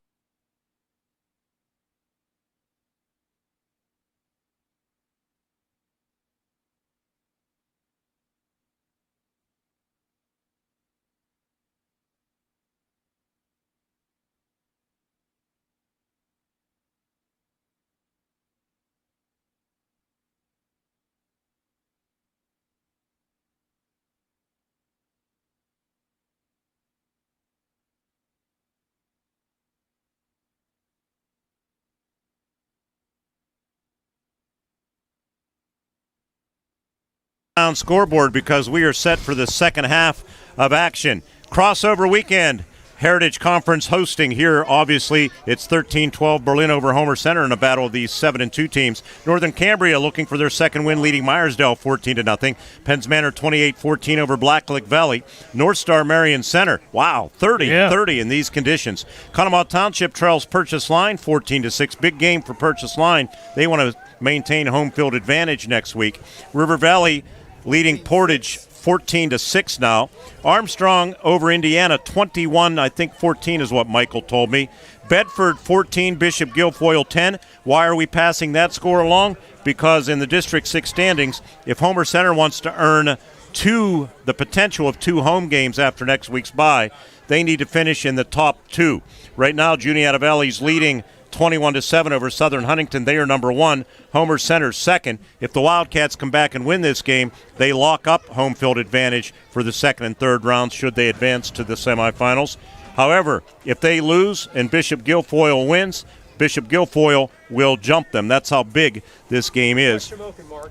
Scoreboard because we are set for the second half of action. Crossover weekend. Heritage Conference hosting here. Obviously, it's 13-12 Berlin over Homer Center in a battle of these 7-2 teams. Northern Cambria looking for their second win, leading Myersdale 14-0. Penns Manor 28-14 over Blacklick Valley. North Star Marion Center, wow, 30 in these conditions. Conemaugh Township trails Purchase Line 14-6. Big game for Purchase Line. They want to maintain home field advantage next week. River Valley leading Portage 14-6 now. Armstrong over Indiana 21, I think 14 is what Michael told me. Bedford 14, Bishop Guilfoyle 10. Why are we passing that score along? Because in the District 6 standings, if Homer Center wants to earn the potential of 2 home games after next week's bye, they need to finish in the top 2. Right now, Juniata Valley's leading 21-7 over Southern Huntington. They are number 1. Homer Center's second. If the Wildcats come back and win this game, they lock up home field advantage for the second and third rounds should they advance to the semifinals. However, if they lose and Bishop Guilfoyle wins, Bishop Guilfoyle will jump them. That's how big this game is.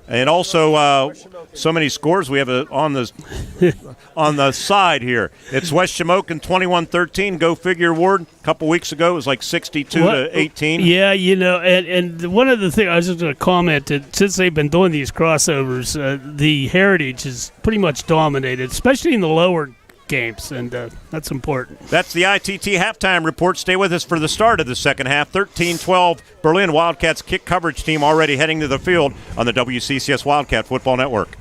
And also, so many scores we have on the side here. It's West Shamokin 21-13. Go figure, Ward. A couple weeks ago, it was like 62-18. Yeah, and one of the things I was just going to comment that since they've been doing these crossovers, the Heritage is pretty much dominated, especially in the lower games, and that's important. That's the ITT halftime report. Stay with us for the start of the second half. 13-12 Berlin Wildcats kick coverage team already heading to the field on the WCCS Wildcat Football Network.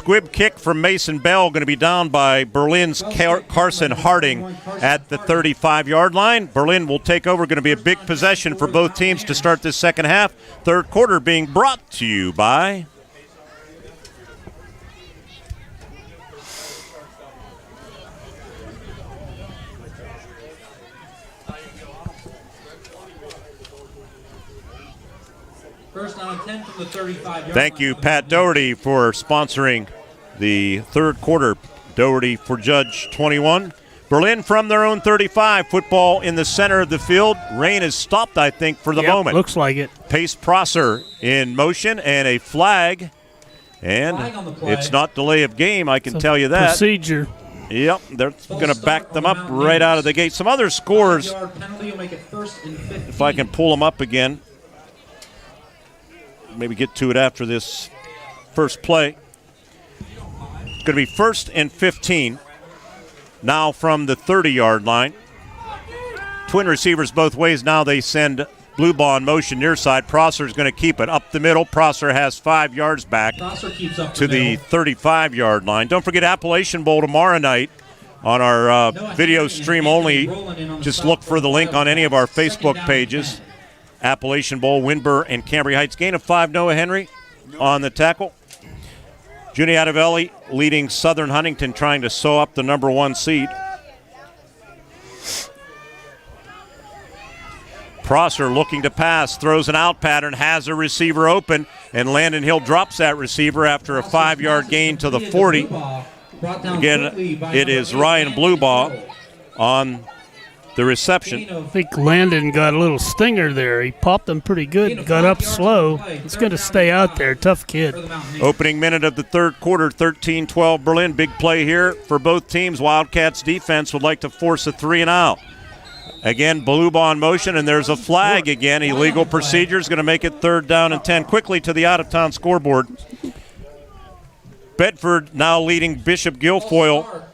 Squib kick from Mason Bell going to be down by Berlin's Carson Harding at the 35-yard line. Berlin will take over. Going to be a big possession for both teams to start this second half. Third quarter being brought to you by... First down and 10 from the 35-yard Thank you, Pat Doherty, for sponsoring the third quarter. Doherty for Judge 21. Berlin from their own 35. Football in the center of the field. Rain has stopped, I think, for the moment. Looks like it. Pace Prosser in motion and a flag. And it's not delay of game, I can tell you that. Procedure. Yep, they're going to back them up right out of the gate. Some other scores, if I can pull them up again. Maybe get to it after this first play. It's going to be 1st and 15. Now from the 30-yard line. Twin receivers both ways. Now they send blue ball in motion near side. Prosser's going to keep it up the middle. Prosser has 5 yards back to the 35-yard line. Don't forget Appalachian Bowl tomorrow night on our video stream only. Just look for the link on any of our Facebook pages. Appalachian Bowl, Winburn and Cambria Heights. Gain of 5, Noah Henry on the tackle. Juni Adevelli leading Southern Huntington, trying to sew up the number 1 seed. Prosser looking to pass, throws an out pattern, has a receiver open, and Landon Hill drops that receiver after a 5-yard gain to the 40. Again, it is Ryan Bluebaugh on the reception. I think Landon got a little stinger there. He popped them pretty good, got up slow. It's going to stay out there. Tough kid. Opening minute of the third quarter, 13-12 Berlin. Big play here for both teams. Wildcats defense would like to force a 3 and out. Again, Bluebaugh in motion, and there's a flag again. Illegal procedure is going to make it 3rd down and 10. Quickly to the out-of-town scoreboard. Bedford now leading Bishop Guilfoyle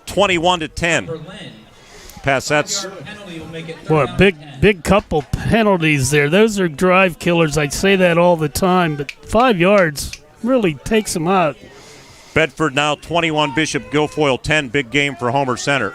21-10. Pass, that's a big couple penalties there. Those are drive killers. I say that all the time, but 5 yards really takes them out. Bedford now 21, Bishop Guilfoyle 10. Big game for Homer Center.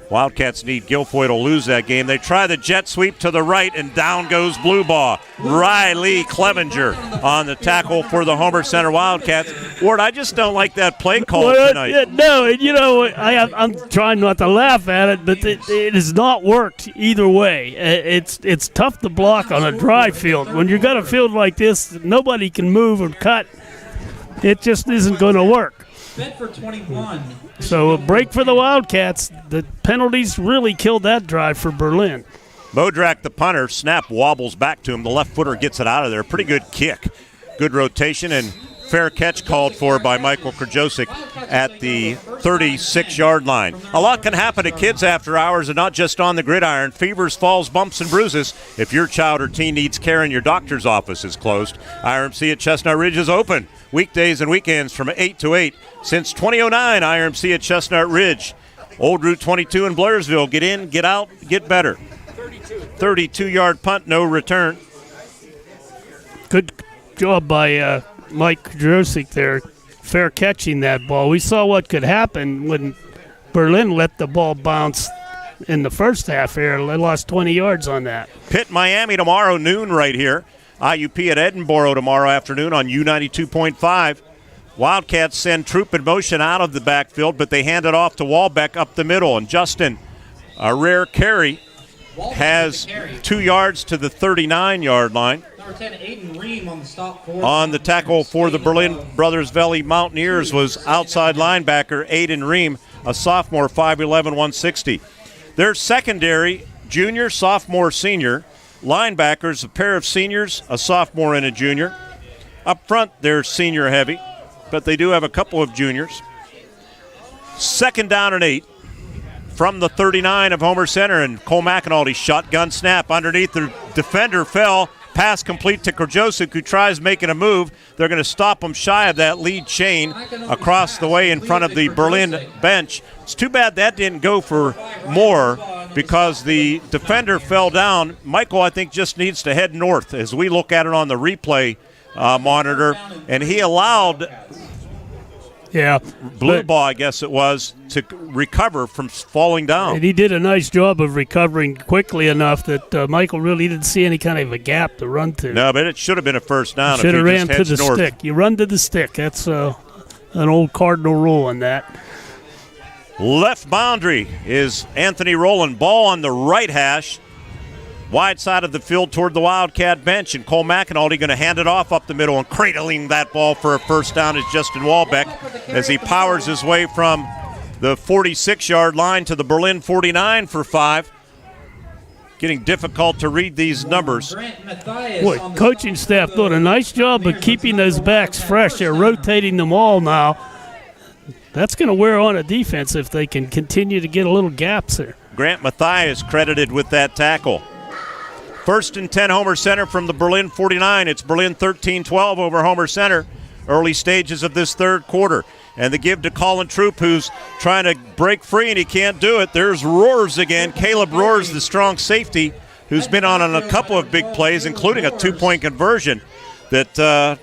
Wildcats need Guilfoyle to lose that game. They try the jet sweep to the right, and down goes Bluebaugh. Riley Clevenger on the tackle for the Homer Center Wildcats. Ward, I just don't like that play call tonight. No, you know, I'm trying not to laugh at it, but it has not worked either way. It's tough to block on a dry field. When you've got a field like this, nobody can move or cut. It just isn't going to work. Bedford 21. So a break for the Wildcats. The penalties really killed that drive for Berlin. Modrak, the punter, snap wobbles back to him. The left footer gets it out of there. Pretty good kick. Good rotation and fair catch called for by Michael Krajosik at the 36-yard line. A lot can happen to kids after hours and not just on the gridiron. Fevers, falls, bumps, and bruises. If your child or teen needs care and your doctor's office is closed, IRMC at Chestnut Ridge is open. Weekdays and weekends from 8 to 8. Since 2009, IRMC at Chestnut Ridge. Old Route 22 in Blairsville. Get in, get out, get better. 32-yard punt, no return. Good job by Mike Krajosik there, fair catching that ball. We saw what could happen when Berlin let the ball bounce in the first half here. They lost 20 yards on that. Pitt, Miami tomorrow, noon right here. IUP at Edinboro tomorrow afternoon on U92.5. Wildcats send troop in motion out of the backfield, but they hand it off to Walbeck up the middle. And Justin, a rare carry, has 2 yards to the 39-yard line. Number 10, Aiden Ream on the stop for. On the tackle for the Berlin Brothers Valley Mountaineers was outside linebacker Aiden Ream, a sophomore, 5'11", 160. Their secondary, junior, sophomore, senior. Linebackers, a pair of seniors, a sophomore and a junior. Up front, they're senior heavy, but they do have a couple of juniors. 2nd down and 8 from the 39 of Homer Center, and Cole McAnulty shotgun snap underneath. The defender fell. Pass complete to Krajosik, who tries making a move. They're going to stop him shy of that lead chain across the way in front of the Berlin bench. It's too bad that didn't go for more because the defender fell down. Michael, I think, just needs to head north as we look at it on the replay monitor, and he allowed Blue Ball, I guess it was, to recover from falling down. And he did a nice job of recovering quickly enough that Michael really didn't see any kind of a gap to run to. No, but it should have been a first down. Should have ran to the north. stick. You run to the stick. That's an old cardinal rule in that. Left boundary is Anthony Rowland. Ball on the right hash. Wide side of the field toward the Wildcat bench, and Cole McAnulty going to hand it off up the middle, and cradling that ball for a first down is Justin Walbeck as he powers his way from the 46-yard line to the Berlin 49 for 5. Getting difficult to read these numbers. Boy, coaching staff doing a nice job of keeping those backs fresh. They're rotating them all now. That's going to wear on a defense if they can continue to get a little gaps there. Grant Mathias credited with that tackle. 1st and 10 Homer Center from the Berlin 49. It's Berlin 13-12 over Homer Center. Early stages of this third quarter. And the give to Colin Troop, who's trying to break free, and he can't do it. There's Roars again. Caleb Roars, the strong safety, who's been on a couple of big plays, including a 2-point conversion that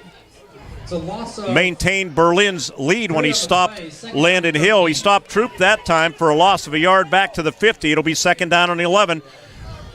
maintained Berlin's lead when he stopped Landon Hill. He stopped Troop that time for a loss of a yard back to the 50. It'll be 2nd down and 11.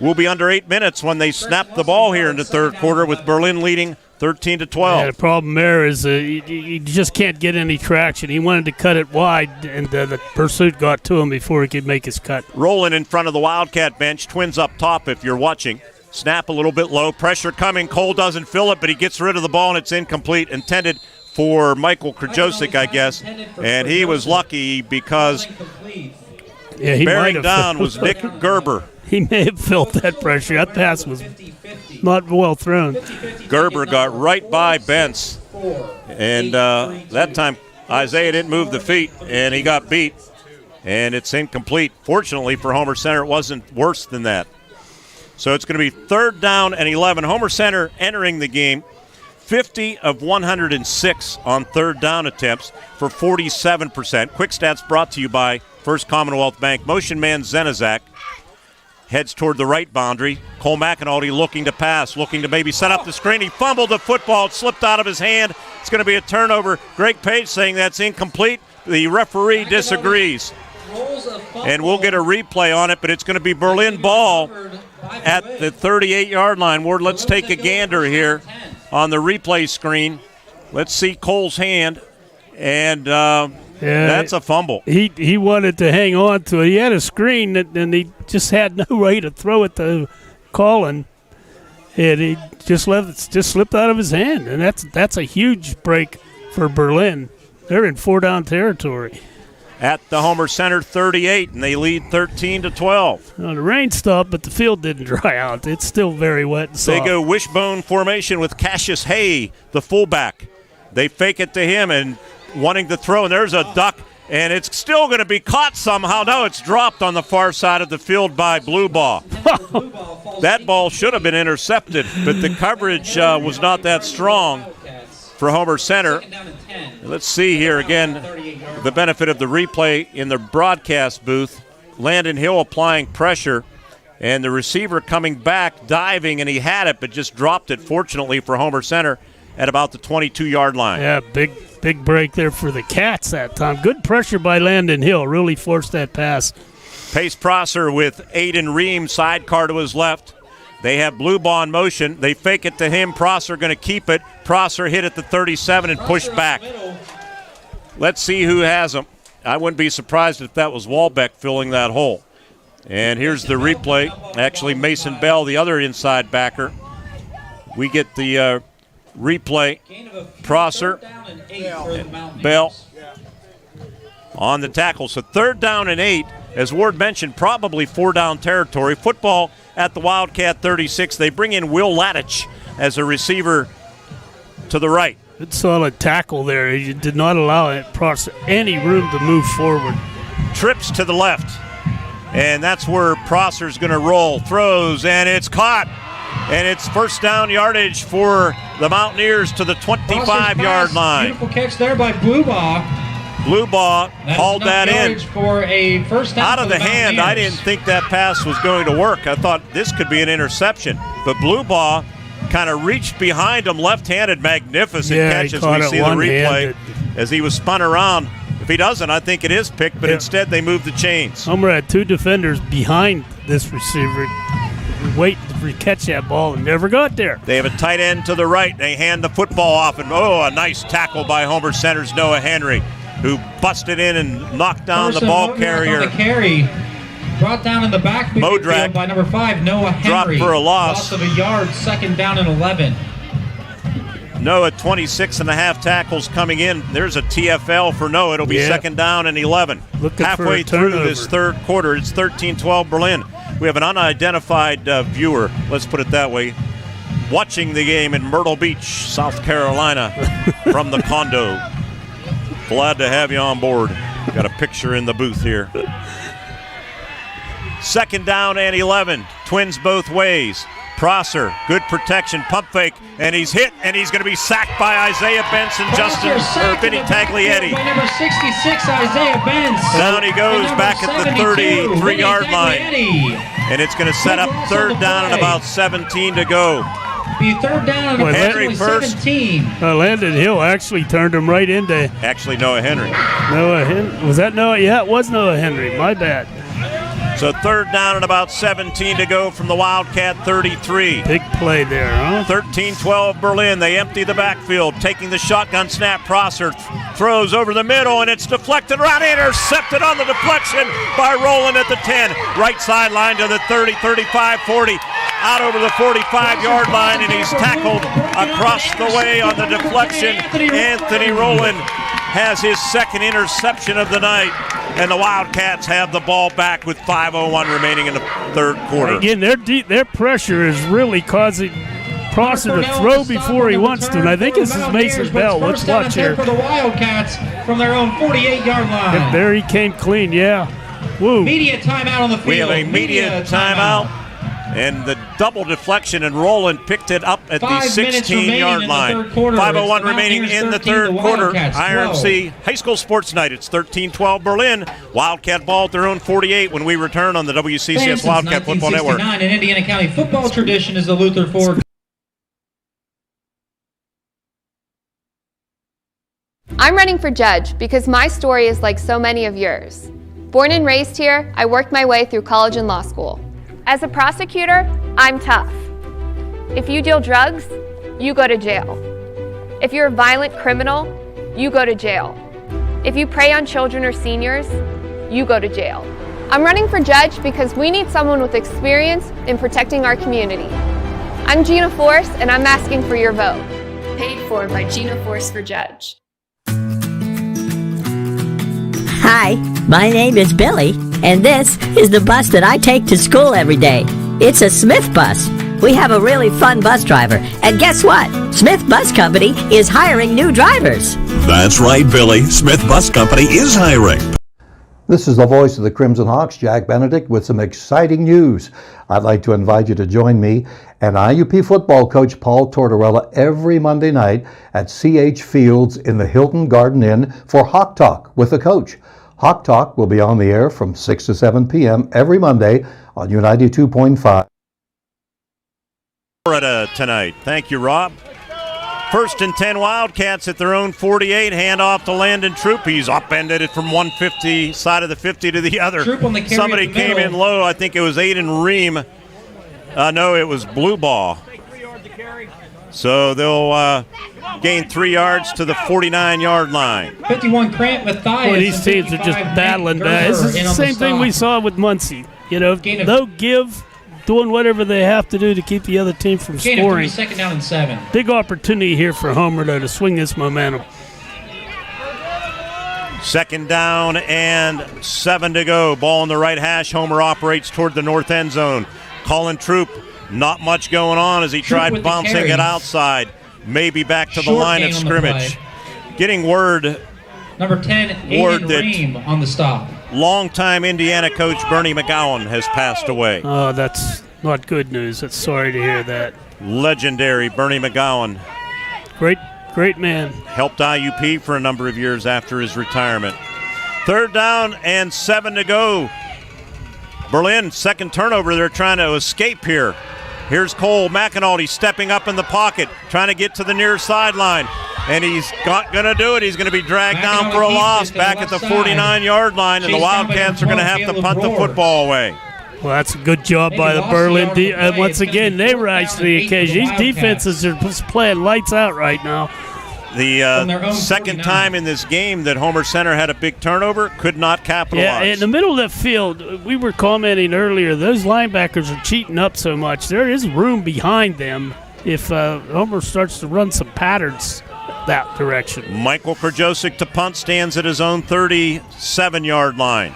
We'll be under 8 minutes when they snap the ball here in the third quarter with Berlin leading 13-12. Yeah, the problem there is he just can't get any traction. He wanted to cut it wide, and the pursuit got to him before he could make his cut. Rolling in front of the Wildcat bench, Twins up top if you're watching. Snap a little bit low, pressure coming. Cole doesn't fill it, but he gets rid of the ball, and it's incomplete. Intended for Michael Krajosik, I guess, and he was lucky because bearing down was Nick Gerber. He may have felt that pressure. That pass was not well thrown. Gerber got right by Bentz, and that time Isaiah didn't move the feet, and he got beat, and it's incomplete. Fortunately for Homer Center, it wasn't worse than that. So it's going to be 3rd down and 11. Homer Center entering the game 50 of 106 on 3rd down attempts for 47%. Quick stats brought to you by First Commonwealth Bank. Motion man Zenizak heads toward the right boundary. Cole McAnulty looking to pass, looking to maybe set up the screen. He fumbled the football. It slipped out of his hand. It's going to be a turnover. Greg Page saying that's incomplete. The referee disagrees. And we'll get a replay on it, but it's going to be Berlin ball at the 38-yard line. Ward, let's take a gander here on the replay screen. Let's see Cole's hand, and that's a fumble. He wanted to hang on to it. He had a screen, and he just had no way to throw it to Colin, and he just slipped out of his hand, and that's a huge break for Berlin. They're in 4-down territory. At the Homer Center 38, and they lead 13-12. Well, the rain stopped, but the field didn't dry out. It's still very wet and soft. They go wishbone formation with Cassius Hay, the fullback. They fake it to him and wanting to throw, and there's a duck, and it's still going to be caught somehow. No, it's dropped on the far side of the field by Blue Ball. That ball should have been intercepted, but the coverage was not that strong for Homer Center. Let's see here again, the benefit of the replay in the broadcast booth. Landon Hill applying pressure, and the receiver coming back, diving, and he had it, but just dropped it, fortunately for Homer Center, at about the 22-yard line. Yeah, big break there for the Cats that time. Good pressure by Landon Hill, really forced that pass. Pace Prosser with Aiden Ream, sidecar to his left. They have Blue Ball in motion. They fake it to him. Prosser going to keep it. Prosser hit at the 37 and pushed back. Let's see who has him. I wouldn't be surprised if that was Walbeck filling that hole. And here's the replay. Actually, Mason Bell, the other inside backer. We get the replay. Prosser, Bell on the tackle. So 3rd down and 8. As Ward mentioned, probably 4-down territory. Football at the Wildcat 36. They bring in Will Latich as a receiver to the right. Good solid tackle there. He did not allow it Prosser any room to move forward. Trips to the left. And that's where Prosser's going to roll. Throws, and it's caught. And it's 1st down yardage for the Mountaineers to the 25-yard line. Beautiful catch there by Blue Ball. Blue Ball hauled that in. For a first down out of the hand. I didn't think that pass was going to work. I thought this could be an interception. But Blue Ball kind of reached behind him, left-handed, magnificent catch as we see the replay as he was spun around. If he doesn't, I think it is picked, but instead they moved the chains. Homer had 2 defenders behind this receiver waiting to catch that ball and never got there. They have a tight end to the right. They hand the football off, and a nice tackle by Homer centers Noah Henry, who busted in and knocked down the ball carrier. The carry brought down in the back Modrak by number 5, Noah Henry. Dropped for a loss. Loss of a yard, 2nd down and 11. Noah, 26.5 tackles coming in. There's a TFL for Noah. It'll be 2nd down and 11. Halfway through this third quarter, it's 13-12 Berlin. We have an unidentified viewer, let's put it that way, watching the game in Myrtle Beach, South Carolina, from the condo. Glad to have you on board. Got a picture in the booth here. 2nd down and 11. Twins both ways. Prosser, good protection, pump fake, and he's hit, and he's going to be sacked by Isaiah Benson, Vinny Taglietti. By number 66, Isaiah Benz. Down he goes back at the 33-yard line. And it's going to set up 3rd down and about 17 to go. Be 3rd down and Henry first. 17. Landon Hill actually turned him right into. Actually, Noah Henry. Noah Henry. Was that Noah? Yeah, it was Noah Henry. My bad. So 3rd down and about 17 to go from the Wildcat 33. Big play there, huh? 13-12 Berlin. They empty the backfield, taking the shotgun snap. Prosser throws over the middle, and it's deflected around, intercepted on the deflection by Rowland at the 10. Right sideline to the 30, 35, 40. Out over the 45-yard line, and he's tackled across the way on the deflection. Anthony Rowland has his 2nd interception of the night, and the Wildcats have the ball back with 5:01 remaining in the 3rd quarter. Again, their pressure is really causing Prosser to throw before he wants to, and I think this is Mason Bell. Let's watch here. For the Wildcats from their own 48-yard line. And there he came clean, yeah. Woo. Media timeout on the field. We have a media timeout. And the double deflection, and Rowland picked it up at the 16-yard line. 5:01 remaining in the 3rd quarter. IRMC High School Sports Night. It's 13-12 Berlin. Wildcat ball at their own 48 when we return on the WCCS Wildcat Football Network. In Indiana County football tradition is the Luther Ford. I'm running for judge because my story is like so many of yours. Born and raised here, I worked my way through college and law school. As a prosecutor, I'm tough. If you deal drugs, you go to jail. If you're a violent criminal, you go to jail. If you prey on children or seniors, you go to jail. I'm running for judge because we need someone with experience in protecting our community. I'm Gina Force, and I'm asking for your vote. Paid for by Gina Force for Judge. Hi, my name is Billy, and this is the bus that I take to school every day. It's a Smith bus. We have a really fun bus driver, and guess what? Smith Bus Company is hiring new drivers. That's right, Billy. Smith Bus Company is hiring. This is the voice of the Crimson Hawks, Jack Benedict, with some exciting news. I'd like to invite you to join me and IUP football coach Paul Tortorella every Monday night at CH Fields in the Hilton Garden Inn for Hawk Talk with the coach. Hawk Talk will be on the air from 6 to 7 p.m. every Monday on U92.5. Tonight. Thank you, Rob. 1st and 10 Wildcats at their own 48. Hand off to Landon Troop. He's upended it from 150 side of the 50 to the other. Somebody came in low. I think it was Aiden Ream. No, it was Blue Ball. So they'll gain 3 yards to the 49-yard line. 51 Grant Mathias. Boy, these teams are just battling back. This is the same thing we saw with Muncie. You know, they'll give, doing whatever they have to do to keep the other team from scoring. 2nd down and 7. Big opportunity here for Homer, though, to swing this momentum. 2nd down and 7 to go. Ball in the right hash. Homer operates toward the north end zone. Colin Troop, not much going on as he tried bouncing it outside. Maybe back to the line of scrimmage. Getting word. Number 10, Aiden Ream on the stop. Longtime Indiana coach Bernie McGowan has passed away. Oh, that's not good news. That's sorry to hear that. Legendary Bernie McGowan. Great man. Helped IUP for a number of years after his retirement. 3rd down and 7 to go. Berlin, 2nd turnover. They're trying to escape here. Here's Cole McAnulty stepping up in the pocket, trying to get to the near sideline. And he's not going to do it. He's going to be dragged down for a loss back at the 49-yard line, and the Wildcats are going to have to punt the football away. Well, that's a good job by the Berlin. Once again, they rise to the occasion. These defenses are just playing lights out right now. The second time in this game that Homer Center had a big turnover, could not capitalize. Yeah, in the middle of the field, we were commenting earlier, those linebackers are cheating up so much. There is room behind them if Homer starts to run some patterns that direction. Michael Krajosik to punt, stands at his own 37-yard line.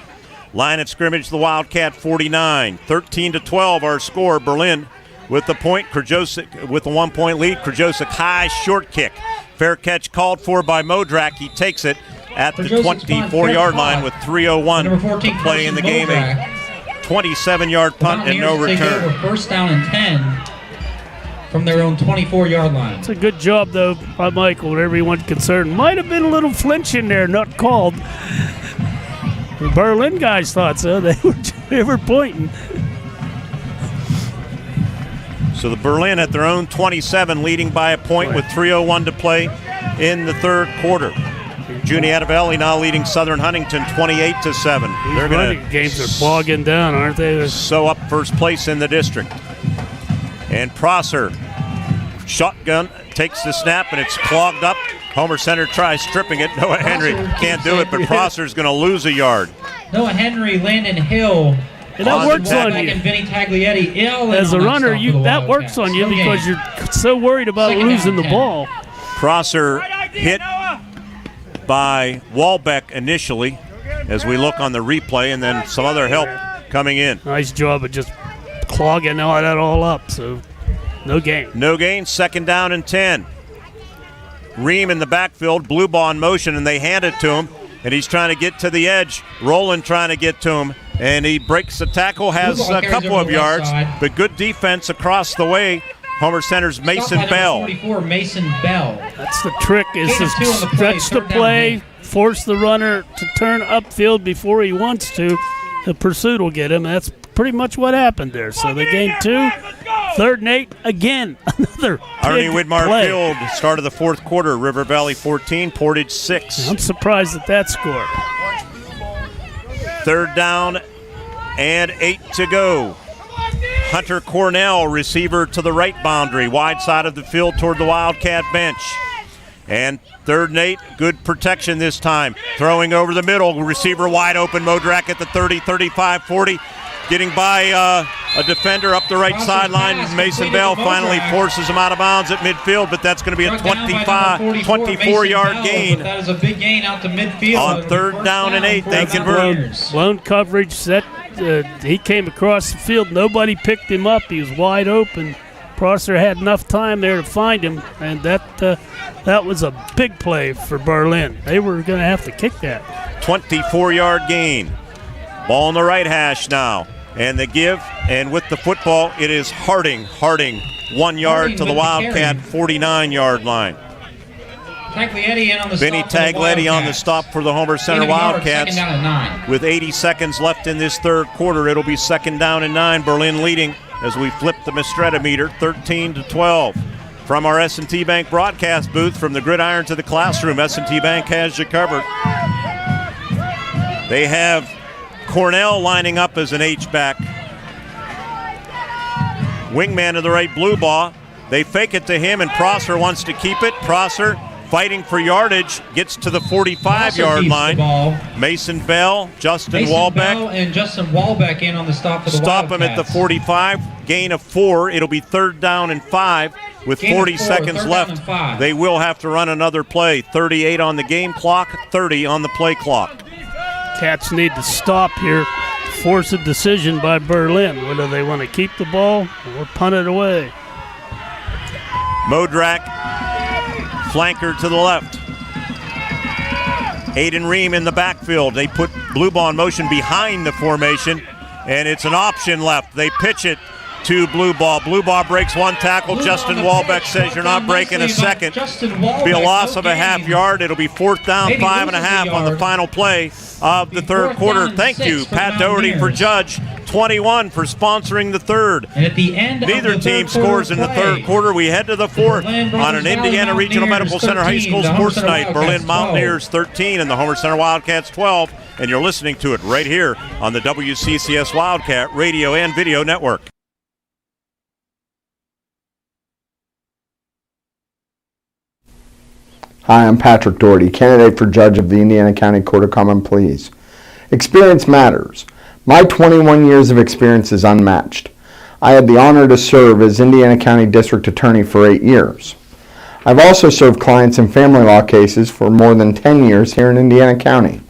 Line of scrimmage, the Wildcat 49. 13-12 our score. Berlin with the point. Krajosik with a 1-point lead. Krajosik high short kick. Fair catch called for by Modrak. He takes it at the 24-yard line with 3:01 to play in the game. A 27-yard punt and no return. First down and 10 from their own 24-yard line. It's a good job, though, by Michael and everyone concerned. Might have been a little flinch in there, not called. The Berlin guys thought so. They were pointing. So the Berlin at their own 27, leading by a point with 3:01 to play in the third quarter. Juniatavelli now leading Southern Huntington 28-7. They're going games are bogging down, aren't they? So up first place in the district. And Prosser, shotgun, takes the snap, and it's clogged up. Homer Center tries stripping it. Noah Henry can't do it, but Prosser's going to lose a yard. Noah Henry, Landon Hill, and that works on you. And Vinny Taglietti, as a runner, that works on you because you're so worried about losing the ball. Prosser hit by Walbeck initially, as we look on the replay, and then some other help coming in. Nice job of just clogging that all up, so no gain. No gain, second down and 10. Ream in the backfield, blue ball in motion, and they hand it to him, and he's trying to get to the edge. Roland trying to get to him, and he breaks the tackle, has a couple of yards, but good defense across the way. Homer Center's Mason Bell. 44, Mason Bell. That's the trick, is to stretch the play, force the runner to turn upfield before he wants to. The pursuit will get him. That's pretty much what happened there. So they gained 2. 3rd and 8, again, another Arnie Widmar play. Field, start of the fourth quarter. River Valley 14, Portage 6. I'm surprised at that score. 3rd down and 8 to go. Hunter Cornell, receiver to the right boundary, wide side of the field toward the Wildcat bench. And 3rd and 8, good protection this time. Throwing over the middle, receiver wide open, Modrak at the 30, 35, 40. Getting by a defender up the right sideline. Mason Bell finally forces him out of bounds at midfield, but that's going to be a 24-yard gain. That is a big gain out to midfield. On 3rd down and 8, they convert. Blown coverage set. He came across the field. Nobody picked him up. He was wide open. Prosser had enough time there to find him, and that was a big play for Berlin. They were going to have to kick that. 24-yard gain. Ball on the right hash now. And the give, and with the football, it is Harding. 1 yard to the Wildcat 49-yard line. Taglietti in on the Vinny stop. Taglietti on the stop for the Homer Center Wildcats. With 80 seconds left in this third quarter, it'll be 2nd down and 9. Berlin leading as we flip the Mistretta meter, 13-12. From our S&T Bank broadcast booth, from the gridiron to the classroom, S&T Bank has you covered. They have Cornell lining up as an H-back. Wingman to the right, blue ball. They fake it to him, and Prosser wants to keep it. Prosser fighting for yardage, gets to the 45-yard line. Mason Bell, Justin Walbeck. Bell and Justin Walbeck in on the stop for the Stop Wildcats. him at the 45, gain of 4. It'll be 3rd down and 5 with 40 seconds left. They will have to run another play. 38 on the game clock, 30 on the play clock. Cats need to stop here, force a decision by Berlin, whether they want to keep the ball or punt it away. Modrak, flanker to the left. Aiden Ream in the backfield. They put blue ball in motion behind the formation, and it's an option left. They pitch it to blue ball. Blue ball breaks one tackle. Justin Walbeck says you're not breaking a second. It'll be a loss of a half yard. It'll be 4th down, 5.5 on the final play of the third quarter. Thank you, Pat Doherty for Judge. 21 for sponsoring the third. And at the end Neither of the team third scores in the third quarter. We head to the fourth on an Indiana Regional Medical Center High School Sports Night. Berlin Mountaineers 13 and the Homer Center Wildcats 12. And you're listening to it right here on the WCCS Wildcat Radio and Video Network. Hi, I'm Patrick Doherty, candidate for judge of the Indiana County Court of Common Pleas. Experience matters. My 21 years of experience is unmatched. I had the honor to serve as Indiana County District Attorney for 8 years. I've also served clients in family law cases for more than 10 years here in Indiana County.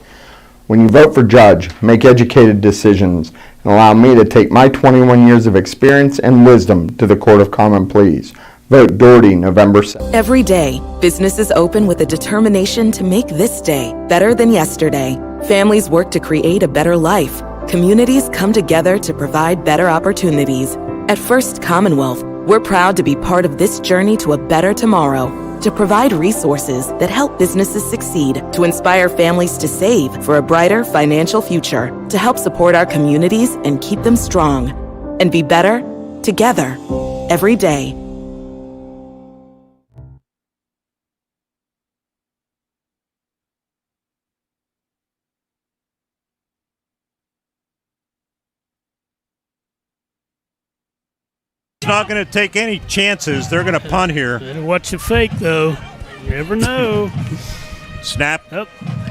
When you vote for judge, make educated decisions and allow me to take my 21 years of experience and wisdom to the Court of Common Pleas. Vote Doherty November 7th. Every day, businesses open with a determination to make this day better than yesterday. Families work to create a better life. Communities come together to provide better opportunities. At First Commonwealth, we're proud to be part of this journey to a better tomorrow, to provide resources that help businesses succeed, to inspire families to save for a brighter financial future, to help support our communities and keep them strong, and be better together every day. Not going to take any chances. They're going to punt here. Better watch your fake, though. You never know. Snap.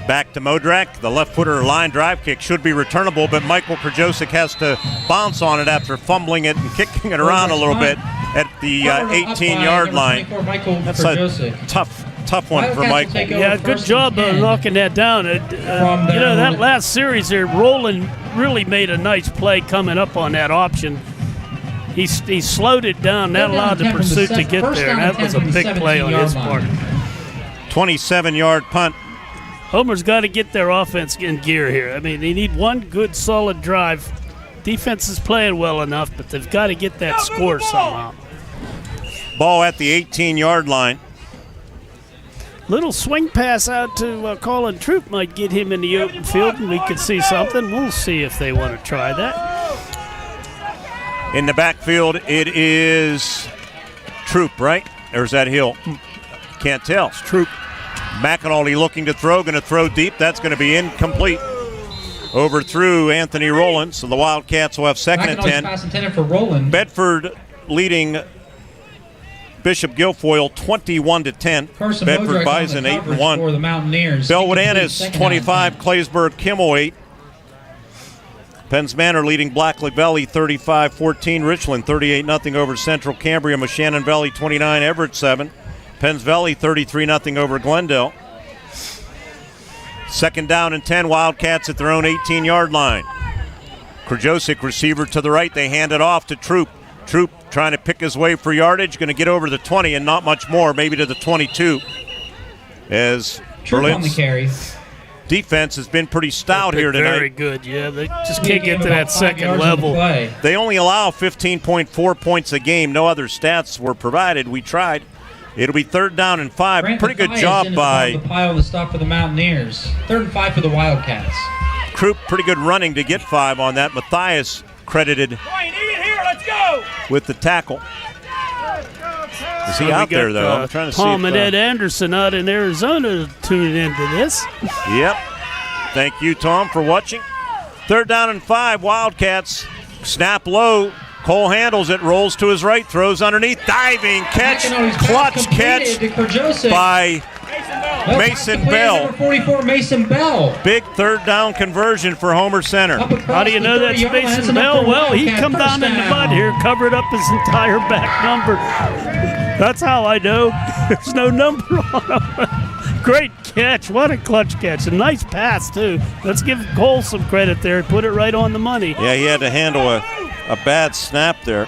Back to Modrak. The left-footer line drive kick should be returnable, but Michael Krajosik has to bounce on it after fumbling it and kicking it around a little bit at the 18-yard line. That's a tough one for Michael. Yeah, good job knocking that down. That last series there, Roland really made a nice play coming up on that option. He slowed it down, that allowed the pursuit to get there, and that was a big play on his part. 27-yard punt. Homer's got to get their offense in gear here. I mean, they need one good, solid drive. Defense is playing well enough, but they've got to get that score somehow. Ball at the 18-yard line. Little swing pass out to Colin Troop might get him in the open field, and we could see something. We'll see if they want to try that. In the backfield, it is Troop, right? Or is that Hill? Can't tell. It's Troop. McAnulty looking to throw, going to throw deep. That's going to be incomplete. Overthrew Anthony Rowland, so the Wildcats will have second and 10. Pass intended for Rowland. Bedford leading Bishop Guilfoyle 21-10. Bedford Bison 8-1. For the Mountaineers. Bellwood Annis 25, Claysburg Kimmel 8. Penns Manor leading Blacklick Valley 35-14. Richland 38-0 over Central Cambria. Moshannon Valley 29, Everett 7. Penns Valley 33-0 over Glendale. Second down and 10. Wildcats at their own 18-yard line. Krajosik receiver to the right. They hand it off to Troop. Troop trying to pick his way for yardage. Going to get over the 20 and not much more, maybe to the 22. As Berlin's on the carry. Defense has been pretty stout here tonight. Very good, yeah. They just can't get to that second level. They only allow 15.4 points a game. No other stats were provided. We tried. It'll be third down and 5. Grant Pretty good Mathias job in by the pile to stop for the Mountaineers. 3rd and 5 for the Wildcats. Croup. Pretty good running to get 5 on that. Matthias credited with the tackle. Is he out there, though? I'm trying to Tom see and Ed Anderson out in Arizona tuning into this. Yep. Thank you, Tom, for watching. Third down and 5. Wildcats snap low. Cole handles it, rolls to his right, throws underneath, diving catch, clutch catch by Mason Bell. Number 44, Mason Bell. Big third down conversion for Homer Center. How do you know that's Mason Bell? Well, he come down in the mud here, covered up his entire back number. That's how I know. There's no number on him. Great catch. What a clutch catch. A nice pass, too. Let's give Cole some credit there. Put it right on the money. Yeah, he had to handle a bad snap there.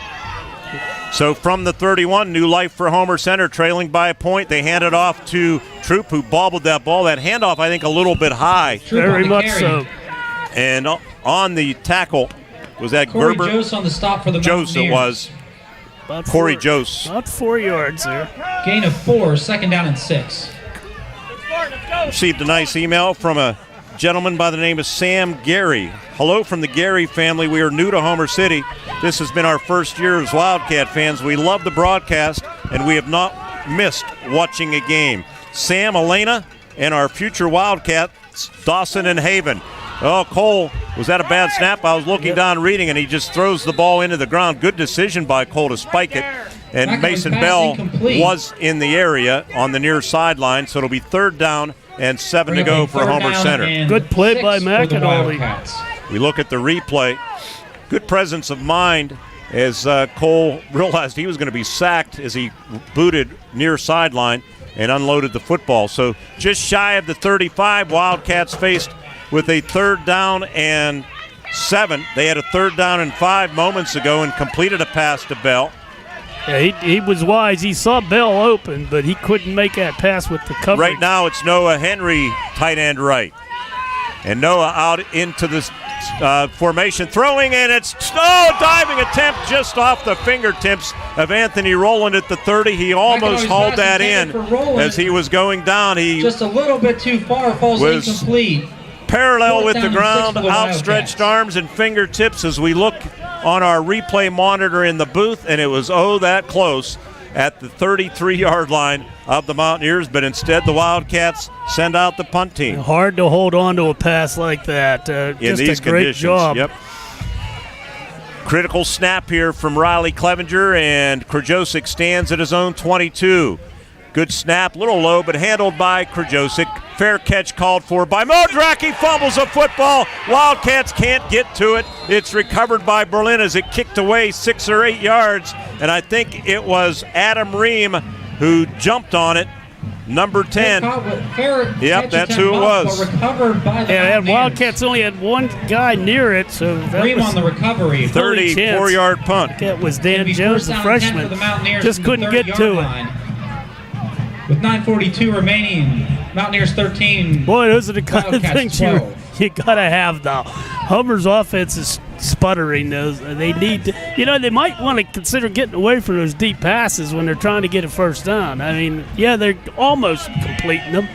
So from the 31, new life for Homer Center, trailing by a point. They hand it off to Troop, who bobbled that ball. That handoff, I think, a little bit high. Very much so. And on the tackle, was that Corey Gerber? Jose on the stop for the Jose it was. Corey Jose. About 4 yards there. Gain of 4, 2nd down and 6. Received a nice email from a gentleman by the name of Sam Gary. Hello from the Gary family. We are new to Homer City. This has been our first year as Wildcat fans. We love the broadcast, and we have not missed watching a game. Sam, Elena, and our future Wildcats, Dawson and Haven. Oh, Cole, was that a bad snap? I was looking down reading, and he just throws the ball into the ground. Good decision by Cole to spike it. And Mason Bell was in the area on the near sideline, so it'll be 3rd down and 7 to go for Homer Center. Good play by McAnally. We look at the replay. Good presence of mind as Cole realized he was going to be sacked as he booted near sideline and unloaded the football. So just shy of the 35, Wildcats faced with a 3rd down and 7. They had a 3rd down and 5 moments ago and completed a pass to Bell. Yeah, he was wise. He saw Bell open, but he couldn't make that pass with the coverage. Right now it's Noah Henry, tight end right. And Noah out into this formation, throwing, and it's diving attempt just off the fingertips of Anthony Rowland at the 30. He almost hauled that in as he was going down. He just a little bit too far, falls incomplete. Parallel with the ground, outstretched arms and fingertips as we look on our replay monitor in the booth, and it was that close at the 33-yard line of the Mountaineers, but instead the Wildcats send out the punt team. Hard to hold on to a pass like that. In just these a great conditions. job. Yep. Critical snap here from Riley Clevenger, and Krajosic stands at his own 22. Good snap, little low, but handled by Krajosic. Fair catch called for by Modraki. Fumbles a football. Wildcats can't get to it. It's recovered by Berlin as it kicked away 6 or 8 yards, and I think it was Adam Ream who jumped on it. Number 10. Yep, that's who it was. And Wildcats only had one guy near it, so that Ream was on the recovery. 34-yard punt. That was Dan Jones, the freshman. Just couldn't get to it. With 9:42 remaining, Mountaineers 13. Boy, those are the kind of Wildcats things you got to have now. Homer's offense is sputtering those. They need to, they might want to consider getting away from those deep passes when they're trying to get a first down. I mean, yeah, they're almost completing them.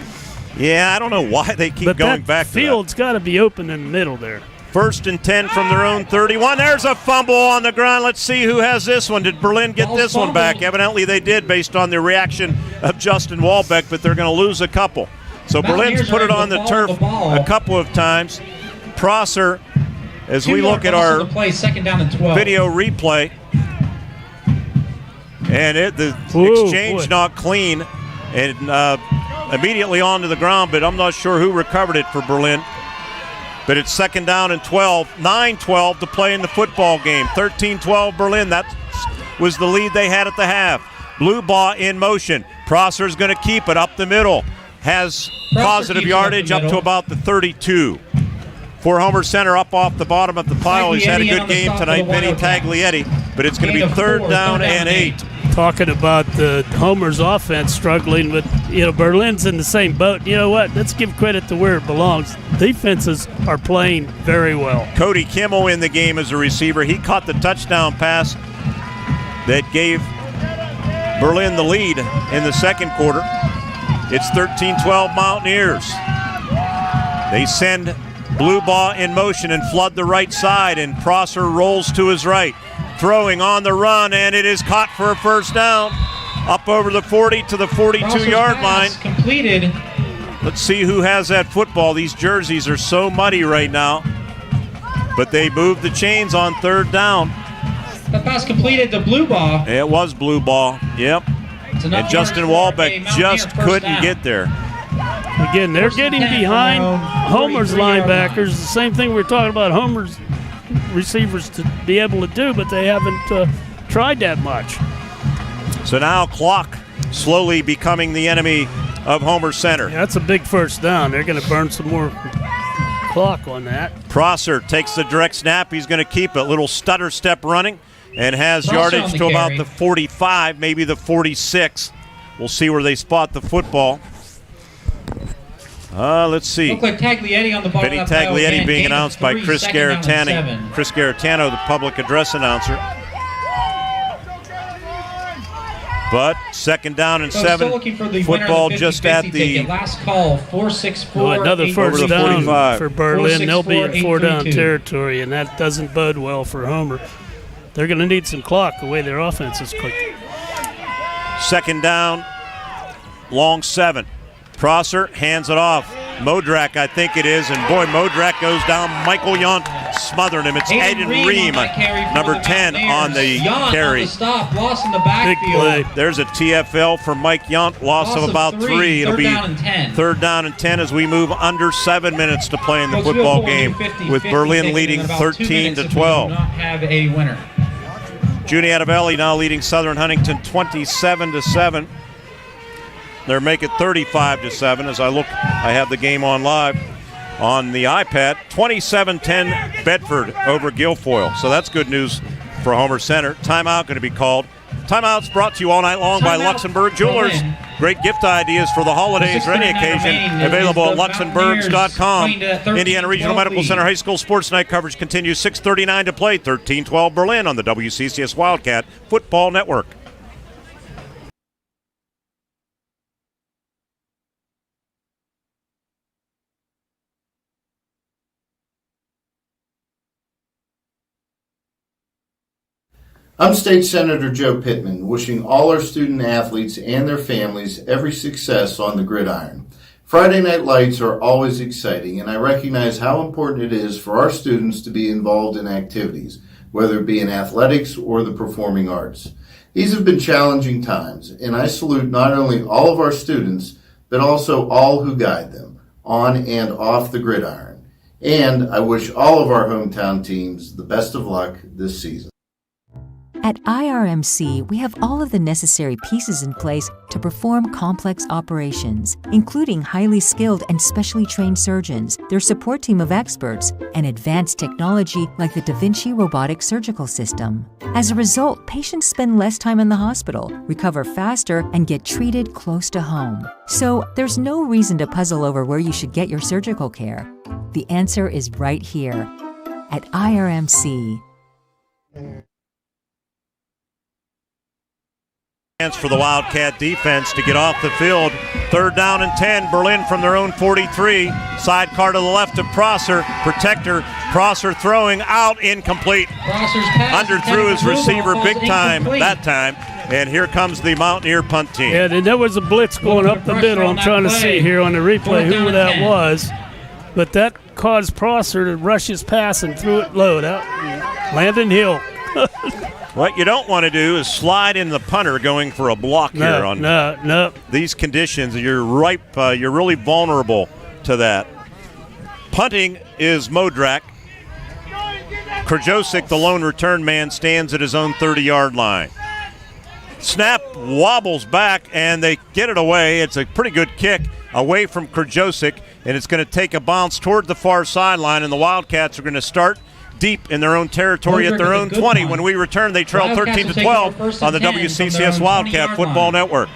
Yeah, I don't know why they keep going back to that. Field's got to be open in the middle there. 1st and 10 from their own 31. There's a fumble on the ground. Let's see who has this one. Did Berlin get this one back? Evidently they did based on the reaction of Justin Walbeck, but they're going to lose a couple. So Berlin's put it on the turf a couple of times. Prosser, as we look at our video replay, and the exchange not clean, and immediately onto the ground, but I'm not sure who recovered it for Berlin. But it's 2nd down and 12, 9-12 to play in the football game. 13-12 Berlin, that was the lead they had at the half. Blue ball in motion. Prosser's going to keep it up the middle. Has positive yardage up to about the 32. For Homer Center, up off the bottom of the pile. He's had a good game tonight, Vinny Taglietti. But it's going to be 3rd down and 8. Talking about the Homer's offense struggling, but Berlin's in the same boat. You know what? Let's give credit to where it belongs. Defenses are playing very well. Cody Kimmel in the game as a receiver. He caught the touchdown pass that gave Berlin the lead in the second quarter. It's 13-12 Mountaineers. They send Blue ball in motion and flood the right side, and Prosser rolls to his right. Throwing on the run, and it is caught for a first down. Up over the 40 to the 42-yard line. Completed. Let's see who has that football. These jerseys are so muddy right now. But they moved the chains on 3rd down. The pass completed to Blue ball. It was Blue ball, yep. And Justin Walbeck just couldn't get there. Again, they're getting behind Homer's linebackers. The same thing we're talking about Homer's receivers to be able to do, but they haven't tried that much. So now clock slowly becoming the enemy of Homer Center. Yeah, that's a big first down. They're going to burn some more clock on that. Prosser takes the direct snap. He's going to keep a little stutter step running and has yardage to about the 45, maybe the 46. We'll see where they spot the football. Let's see. Look like Taglietti on the ball. Vinny Taglietti being announced by Chris Garatano. Chris Garatano, the public address announcer. But second down and So 7. still looking for the Football winner of the just at 50-50 the ticket. Last call, 464. Another first over the down 45. for Berlin. They'll be in 4-down 4-6-4-8-3-2. territory, and that doesn't bode well for Homer. They're going to need some clock the way their offense is quick. Second down, long 7. Prosser hands it off. Modrak, I think it is, and boy, Modrak goes down. Michael Yount smothering him. It's Aiden Ream, number 10 on the carry. Stop, loss in the backfield. There's a TFL for Mike Yount, loss of about 3. It'll be down and 10. third down and 10 as we move under 7 minutes to play in the Coach football Bill game, 50-50 with Berlin ticket leading in about 2 13 minutes to if we 12. do not have a winner. Junie Atavelli now leading Southern Huntington 27 to 7. They're making 35 to 7 as I have the game on live on the iPad. 27-10 Bedford over Guilfoyle. So that's good news for Homer Center. Timeout going to be called. Timeout's brought to you all night long by Luxembourg Jewelers. Great gift ideas for the holidays or any occasion. Available at luxembourgs.com. Indiana Regional Medical Center High School Sports Night coverage continues. 6:39 to play. 13-12 Berlin on the WCCS Wildcat Football Network. I'm State Senator Joe Pittman, wishing all our student athletes and their families every success on the gridiron. Friday night lights are always exciting, and I recognize how important it is for our students to be involved in activities, whether it be in athletics or the performing arts. These have been challenging times, and I salute not only all of our students, but also all who guide them, on and off the gridiron. And I wish all of our hometown teams the best of luck this season. At IRMC, we have all of the necessary pieces in place to perform complex operations, including highly skilled and specially trained surgeons, their support team of experts, and advanced technology like the Da Vinci robotic surgical system. As a result, patients spend less time in the hospital, recover faster, and get treated close to home. So there's no reason to puzzle over where you should get your surgical care. The answer is right here at IRMC. For the Wildcat defense to get off the field. Third down and 10. Berlin from their own 43. Sidecar to the left of Prosser. Protector. Prosser throwing out, incomplete. Underthrew his receiver big time that time. And here comes the Mountaineer punt team. Yeah, there was a blitz going up the middle. I'm trying to see here on the replay who that was. But that caused Prosser to rush his pass and threw it low. Landon Hill. What you don't want to do is slide in the punter going for a block here on these conditions. You're ripe. You're really vulnerable to that. Punting is Modrak. Krajosic, the lone return man, stands at his own 30-yard line. Snap wobbles back, and they get it away. It's a pretty good kick away from Krajosic, and it's going to take a bounce toward the far sideline, and the Wildcats are going to start deep in their own territory at their own 20. When we return, they trail 13-12 on the WCCS Wildcat Football Network.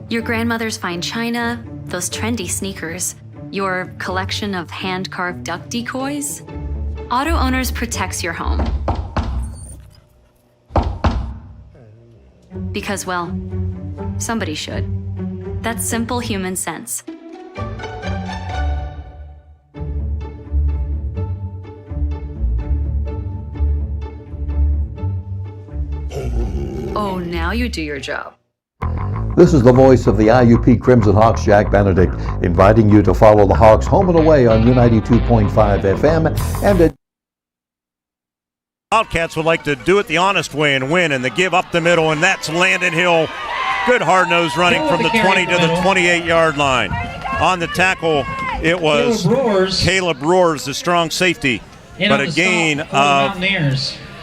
Your grandmother's fine china, those trendy sneakers, your collection of hand-carved duck decoys. Auto Owners protects your home. Because, well, somebody should. That's simple human sense. Oh, now you do your job. This is the voice of the IUP Crimson Hawks, Jack Benedict, inviting you to follow the Hawks home and away on U92.5 FM and at Wildcats would like to do it the honest way and win, and they give up the middle, and that's Landon Hill. Good hard-nosed running from the 20 to the 28-yard line. On the tackle, it was Caleb Roars, the strong safety, but a gain of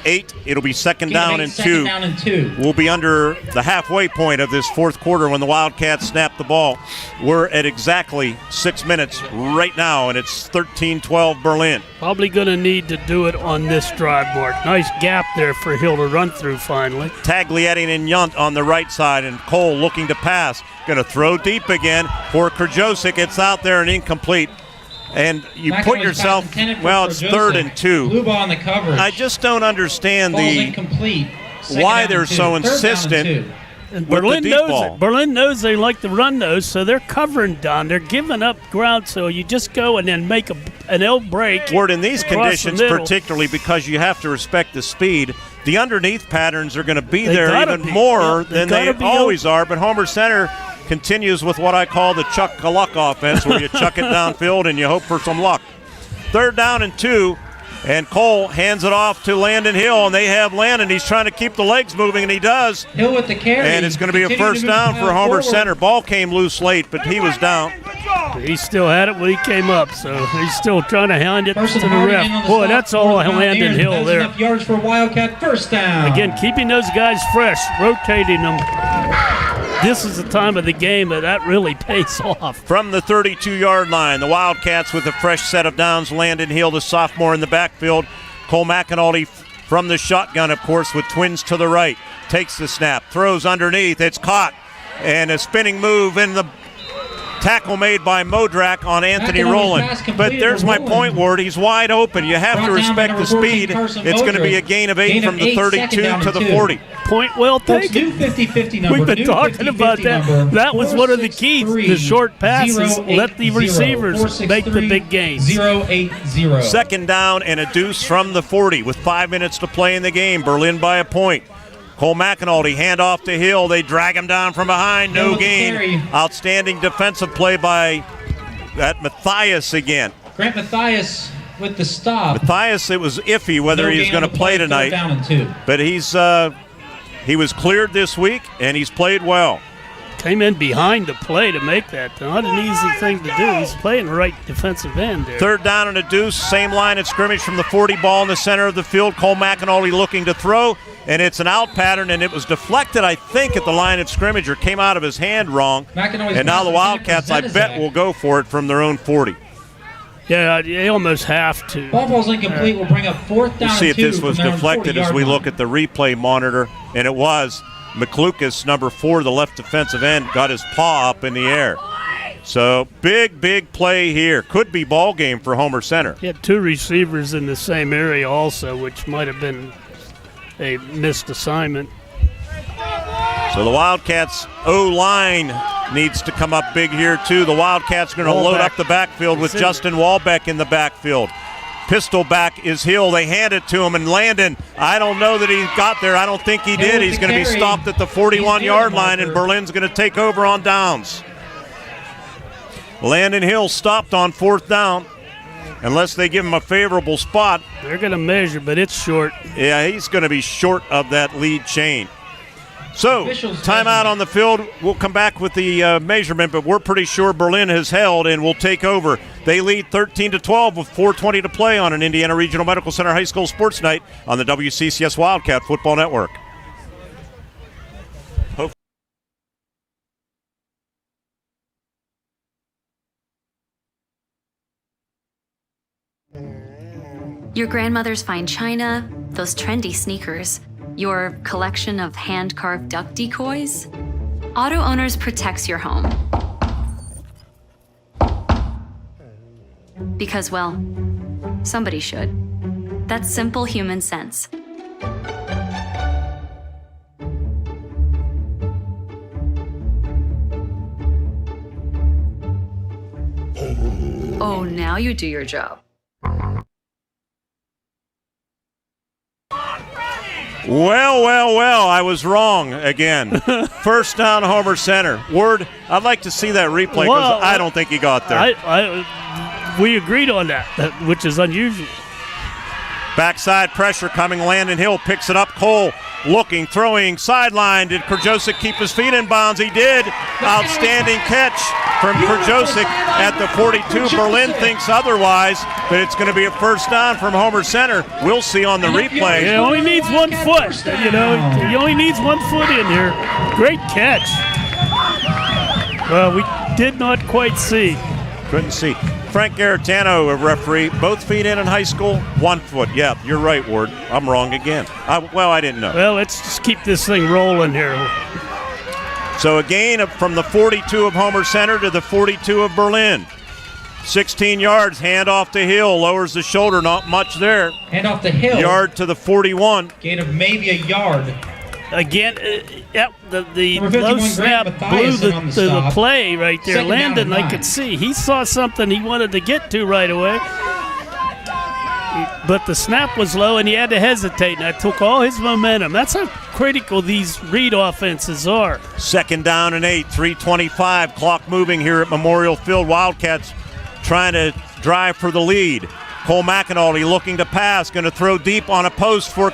8. It'll be second down and 2. We'll be under the halfway point of this fourth quarter when the Wildcats snap the ball. We're at exactly 6 minutes right now, and it's 13-12 Berlin. Probably going to need to do it on this drive, Mark. Nice gap there for Hill to run through finally. Tagliating and Yount on the right side, and Cole looking to pass. Going to throw deep again for Krajosic. It's out there and incomplete. And you McEnroe's put pass yourself, intended for well, it's Joseph. 3rd and 2. Blue ball on the coverage. I just don't understand Ball's incomplete. Second why down they're and 2. so Third down and insistent 2. And with Berlin the deep knows ball. it. Berlin knows they like to run those, so they're covering down. They're giving up ground, so you just go and then make an L break. Ward, in these across conditions, the middle. particularly because you have to respect the speed, the underneath patterns are going to be They there gotta even be. more Yeah, than they always are. But Homer Center continues with what I call the Chuck a Luck offense, where you chuck it downfield and you hope for some luck. 3rd down and 2, and Cole hands it off to Landon Hill, and they have Landon. He's trying to keep the legs moving, and he does. Hill with the carry. And it's going to be a Continue first to move down the for ball Homer forward. Center. Ball came loose late, but he was down. He still had it when he came up, so he's still trying to hand it First to and the Harding ref. in on the Boy, stop. that's all 4th down Landon there. Hill That's there. enough yards for Wildcat first down. Again, keeping those guys fresh, rotating them. This is the time of the game that really pays off. From the 32-yard line, the Wildcats with a fresh set of downs. Landon Hill, the sophomore in the backfield. Cole McAnulty from the shotgun, of course, with twins to the right. Takes the snap, throws underneath. It's caught. And a spinning move in the tackle made by Modrak on Anthony Rowland. But there's my point, Ward. He's wide open. You have to respect the speed. It's going to be a gain of 8 from the 32 to the 40. Point well taken. New 50-50 number. We've been New talking 50-50 about that. number. That was one of the keys. The short passes. Let the 4-6-3, receivers make the big gains. 0-8-0. 2nd down and a deuce from the 40 with 5 minutes to play in the game. Berlin by a point. Cole McAnulty, handoff to Hill. They drag him down from behind. No gain. Outstanding defensive play by that Matthias again. Grant Matthias with the stop. Matthias, it was iffy whether No he was gain going on to the play play, 3rd tonight. down and 2. But he was cleared this week, and he's played well. Came in behind the play to make that. Not an easy thing to do. He's playing right defensive end there. 3rd down and a deuce. Same line of scrimmage from the 40, ball in the center of the field. Cole McAnulty looking to throw, and it's an out pattern, and it was deflected, I think, at the line of scrimmage, or came out of his hand wrong. And now the Wildcats, I bet, will go for it from their own 40. Yeah, they almost have to. Ball's incomplete. Will bring up 4th down We'll see and if 2 this was from their own deflected as 40-yard we line. look at the replay monitor, and it was. McLucas, number 4, the left defensive end, got his paw up in the air. So big play here. Could be ball game for Homer Center. He had 2 receivers in the same area also, which might have been a missed assignment. So the Wildcats' O-line needs to come up big here too. The Wildcats going to load up the backfield with Justin Walbeck in the backfield. Pistol back is Hill. They hand it to him, and Landon, I don't know that he got there. I don't think he did. He's going to be stopped at the 41-yard line, and Berlin's going to take over on downs. Landon Hill stopped on 4th down. Unless they give him a favorable spot. They're going to measure, but it's short. Yeah, he's going to be short of that lead chain. So, timeout on the field. We'll come back with the measurement, but we're pretty sure Berlin has held and will take over. They lead 13-12 with 4:20 to play on an Indiana Regional Medical Center High School Sports Night on the WCCS Wildcat Football Network. Your grandmother's fine china, those trendy sneakers, your collection of hand-carved duck decoys. Auto Owners protects your home. Because, well, somebody should. That's simple human sense. Oh, now you do your job. Well, I was wrong again. First down, Homer Center. Ward, I'd like to see that replay because I don't think he got there. We agreed on that, which is unusual. Backside pressure coming. Landon Hill picks it up. Cole looking, throwing, sideline. Did Krajosic keep his feet in bounds? He did. Outstanding catch from Krajosic at the 42. Berlin thinks otherwise, but it's going to be a first down from Homer Center. We'll see on the replay. He only needs 1 foot. He only needs 1 foot in here. Great catch. Well, we did not quite see. Couldn't see. Frank Garitano, a referee, both feet in high school, 1 foot. Yeah, you're right, Ward. I'm wrong again. I didn't know. Well, let's just keep this thing rolling here. So a gain from the 42 of Homer Center to the 42 of Berlin. 16 yards, hand off to Hill, lowers the shoulder, not much there. Hand off to Hill. Yard to the 41. Gain of maybe a yard. Again, the Number 51, low Grant snap Mathias blew on the the stop. play right there. Second down Landon, and I 9. could see. He saw something he wanted to get to right away. But the snap was low, and he had to hesitate, and that took all his momentum. That's how critical these read offenses are. 2nd down and 8, 3:25. Clock moving here at Memorial Field. Wildcats trying to drive for the lead. Cole McInally looking to pass, going to throw deep on a post for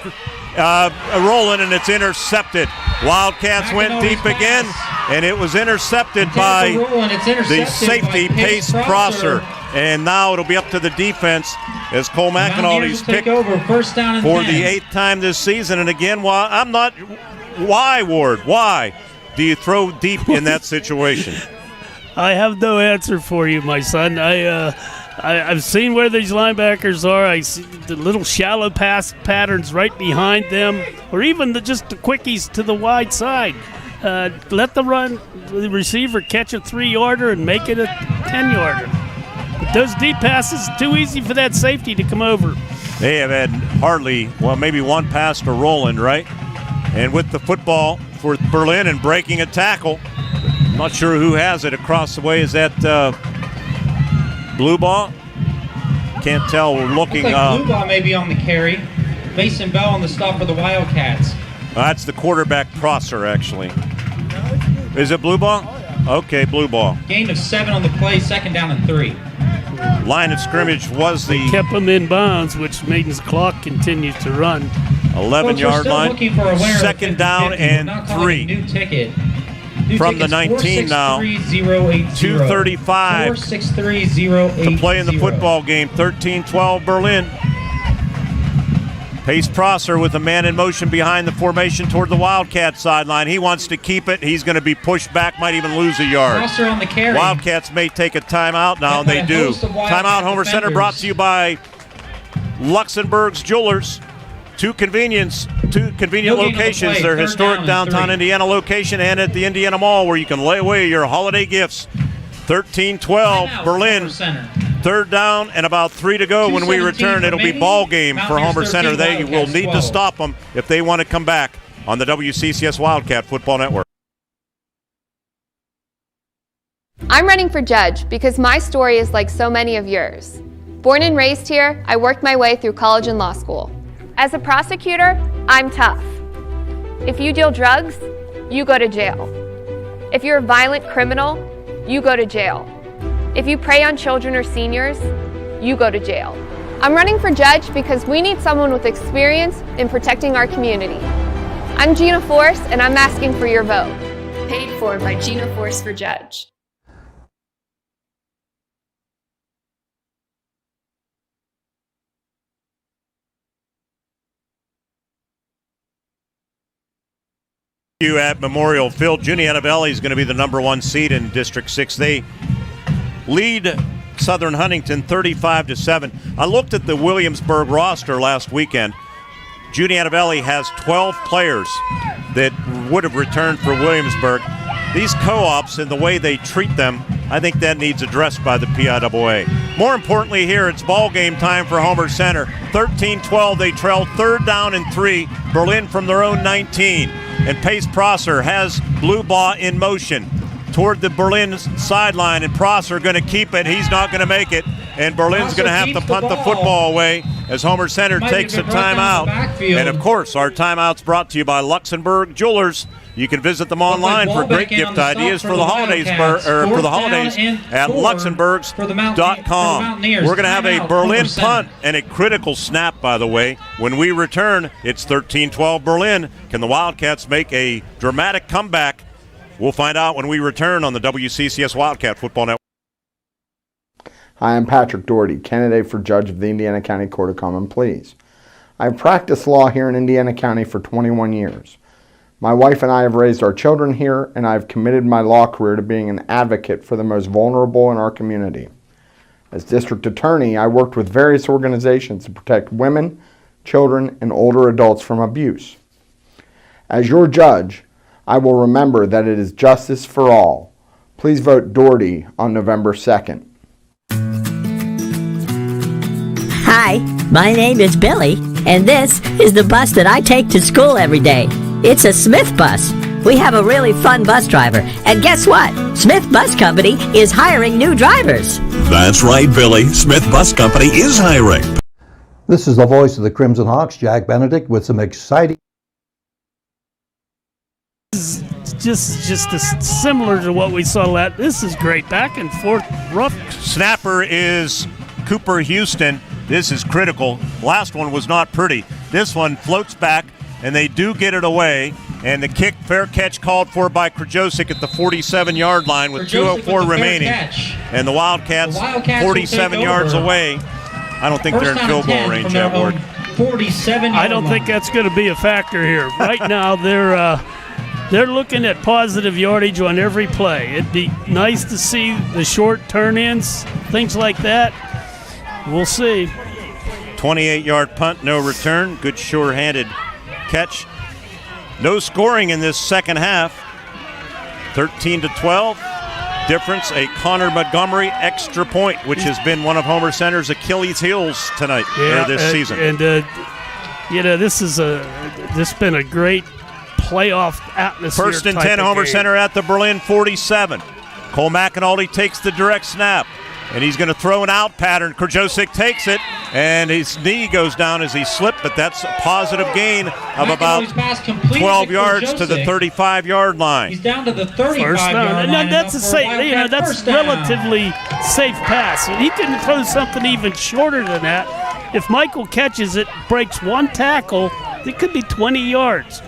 Roland, and it's intercepted. Wildcats went deep again, and it was intercepted by the safety, Pace Prosser. And now it'll be up to the defense as Cole McInally's picked over first down and for 10. the 8th time this season. And again, why, Ward? Why do you throw deep in that situation? I have no answer for you, my son. I've seen where these linebackers are. I see the little shallow pass patterns right behind them, or even just the quickies to the wide side. Let the receiver catch a 3-yarder and make it a 10-yarder. But those deep passes, too easy for that safety to come over. They have had maybe one pass to Roland, right? And with the football for Berlin and breaking a tackle, not sure who has it across the way. Is that Blue Ball? Can't tell. We're looking. Looks like Blue Ball may be on the carry. Mason Bell on the stop for the Wildcats. That's the quarterback Prosser, actually. Is it Blue Ball? Okay, Blue Ball. Gain of 7 on the play, 2nd down and 3. Line of scrimmage was the... Kept them in bounds, which means the clock continues to run. 11-yard line. 2nd down and 3. New ticket. From the 19 now. 2:35 to play in the football game. 13-12 Berlin. Pace Prosser with a man in motion behind the formation toward the Wildcat sideline. He wants to keep it. He's going to be pushed back, might even lose a yard. Prosser on the carry. Wildcats may take a timeout now, and they do. Timeout, Homer Center, brought to you by Luxembourg's Jewelers. Two convenient locations. Their historic downtown Indiana location and at the Indiana Mall, where you can lay away your holiday gifts. 13-12 Berlin. 3rd down and about 3 to go. When we return, it'll be ball game for Homer Center. They will need to stop them if they want to come back on the WCCS Wildcat Football Network. I'm running for judge because my story is like so many of yours. Born and raised here, I worked my way through college and law school. As a prosecutor, I'm tough. If you deal drugs, you go to jail. If you're a violent criminal, you go to jail. If you prey on children or seniors, you go to jail. I'm running for judge because we need someone with experience in protecting our community. I'm Gina Force, and I'm asking for your vote. Paid for by Gina Force for Judge. At Memorial Field, Juniata Valley is going to be the number 1 seed in District 6. They lead Southern Huntington 35-7. I looked at the Williamsburg roster last weekend. Juniata Valley has 12 players that would have returned for Williamsburg. These co-ops and the way they treat them, I think that needs addressed by the PIAA. More importantly here, it's ball game time for Homer Center. 13-12, they trail 3rd down and 3. Berlin from their own 19. And Pace Prosser has Blue Ball in motion toward the Berlin sideline, and Prosser going to keep it. He's not going to make it, and Berlin's going to have to punt the football away as Homer Center takes a timeout. And of course, our timeout's brought to you by Luxembourg Jewelers. You can visit them online for great gift ideas for the holidays at luxembourgs.com. We're going to have a Berlin punt and a critical snap, by the way. When we return, it's 13-12 Berlin. Can the Wildcats make a dramatic comeback? We'll find out when we return on the WCCS Wildcat Football Network. Hi, I'm Patrick Doherty, candidate for judge of the Indiana County Court of Common Pleas. I've practiced law here in Indiana County for 21 years. My wife and I have raised our children here, and I've committed my law career to being an advocate for the most vulnerable in our community. As district attorney, I worked with various organizations to protect women, children, and older adults from abuse. As your judge, I will remember that it is justice for all. Please vote Doherty on November 2nd. Hi, my name is Billy, and this is the bus that I take to school every day. It's a Smith bus. We have a really fun bus driver, and guess what? Smith Bus Company is hiring new drivers. That's right, Billy. Smith Bus Company is hiring. This is the voice of the Crimson Hawks, Jack Benedict, with some exciting... Just similar to what we saw this is great. Back and forth, rough. Snapper is Cooper Houston. This is critical. Last one was not pretty. This one floats back, and they do get it away. And the kick, fair catch called for by Krajosic at the 47-yard line with 2:04 remaining. And the Wildcats 47 yards away. I don't think they're in field goal range yet, Ward. 47. I don't think that's going to be a factor here. Right now, they're looking at positive yardage on every play. It'd be nice to see the short turn-ins, things like that. We'll see. 28-yard punt, no return. Good sure-handed catch. No scoring in this second half. 13-12. Difference, a Connor Montgomery extra point, which has been one of Homer Center's Achilles heels tonight, or this season. And this has been a great playoff atmosphere. First and 10, Homer Center at the Berlin 47. Cole McAnally takes the direct snap, and he's going to throw an out pattern. Krajosic takes it, and his knee goes down as he slipped, but that's a positive gain of about 12 yards to the 35-yard line. He's down to the 35-yard line. That's that's relatively safe pass. He can throw something even shorter than that. If Michael catches it, breaks one tackle, it could be 20 yards.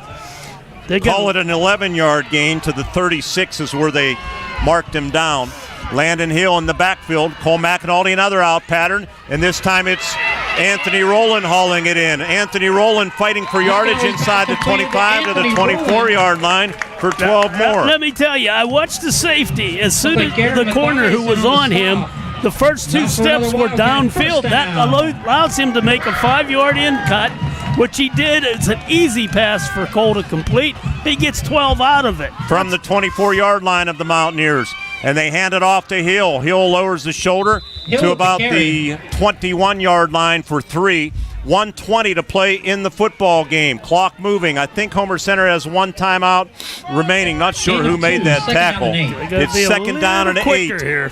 Call it an 11-yard gain to the 36 is where they marked him down. Landon Hill in the backfield. Cole McAnally, another out pattern, and this time it's Anthony Rowland hauling it in. Anthony Rowland fighting for yardage inside the 25 to the 24-yard line for 12 more. Let me tell you, I watched the safety. As soon as the corner who was on him, the first two steps were downfield. That allows him to make a 5-yard in cut, which he did. It's an easy pass for Cole to complete. He gets 12 out of it. From the 24-yard line of the Mountaineers. And they hand it off to Hill. Hill lowers the shoulder to about the 21-yard line for 3. 1:20 to play in the football game. Clock moving. I think Homer Center has one timeout remaining. Not sure who made that tackle. It's second down and 8. Here.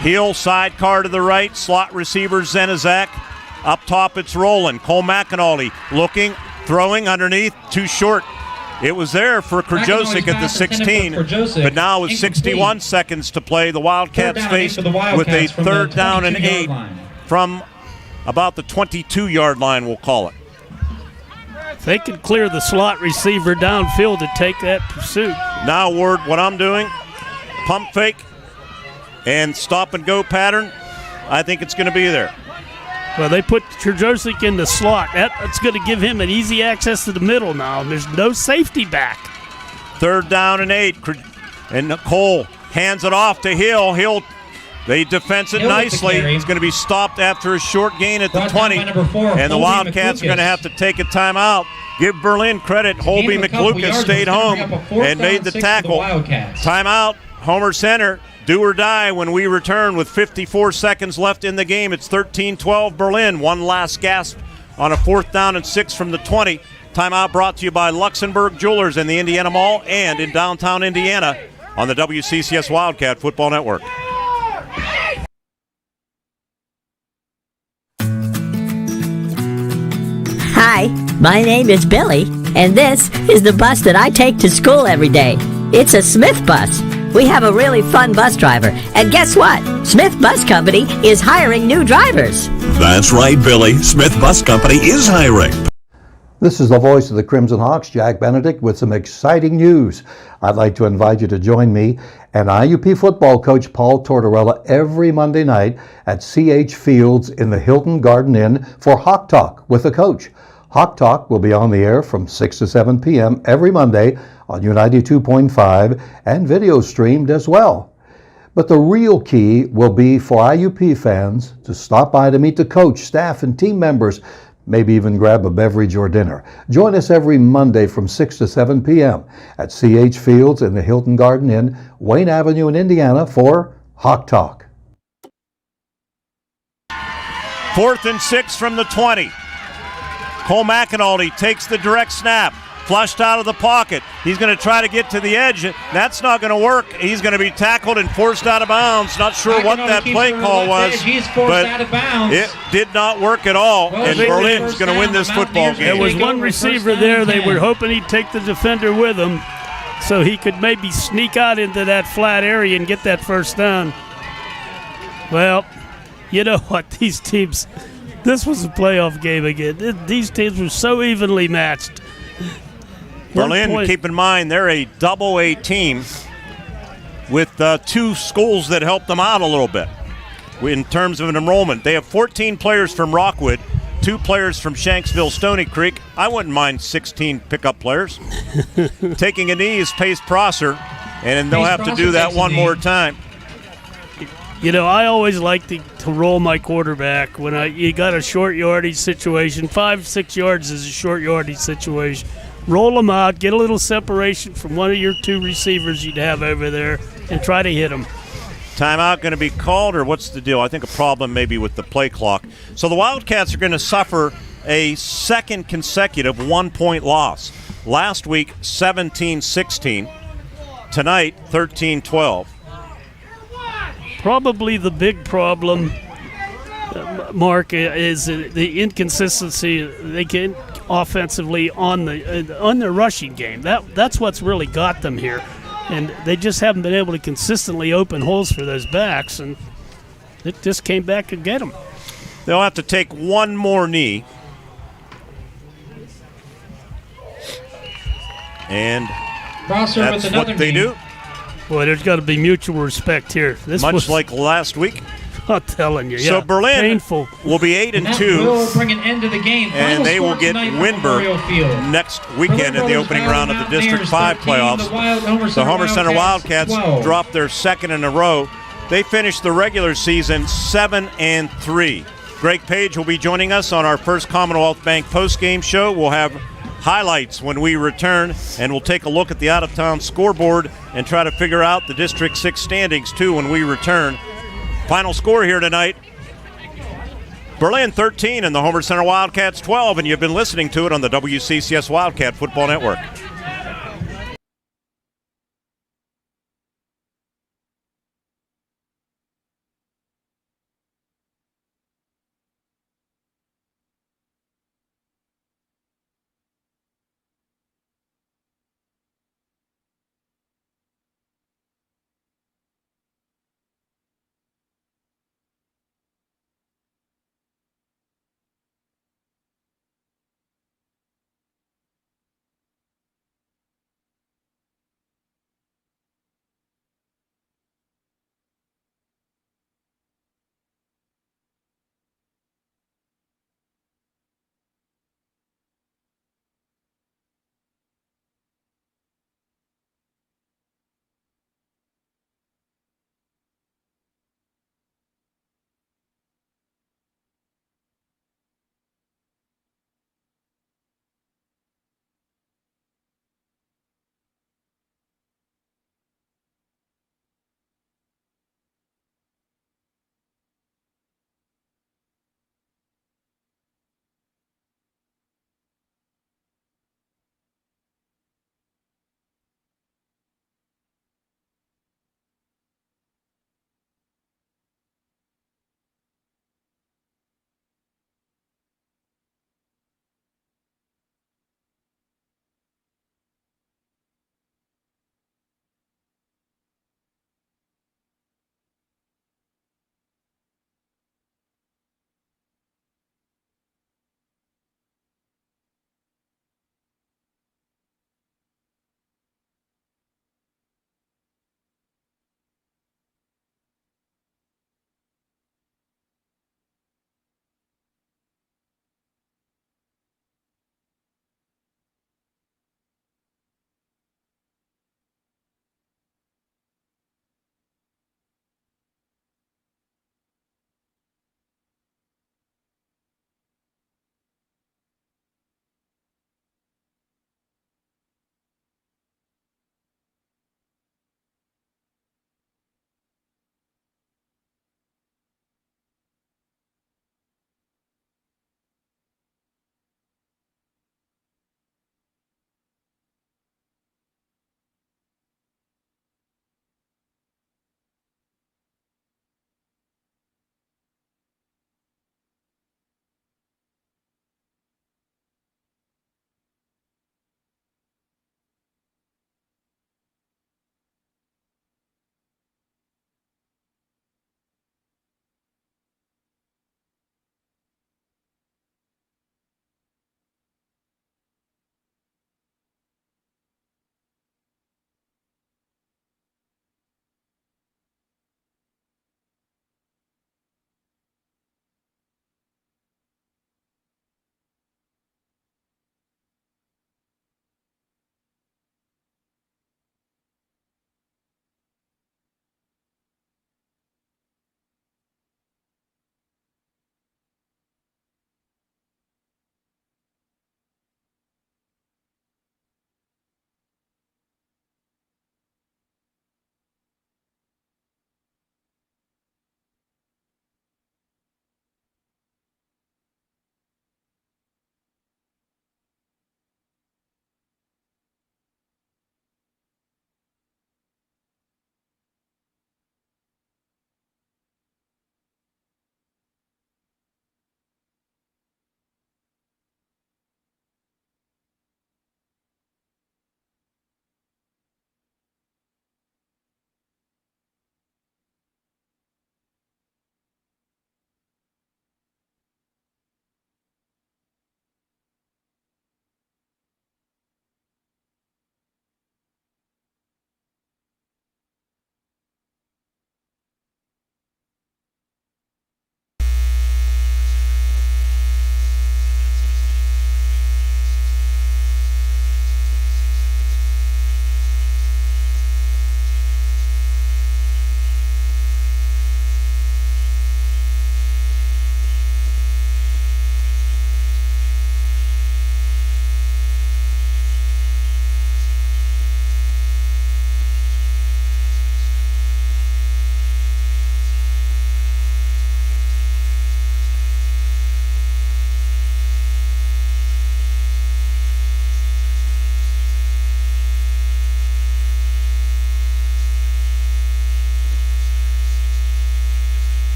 Hill sidecar to the right. Slot receiver Zenizak. Up top it's Rowland. Cole McAnally looking, throwing underneath. Too short. It was there for Krajosic at the 16, but now with 61 seconds to play, the Wildcats faced with a third down and 8 from about the 22-yard line, we'll call it. They can clear the slot receiver downfield to take that pursuit. Now, Ward, what I'm doing, pump fake and stop and go pattern, I think it's going to be there. Well, they put Krajosic in the slot. That's going to give him an easy access to the middle now. There's no safety back. Third down and 8. And Cole hands it off to Hill. Hill, they defense it nicely. He's going to be stopped after a short gain at the 20. And the Wildcats are going to have to take a timeout. Give Berlin credit. Holby McLucas stayed home and made the tackle. Timeout, Homer Center. Do or die when we return with 54 seconds left in the game. It's 13-12 Berlin. One last gasp on a 4th down and 6 from the 20. Timeout brought to you by Luxembourg Jewelers in the Indiana Mall and in downtown Indiana on the WCCS Wildcat Football Network. Hi, my name is Billy, and this is the bus that I take to school every day. It's a Smith bus. We have a really fun bus driver, and guess what? Smith Bus Company is hiring new drivers. That's right, Billy. Smith Bus Company is hiring. This is the voice of the Crimson Hawks, Jack Benedict, with some exciting news. I'd like to invite you to join me and IUP football coach Paul Tortorella every Monday night at CH Fields in the Hilton Garden Inn for Hawk Talk with the coach. Hawk Talk will be on the air from 6 to 7 p.m. every Monday on U92.5 and video streamed as well. But the real key will be for IUP fans to stop by to meet the coach, staff, and team members, maybe even grab a beverage or dinner. Join us every Monday from 6 to 7 p.m. at CH Fields in the Hilton Garden Inn, Wayne Avenue in Indiana for Hawk Talk. 4th and 6 from the 20. Cole McAnulty takes the direct snap. Flushed out of the pocket. He's going to try to get to the edge. That's not going to work. He's going to be tackled and forced out of bounds. Not sure what that play call was, but it did not work at all. And Berlin's going to win this football game. There was one receiver there. They were hoping he'd take the defender with him so he could maybe sneak out into that flat area and get that first down. Well, you know what? These teams, this was a playoff game again. These teams were so evenly matched. Berlin, keep in mind, they're a double-A team with 2 schools that helped them out a little bit in terms of an enrollment. They have 14 players from Rockwood, 2 players from Shanksville, Stony Creek. I wouldn't mind 16 pickup players. Taking a knee is Pace Prosser, and they'll have to do that one more time. You know, I always like to roll my quarterback when you got a short yardage situation. 5-6 yards is a short yardage situation. Roll them out, get a little separation from one of your 2 receivers you'd have over there, and try to hit them. Timeout going to be called, or what's the deal? I think a problem maybe with the play clock. So the Wildcats are going to suffer a second consecutive 1-point loss. Last week, 17-16. Tonight, 13-12. Probably the big problem, Mark, is the inconsistency they get offensively on the rushing game. That's what's really got them here, and they just haven't been able to consistently open holes for those backs, and it just came back to get them. They'll have to take one more knee, and that's what they do. Boy, there's got to be mutual respect here. Much like last week. I'm telling you. So yeah, Berlin painful. will be 8-2. Will bring an end to the game. And they will get Windber next weekend in the opening round of the District 5 playoffs. The Homer Center Wildcats dropped their second in a row. They finished the regular season 7-3. Greg Page will be joining us on our first Commonwealth Bank postgame show. We'll have highlights when we return, and we'll take a look at the out-of-town scoreboard and try to figure out the District 6 standings, too, when we return. Final score here tonight, Berlin 13 and the Homer Center Wildcats 12, and you've been listening to it on the WCCS Wildcat Football Network.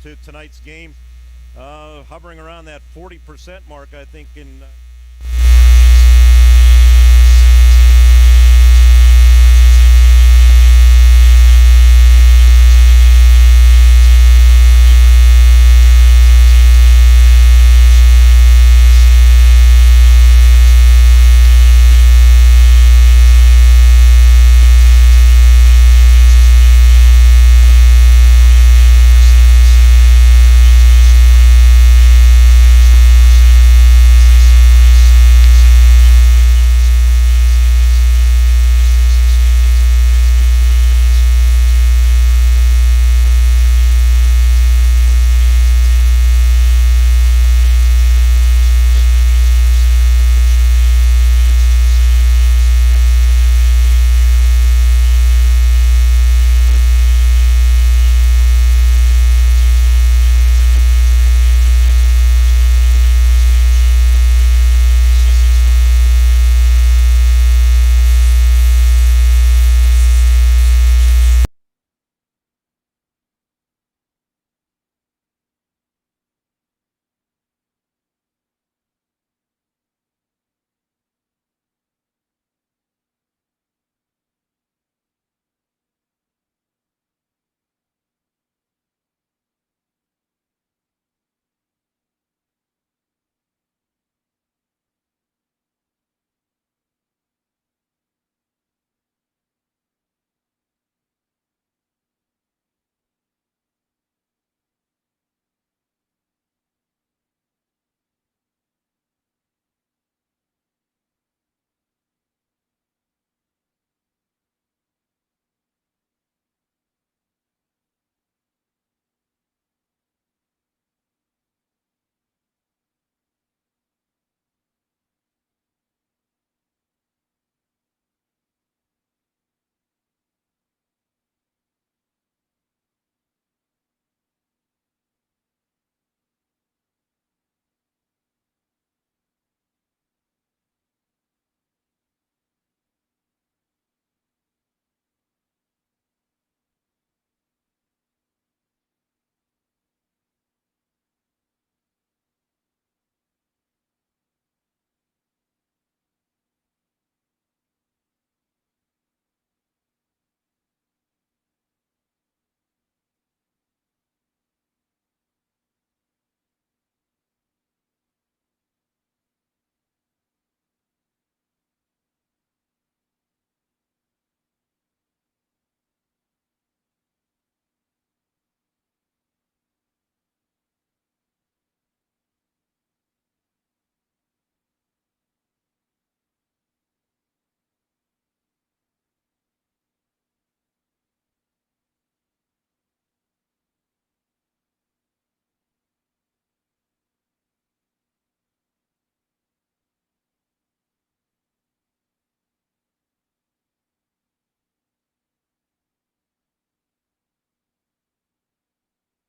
to tonight's game, hovering around that 40% mark, I think, in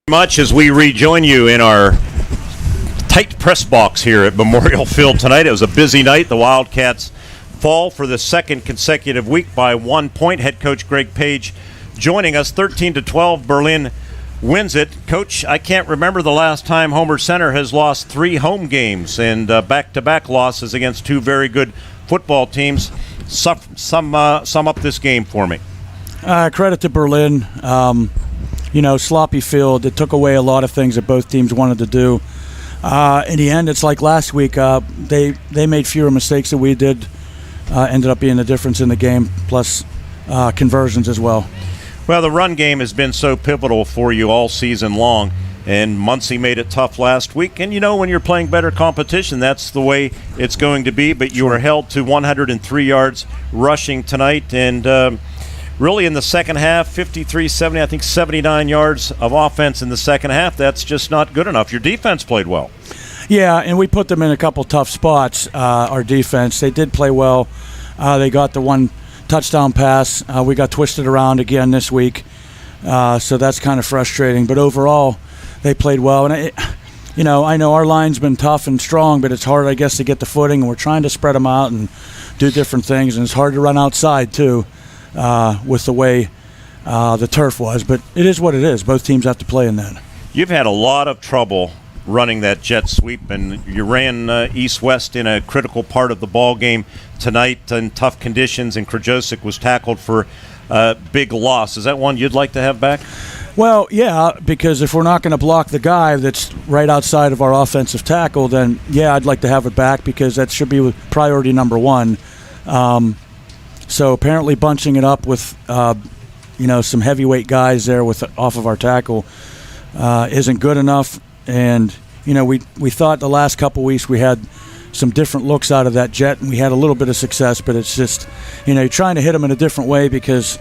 much as we rejoin you in our tight press box here at Memorial Field tonight. It was a busy night. The Wildcats fall for the second consecutive week by 1 point. Head coach Greg Page joining us. 13-12, Berlin wins it. Coach, I can't remember the last time Homer Center has lost 3 home games and back-to-back losses against 2 very good football teams. Sum up this game for me. Credit to Berlin. Sloppy field. It took away a lot of things that both teams wanted to do. In the end, it's like last week. They made fewer mistakes than we did. Ended up being the difference in the game, plus conversions as well. Well, the run game has been so pivotal for you all season long, and Muncie made it tough last week. And when you're playing better competition, that's the way it's going to be. But you were held to 103 yards rushing tonight, and really in the second half, 53-70, I think 79 yards of offense in the second half. That's just not good enough. Your defense played well. Yeah, and we put them in a couple tough spots, our defense. They did play well. They got the one touchdown pass. We got twisted around again this week, so that's kind of frustrating. But overall, they played well. And, I know our line's been tough and strong, but it's hard, I guess, to get the footing. And we're trying to spread them out and do different things. And it's hard to run outside, too. With the way the turf was, but it is what it is. Both teams have to play in that. You've had a lot of trouble running that jet sweep, and you ran east-west in a critical part of the ball game tonight in tough conditions, and Krajosik was tackled for a big loss. Is that one you'd like to have back? Well, yeah, because if we're not going to block the guy that's right outside of our offensive tackle, then, yeah, I'd like to have it back because that should be priority number one. So apparently bunching it up with, some heavyweight guys there off of our tackle isn't good enough. And, we thought the last couple weeks we had some different looks out of that jet, and we had a little bit of success, but it's just, you're trying to hit them in a different way because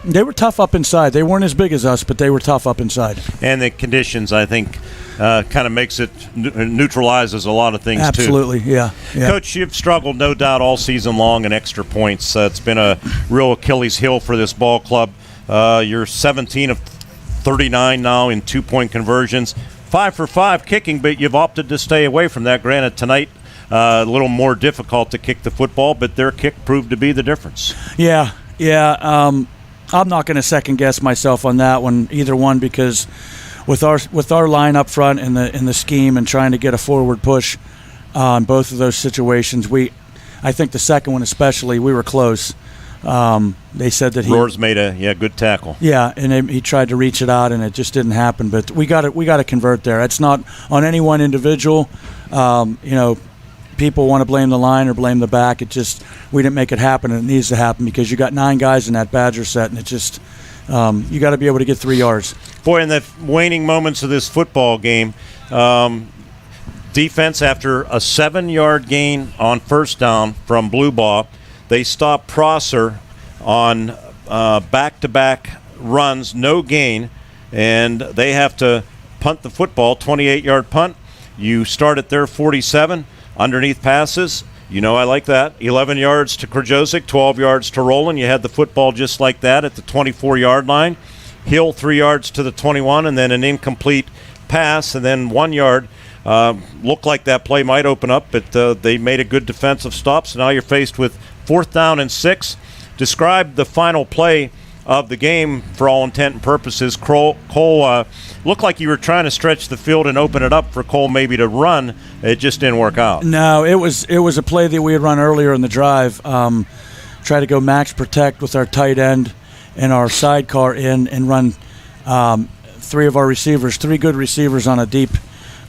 they were tough up inside. They weren't as big as us, but they were tough up inside. And the conditions, I think, kind of makes it neutralizes a lot of things, Absolutely, too. Yeah. Coach, you've struggled, no doubt, all season long in extra points. It's been a real Achilles heel for this ball club. You're 17 of 39 now in 2-point conversions. 5 for 5 kicking, but you've opted to stay away from that. Granted, tonight, a little more difficult to kick the football, but their kick proved to be the difference. Yeah. I'm not going to second guess myself on that one, either one, because with our line up front in the scheme and trying to get a forward push on both of those situations, I think the second one especially, we were close. They said that Roars made a good tackle. Yeah, and he tried to reach it out, and it just didn't happen. But we got to convert there. It's not on any one individual. People want to blame the line or blame the back. We didn't make it happen, and it needs to happen because you got 9 guys in that Badger set, and it just you got to be able to get 3 yards. Boy, in the waning moments of this football game, defense after a 7-yard gain on first down from Blue Ball, they stopped Prosser on back-to-back runs, no gain, and they have to punt the football, 28-yard punt. You start at their 47. Underneath passes, I like that. 11 yards to Krajosik, 12 yards to Roland. You had the football just like that at the 24-yard line. Hill 3 yards to the 21, and then an incomplete pass, and then 1 yard. Looked like that play might open up, but they made a good defensive stop. So now you're faced with 4th down and 6. Describe the final play of the game for all intent and purposes. Cole looked like you were trying to stretch the field and open it up for Cole maybe to run. It just didn't work out. No, it was a play that we had run earlier in the drive. Try to go max protect with our tight end and our sidecar in and run 3 of our receivers, 3 good receivers on a deep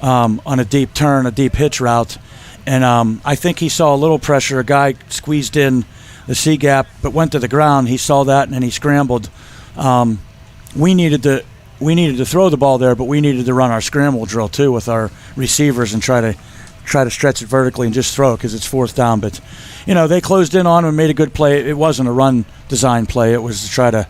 turn, a deep hitch route. And I think he saw a little pressure. A guy squeezed in the C gap, but went to the ground. He saw that and he scrambled. We needed to throw the ball there, but we needed to run our scramble drill too with our receivers and try to stretch it vertically and just throw it because it's 4th down. But they closed in on him and made a good play. It wasn't a run design play. It was to try to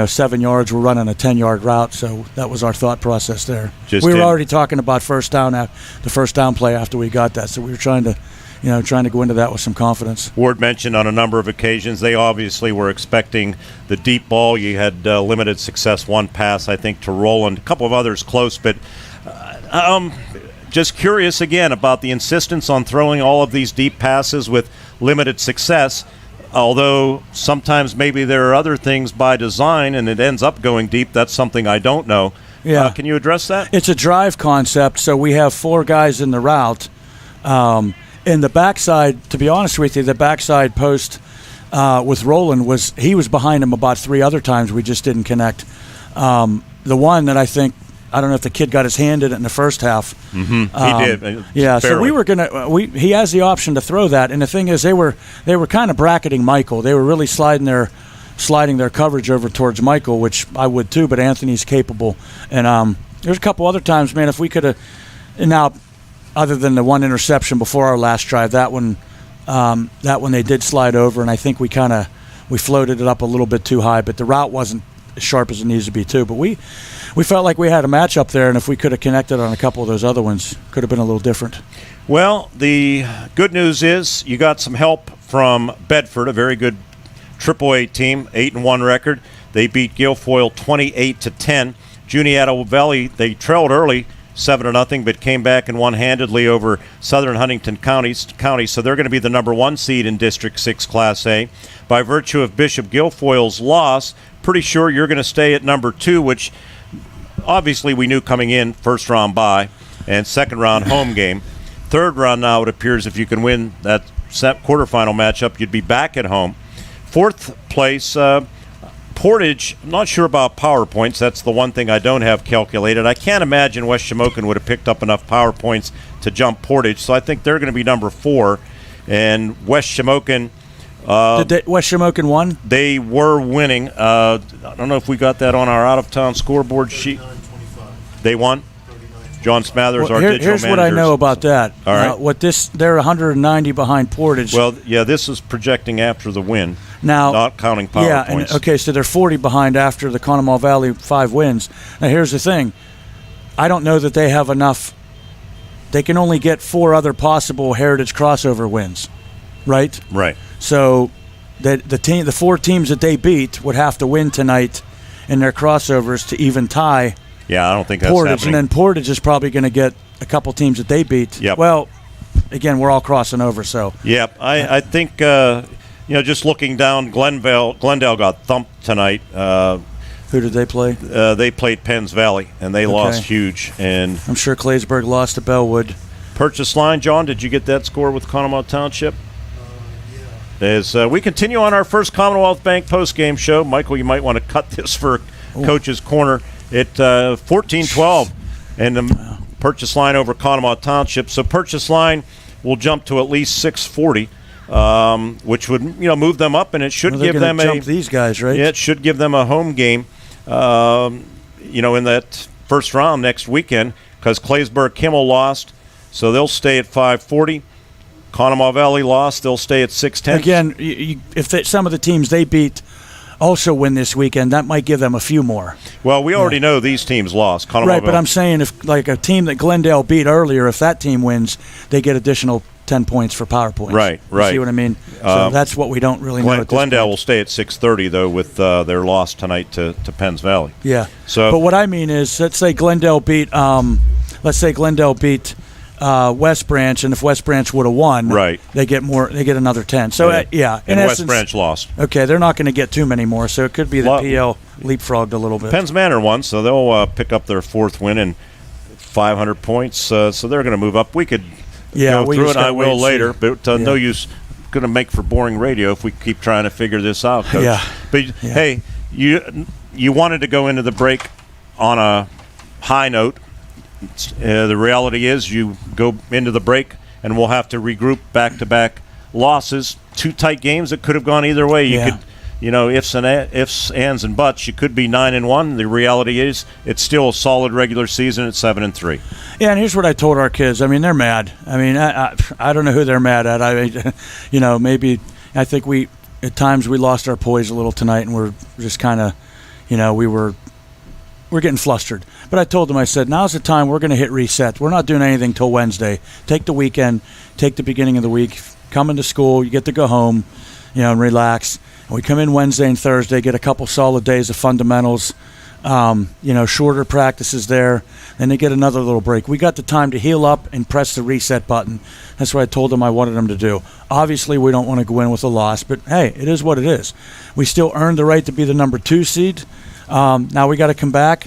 7 yards. We're running a 10-yard route, so that was our thought process there. We were already talking about the first down play after we got that, so we were trying to go into that with some confidence. Ward mentioned on a number of occasions they obviously were expecting the deep ball. You had limited success, 1 pass, I think, to Roland. A couple of others close, but just curious again about the insistence on throwing all of these deep passes with limited success, although sometimes maybe there are other things by design and it ends up going deep. That's something I don't know. Yeah. Can you address that? It's a drive concept, so we have 4 guys in the route. In the backside, to be honest with you, the backside post with Roland was behind him about 3 other times. We just didn't connect. The one that I don't know if the kid got his hand in it in the first half. Mm-hmm. He did. Yeah, barely. So he has the option to throw that. And the thing is, they were kind of bracketing Michael. They were really sliding their coverage over towards Michael, which I would too. But Anthony's capable. And there's a couple other times, man. If we could have now. Other than the 1 interception before our last drive, that one they did slide over, and I think we floated it up a little bit too high, but the route wasn't as sharp as it needs to be too. But we felt like we had a match up there, and if we could have connected on a couple of those other ones, could have been a little different. Well, the good news is you got some help from Bedford, a very good AAA team, 8-1 record. They beat Guilfoyle 28-10. Juniata Valley, they trailed early, 7-0, but came back and won handedly over Southern Huntington County, so they're going to be the number 1 seed in District 6 Class A. By virtue of Bishop Guilfoyle's loss, pretty sure you're going to stay at number 2, which obviously we knew coming in first round bye and second round home game. Third round now it appears if you can win that quarterfinal matchup, you'd be back at home. Fourth place, Portage, I'm not sure about power points. That's the one thing I don't have calculated. I can't imagine West Shamokin would have picked up enough power points to jump Portage, so I think they're going to be number 4. And West Shamokin... West Shamokin won? They were winning. I don't know if we got that on our out-of-town scoreboard sheet. They won? John Smathers, our digital here's manager. what I know about that. All right. They're 190 behind Portage. Well, yeah, this is projecting after the win, now, not counting power points. Okay, so they're 40 behind after the Conemaugh Valley 5 wins. Now, here's the thing. I don't know that they have enough. They can only get 4 other possible Heritage crossover wins, right? Right. So the 4 teams that they beat would have to win tonight in their crossovers to even tie. Yeah, I don't think that's Portage, happening. and then Portage is probably going to get a couple teams that they beat. Yep. Well, again, we're all crossing over, so. Yep. I think, just looking down, Glendale got thumped tonight. Who did they play? They played Penns Valley, and they lost huge. And I'm sure Claysburg lost to Bellwood. Purchase line, John, did you get that score with Conemaugh Township? As we continue on our first Commonwealth Bank postgame show, Michael, you might want to cut this for Coach's Corner. At 14-12, and the purchase line over Conemaugh Township. So purchase line will jump to at least 640, which would move them up, and it should give them jump these guys, right? Yeah, it should give them a home game. In that first round next weekend, because Claysburg Kimmel lost, so they'll stay at 540. Conemaugh Valley lost, they'll stay at 610. Again, if some of the teams they beat also win this weekend, that might give them a few more. Well, we already know these teams lost. Conemaugh right, Valley. But I'm saying if like a team that Glendale beat earlier, if that team wins, they get additional 10 points for power points. Right. You see what I mean? So that's what we don't really know. Glendale will stay at 6:30 though with their loss tonight to Penns Valley. Yeah. So, but what I mean is, let's say Glendale beat West Branch, and if West Branch would have won, right, they get more. They get another 10. So in and essence, West Branch lost. Okay, they're not going to get too many more. So it could be the PL leapfrogged a little bit. Penns Manor won, so they'll pick up their 4th win and 500 points. So they're going to move up. We could go through it. I will later, but no use. Going to make for boring radio if we keep trying to figure this out, Coach. Yeah. But hey, you wanted to go into the break on a high note. The reality is you go into the break and we'll have to regroup back-to-back losses. 2 tight games that could have gone either way. You could, ifs, ands, and buts. You could be 9-1. The reality is it's still a solid regular season at 7-3. Yeah, and here's what I told our kids. I mean, they're mad. I mean, I don't know who they're mad at. I mean, maybe I think at times we lost our poise a little tonight, and we're just kind of, we're getting flustered. But I told them, I said, now's the time we're going to hit reset. We're not doing anything till Wednesday. Take the weekend, take the beginning of the week, come into school, you get to go home, and relax. And we come in Wednesday and Thursday, get a couple solid days of fundamentals, shorter practices there. Then they get another little break. We got the time to heal up and press the reset button. That's what I told them I wanted them to do. Obviously, we don't want to go in with a loss, but hey, it is what it is. We still earned the right to be the number 2 seed. Now we got to come back.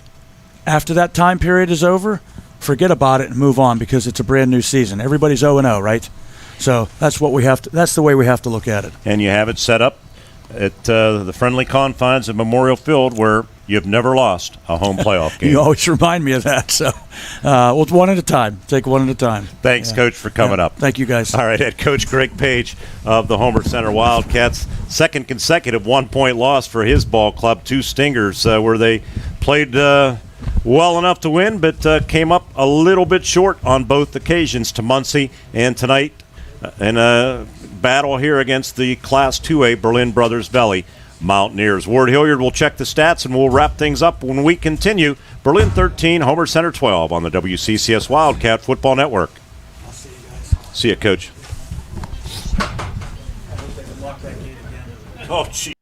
After that time period is over, forget about it and move on because it's a brand new season. Everybody's 0-0, right? So that's what we have to. That's the way we have to look at it. And you have it set up at the friendly confines of Memorial Field, where you've never lost a home playoff game. You always remind me of that. So, it's one at a time. Take one at a time. Thanks, Coach, for coming up. Thank you, guys. All right, head coach Greg Page of the Homer Center Wildcats. Second consecutive 1-point loss for his ball club. 2 stingers where they played well enough to win, but came up a little bit short on both occasions to Muncie, and tonight in a battle here against the Class 2A Berlin Brothers Valley Mountaineers. Ward Hilliard will check the stats, and we'll wrap things up when we continue. Berlin 13, Homer Center 12 on the WCCS Wildcat Football Network. I'll see you guys. See you, Coach. Oh, gee.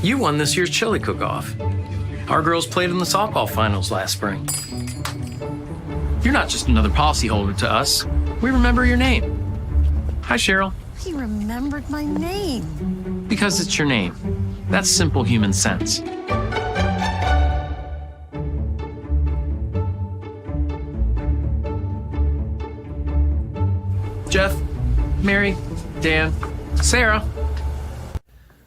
You won this year's chili cook-off. Our girls played in the softball finals last spring. You're not just another policyholder to us. We remember your name. Hi, Cheryl. He remembered my name. Because it's your name. That's simple human sense. Jeff, Mary, Dan, Sarah.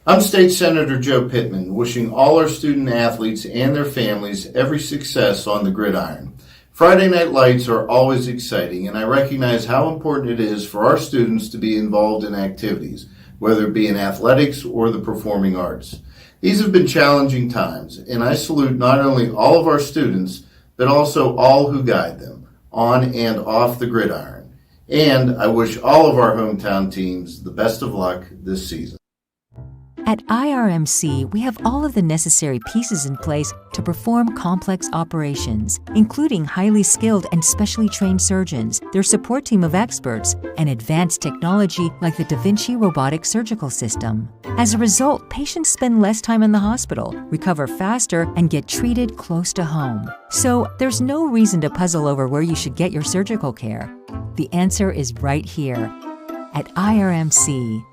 I'm State Senator Joe Pittman, wishing all our student athletes and their families every success on the gridiron. Friday night lights are always exciting, and I recognize how important it is for our students to be involved in activities, whether it be in athletics or the performing arts. These have been challenging times, and I salute not only all of our students, but also all who guide them, on and off the gridiron. And I wish all of our hometown teams the best of luck this season. At IRMC, we have all of the necessary pieces in place to perform complex operations, including highly skilled and specially trained surgeons, their support team of experts, and advanced technology like the Da Vinci robotic surgical system. As a result, patients spend less time in the hospital, recover faster, and get treated close to home. So there's no reason to puzzle over where you should get your surgical care. The answer is right here at IRMC.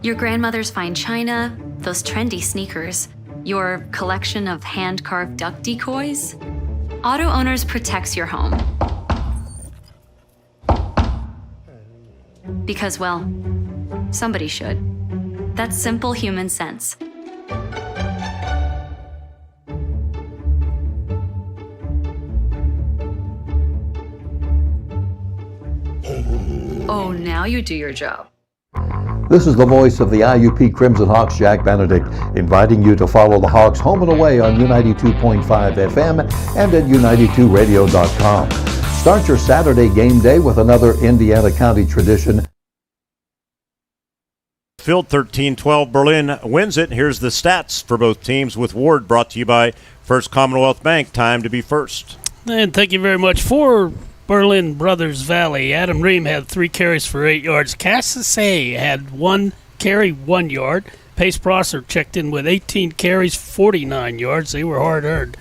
Your grandmother's fine china, those trendy sneakers, your collection of hand-carved duck decoys. Auto Owners protects your home. Because, well, somebody should. That's simple human sense. Oh, now you do your job. This is the voice of the IUP Crimson Hawks, Jack Benedict, inviting you to follow the Hawks home and away on U92.5 FM and at U92radio.com. Start your Saturday game day with another Indiana County tradition. Field 13-12, Berlin wins it. Here's the stats for both teams with Ward, brought to you by First Commonwealth Bank. Time to be first. And thank you very much. For Berlin Brothers Valley, Adam Ream had 3 carries for 8 yards. Cassasay had 1 carry, 1 yard. Pace Prosser checked in with 18 carries, 49 yards. They were hard-earned.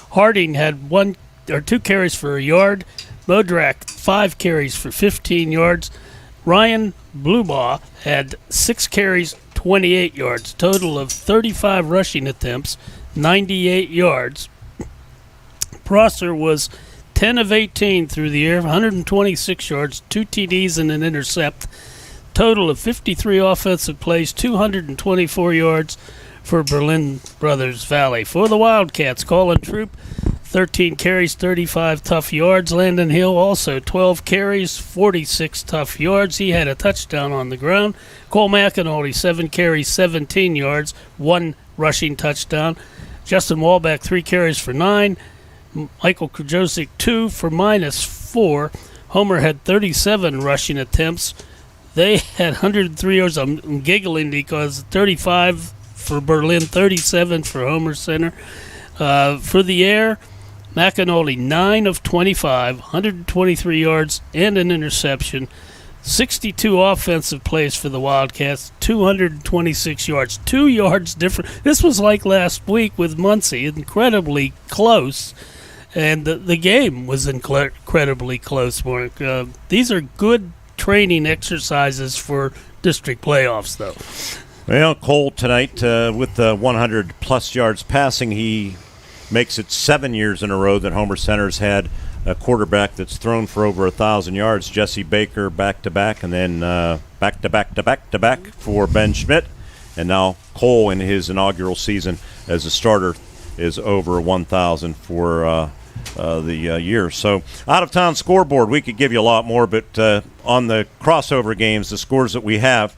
Harding had 2 carries for a yard. Modrak, 5 carries for 15 yards. Ryan Blubaugh had 6 carries, 28 yards. Total of 35 rushing attempts, 98 yards. Prosser was 10 of 18 through the air, 126 yards, 2 TDs and an intercept. Total of 53 offensive plays, 224 yards for Berlin Brothers Valley. For the Wildcats, Colin Troop, 13 carries, 35 tough yards. Landon Hill also 12 carries, 46 tough yards. He had a touchdown on the ground. Cole McAnally, 7 carries, 17 yards, 1 rushing touchdown. Justin Walbeck, 3 carries for 9. Michael Krajosic, 2 for -4. Homer had 37 rushing attempts. They had 103 yards. I'm giggling because 35 for Berlin, 37 for Homer Center. For the air, McAnally, 9 of 25, 123 yards and an interception. 62 offensive plays for the Wildcats, 226 yards, 2 yards different. This was like last week with Muncie, incredibly close. And the game was incredibly close, Mark. These are good training exercises for district playoffs, though. Well, Cole tonight with the 100-plus yards passing, he makes it 7 years in a row that Homer Center's had a quarterback that's thrown for over 1,000 yards. Jesse Baker back-to-back, and then back-to-back for Ben Schmidt. And now Cole in his inaugural season as a starter is over 1,000 for the year. So out-of-town scoreboard, we could give you a lot more, but on the crossover games, the scores that we have,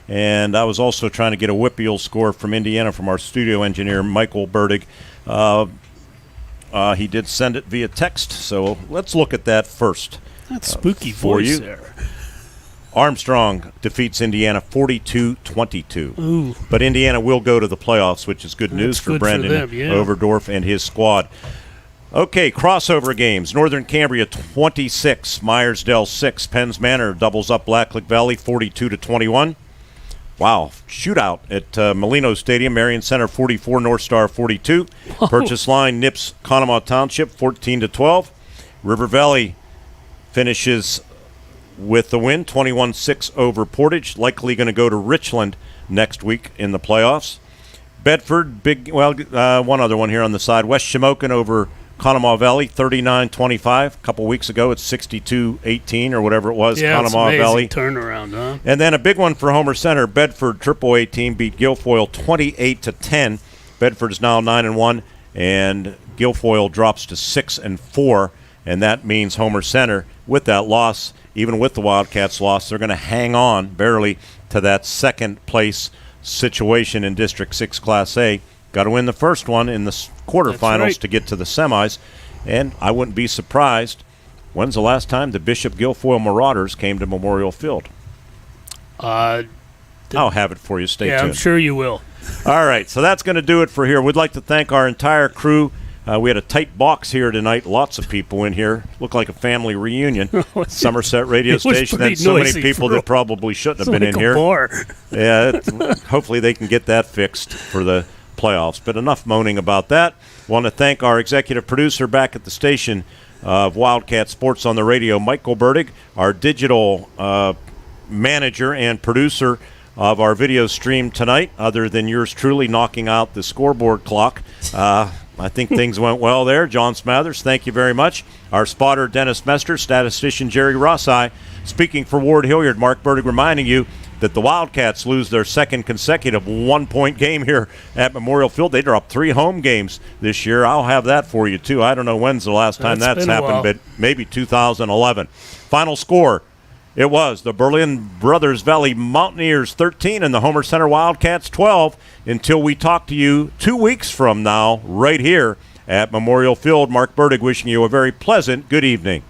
and I was also trying to get a WPIAL score from Indiana from our studio engineer, Michael Burdig. He did send it via text, so let's look at that first. That's spooky for voice you. there. Armstrong defeats Indiana 42-22. Ooh. But Indiana will go to the playoffs, which is good news for good Brendan for them, yeah. Overdorf and his squad. Okay, crossover games. Northern Cambria 26, Myersdale 6. Penns Manor doubles up Blacklick Valley 42-21. Wow, shootout at Molino Stadium. Marion Center 44, North Star 42. Whoa. Purchase Line nips Conemaugh Township 14-12. River Valley finishes with the win, 21-6 over Portage. Likely going to go to Richland next week in the playoffs. Bedford, one other one here on the side. West Shamokin over Conemaugh Valley, 39-25. A couple weeks ago, it's 62-18 or whatever it was. Yeah, Conemaugh it's Valley turnaround, huh? And then a big one for Homer Center. Bedford AAA team beat Guilfoyle 28-10. Bedford is now 9-1, and Guilfoyle drops to 6-4, and that means Homer Center, with that loss, even with the Wildcats' loss, they're going to hang on barely to that second place situation in District 6 Class A. Got to win the first one in the quarterfinals to get to the semis, and I wouldn't be surprised. When's the last time the Bishop Guilfoyle Marauders came to Memorial Field? I'll have it for you. Stay tuned. I'm sure you will. All right, so that's going to do it for here. We'd like to thank our entire crew. We had a tight box here tonight. Lots of people in here. Looked like a family reunion. Somerset radio station had so many people that probably shouldn't have been in here. Yeah, hopefully they can get that fixed for the playoffs. But enough moaning about that. Want to thank our executive producer back at the station of Wildcat Sports on the Radio, Mike Goldberg, our digital manager and producer of our video stream tonight, other than yours truly knocking out the scoreboard clock. I think things went well there. John Smathers, thank you very much. Our spotter, Dennis Mester, statistician Jerry Rossi. Speaking for Ward Hilliard, Mark Burdick reminding you that the Wildcats lose their second consecutive one-point game here at Memorial Field. They dropped 3 home games this year. I'll have that for you, too. I don't know when's the last time that's happened, but maybe 2011. Final score. It was the Berlin Brothers Valley Mountaineers 13 and the Homer Center Wildcats 12 until we talk to you 2 weeks from now right here at Memorial Field. Mark Burdick wishing you a very pleasant good evening.